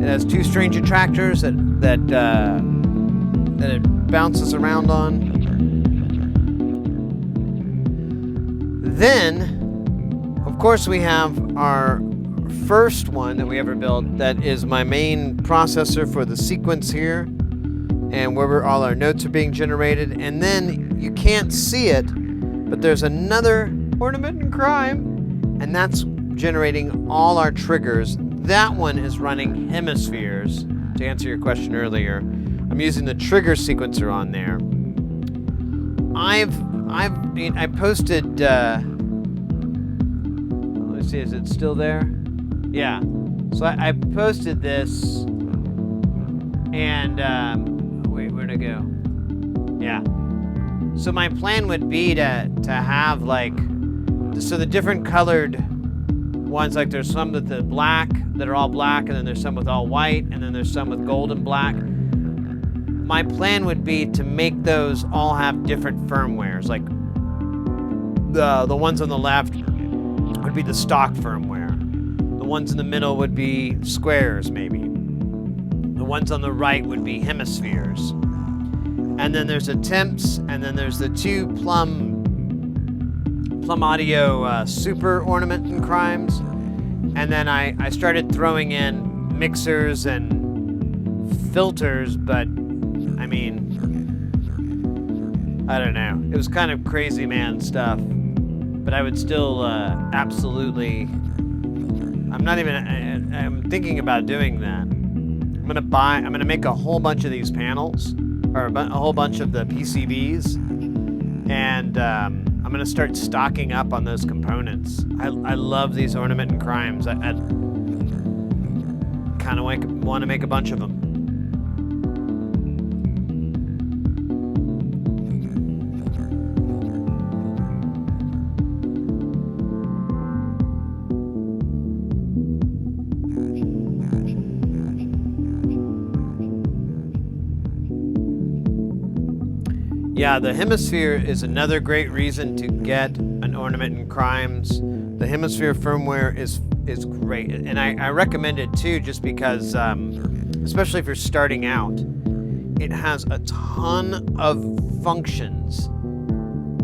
It has two strange attractors that it bounces around on. Then, of course, we have our first one that we ever built. That is my main processor for the sequence here, and where all our notes are being generated. And then you can't see it, but there's another ornament and crime, and that's generating all our triggers. That one is running hemispheres, to answer your question earlier. I'm using the trigger sequencer on there. I posted, let me see, is it still there? Yeah. So I posted this, and, wait, where'd it go? Yeah. So my plan would be to have, like, so the different colored ones like there's some that the black that are all black, and then there's some with all white, and then there's some with gold and black. My plan would be to make those all have different firmwares. Like the ones on the left would be the stock firmware. The ones in the middle would be squares, maybe. The ones on the right would be hemispheres. And then there's a Temps, and then there's the two Plum Audio Super Ornament and Crimes. And then I started throwing in mixers and filters, but I mean, I don't know. It was kind of crazy man stuff, but I would still absolutely. I'm thinking about doing that. I'm gonna make a whole bunch of these panels, or a whole bunch of the PCBs, and I'm gonna start stocking up on those components. I love these Ornament and Crimes. I kind of want to make a bunch of them. Yeah, the Hemisphere is another great reason to get an Ornament and Crimes. The Hemisphere firmware is great, and I recommend it too, just because, especially if you're starting out, it has a ton of functions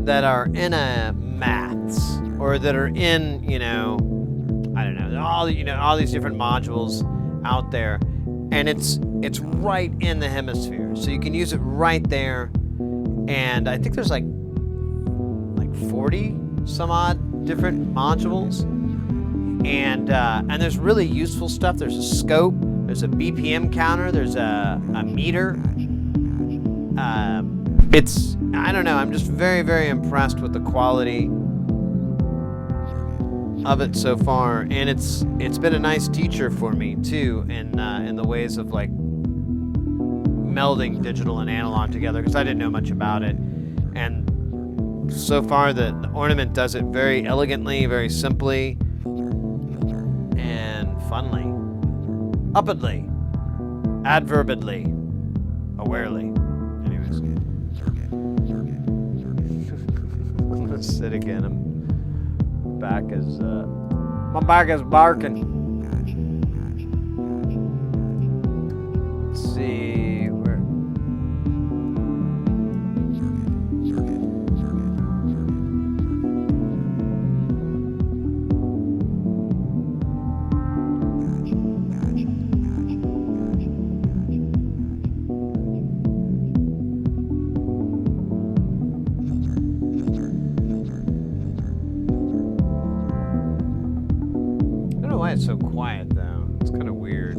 that are in a maths, or that are in, I don't know, all these different modules out there, and it's right in the Hemisphere, so you can use it right there. And I think there's like 40 some odd different modules, and there's really useful stuff. There's a scope, there's a BPM counter, there's a meter. I don't know, I'm just very, very impressed with the quality of it so far, and it's been a nice teacher for me too, in the ways of like melding digital and analog together, because I didn't know much about it, and so far the Ornament does it very elegantly, very simply, and funly, upwardly, adverbedly, awarely. Anyways, I'm gonna sit again. My back is barking. Let's see. It's so quiet though. It's kind of weird.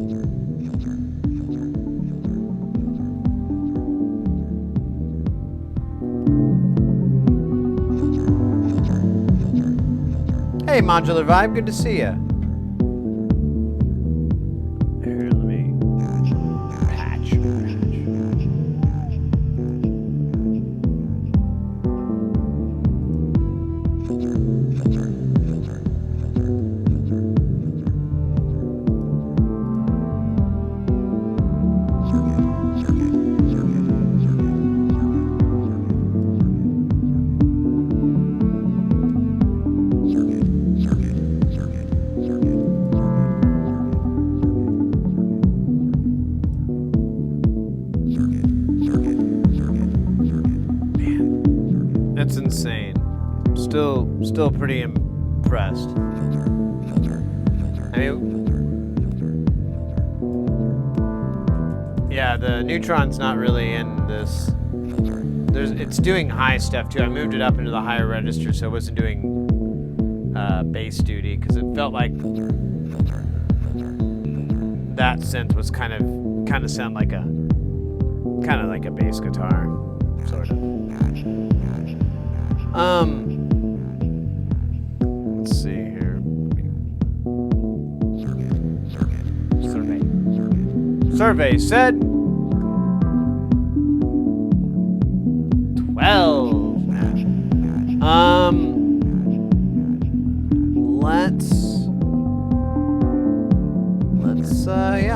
Hey, Modular Vibe, good to see ya. Here, let me patch. That's insane. Still pretty impressed. I mean, yeah, the Neutron's not really in this. It's doing high stuff too. I moved it up into the higher register, so it wasn't doing bass duty, because it felt like that synth was kind of sound like a bass guitar, sort of. Let's see here. Survey said 12. Let's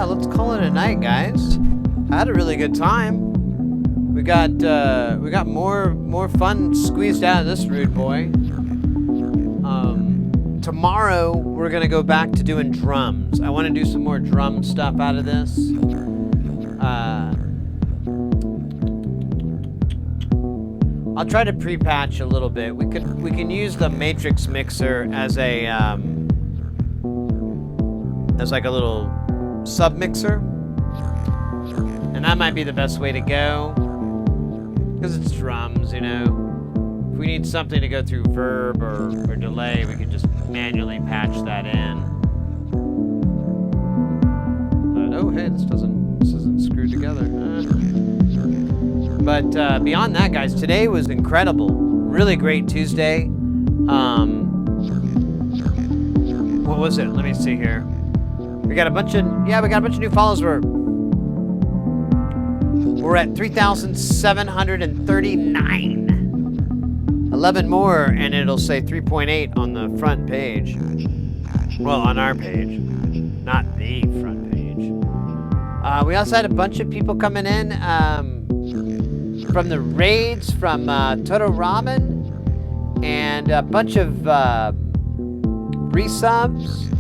yeah, let's call it a night, guys. I had a really good time. We got more fun squeezed out of this rude boy. Tomorrow we're gonna go back to doing drums. I want to do some more drum stuff out of this. I'll try to pre-patch a little bit. We can use the Matrix mixer as a as like a little sub mixer, and that might be the best way to go because it's drums, you know. If we need something to go through verb or delay, we can just manually patch that in. Oh, hey, this isn't screwed together. But beyond that, guys, today was incredible. Really great Tuesday. What was it? Let me see here. We got a bunch of new follows. We're at 3,739. 11 more, and it'll say 3.8 on the front page. Well, on our page, not the front page. We also had a bunch of people coming in from the raids, from Toto Ramen, and a bunch of resubs.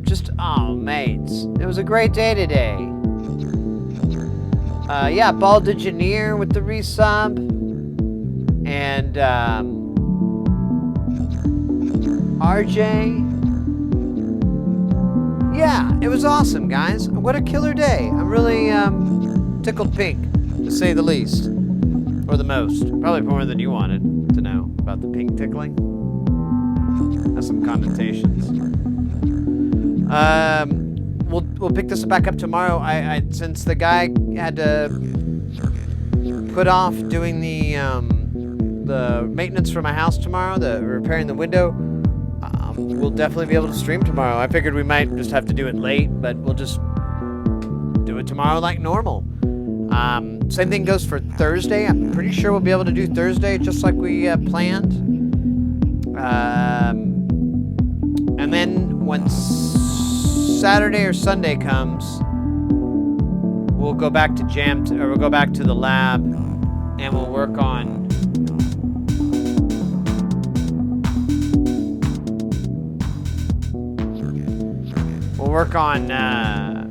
Just, oh, mates, it was a great day today. Yeah, Bald Engineer with the resub, and RJ. Yeah, it was awesome, guys. What a killer day. I'm really tickled pink, to say the least, or the most. Probably more than you wanted to know about the pink tickling. Has some connotations. We'll pick this back up tomorrow. I since the guy had to put off doing the maintenance for my house tomorrow, the repairing the window, we'll definitely be able to stream tomorrow. I figured we might just have to do it late, but we'll just do it tomorrow like normal. Same thing goes for Thursday. I'm pretty sure we'll be able to do Thursday just like we planned. And then once Saturday or Sunday comes, we'll go back to we'll go back to the lab, and we'll work on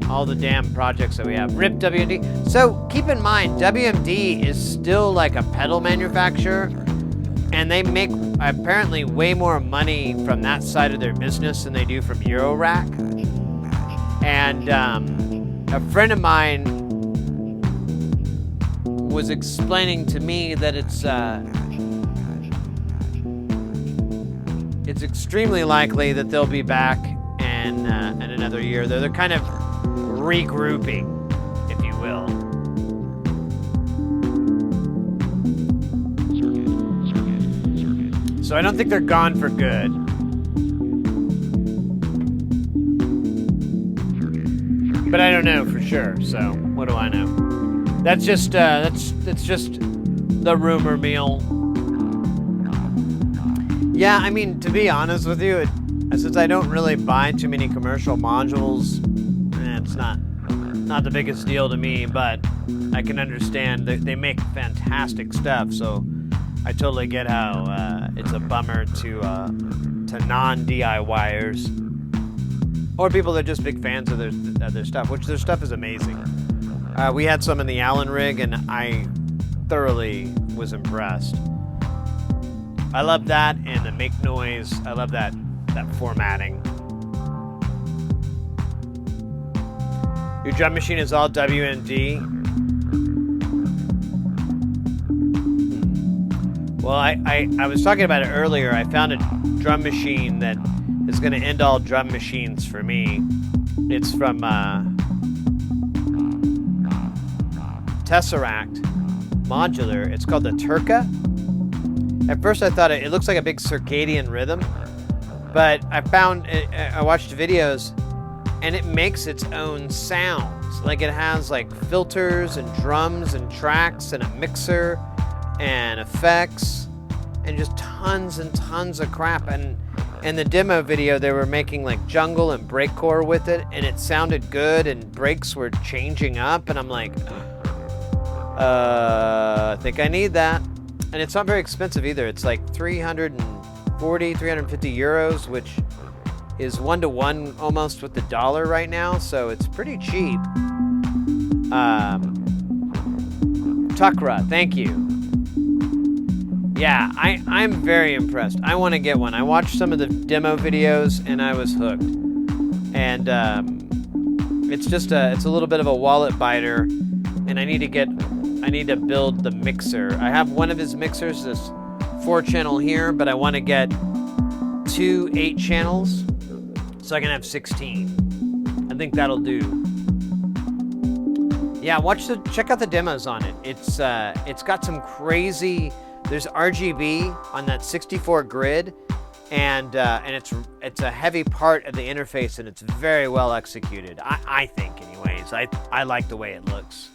all the damn projects that we have. RIP WMD. So keep in mind, WMD is still like a pedal manufacturer, and they make apparently way more money from that side of their business than they do from Eurorack. And a friend of mine was explaining to me that it's extremely likely that they'll be back in another year. They're kind of regrouping, if you will. So I don't think they're gone for good. But I don't know for sure, so what do I know? That's just that's just the rumor mill. Yeah, I mean, to be honest with you, since I don't really buy too many commercial modules, it's not the biggest deal to me, but I can understand that they make fantastic stuff, so I totally get how it's a bummer to non-DIYers. Or people that are just big fans of their stuff, which their stuff is amazing. We had some in the Allen rig, and I thoroughly was impressed. I love that, and the make noise. I love that formatting. Your drum machine is all WMD. Well, I was talking about it earlier. I found a drum machine that is going to end all drum machines for me. It's from Tesseract Modular. It's called the Turca. At first I thought it looks like a big circadian rhythm, but I watched videos, and it makes its own sounds. Like it has like filters and drums and tracks and a mixer and effects and just tons and tons of crap. And in the demo video, they were making like jungle and breakcore with it, and it sounded good, and breaks were changing up, and I'm like, I think I need that. And it's not very expensive either. It's like 340, 350 euros, which is 1-to-1 almost with the dollar right now, so it's pretty cheap. Takra, thank you. Yeah, I'm very impressed. I want to get one. I watched some of the demo videos and I was hooked. And it's just it's a little bit of a wallet biter, and I need to build the mixer. I have one of his mixers, this 4-channel here, but I want to get 2 8-channels so I can have 16. I think that'll do. Yeah, check out the demos on it. It's got some crazy. There's RGB on that 64 grid, and it's a heavy part of the interface, and it's very well executed. I think, anyways. I like the way it looks.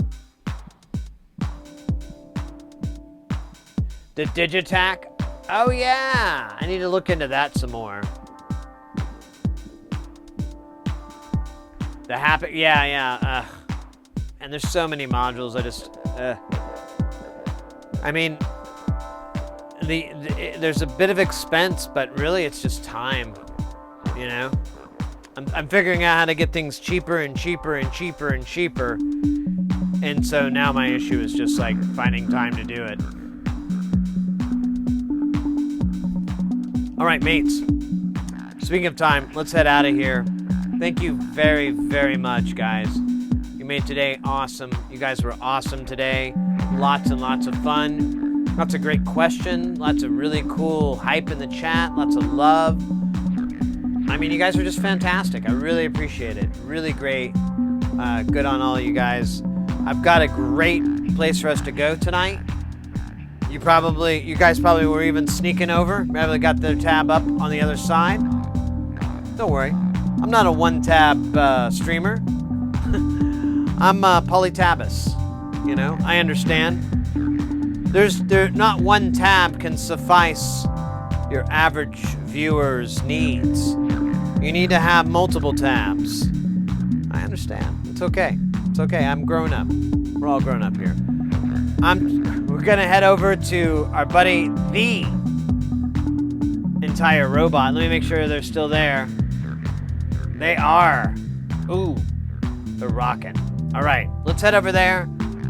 The Digitac. Oh yeah, I need to look into that some more. The Happy. Yeah. And there's so many modules. I mean, there's a bit of expense, but really it's just time, you know? I'm figuring out how to get things cheaper and cheaper and cheaper and cheaper. And so now my issue is just like finding time to do it. All right, mates. Speaking of time, let's head out of here. Thank you very, very much, guys. You made today awesome. You guys were awesome today. Lots and lots of fun. Lots of great questions. Lots of really cool hype in the chat. Lots of love. I mean, you guys are just fantastic. I really appreciate it. Really great. Good on all you guys. I've got a great place for us to go tonight. You guys probably were even sneaking over. Probably got their tab up on the other side. Don't worry. I'm not a one-tab streamer. I'm polytabus. You know, I understand. Not one tab can suffice your average viewer's needs. You need to have multiple tabs. I understand. It's okay. It's okay. I'm grown up. We're all grown up here. We're gonna head over to our buddy the Entire Robot. Let me make sure they're still there. They are. Ooh, they're rocking. All right, let's head over there.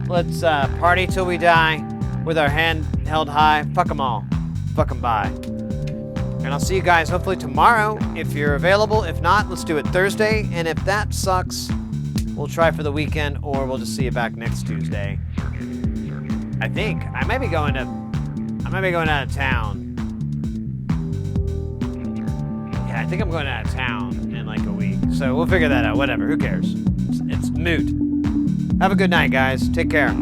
Let's party till we die with our hand held high. Fuck them all. Fuck them by. And I'll see you guys hopefully tomorrow if you're available. If not, let's do it Thursday. And if that sucks, we'll try for the weekend, or we'll just see you back next Tuesday. I think I might be going out of town. Yeah, I think I'm going out of town in like a week. So we'll figure that out. Whatever. Who cares? It's moot. Have a good night, guys. Take care.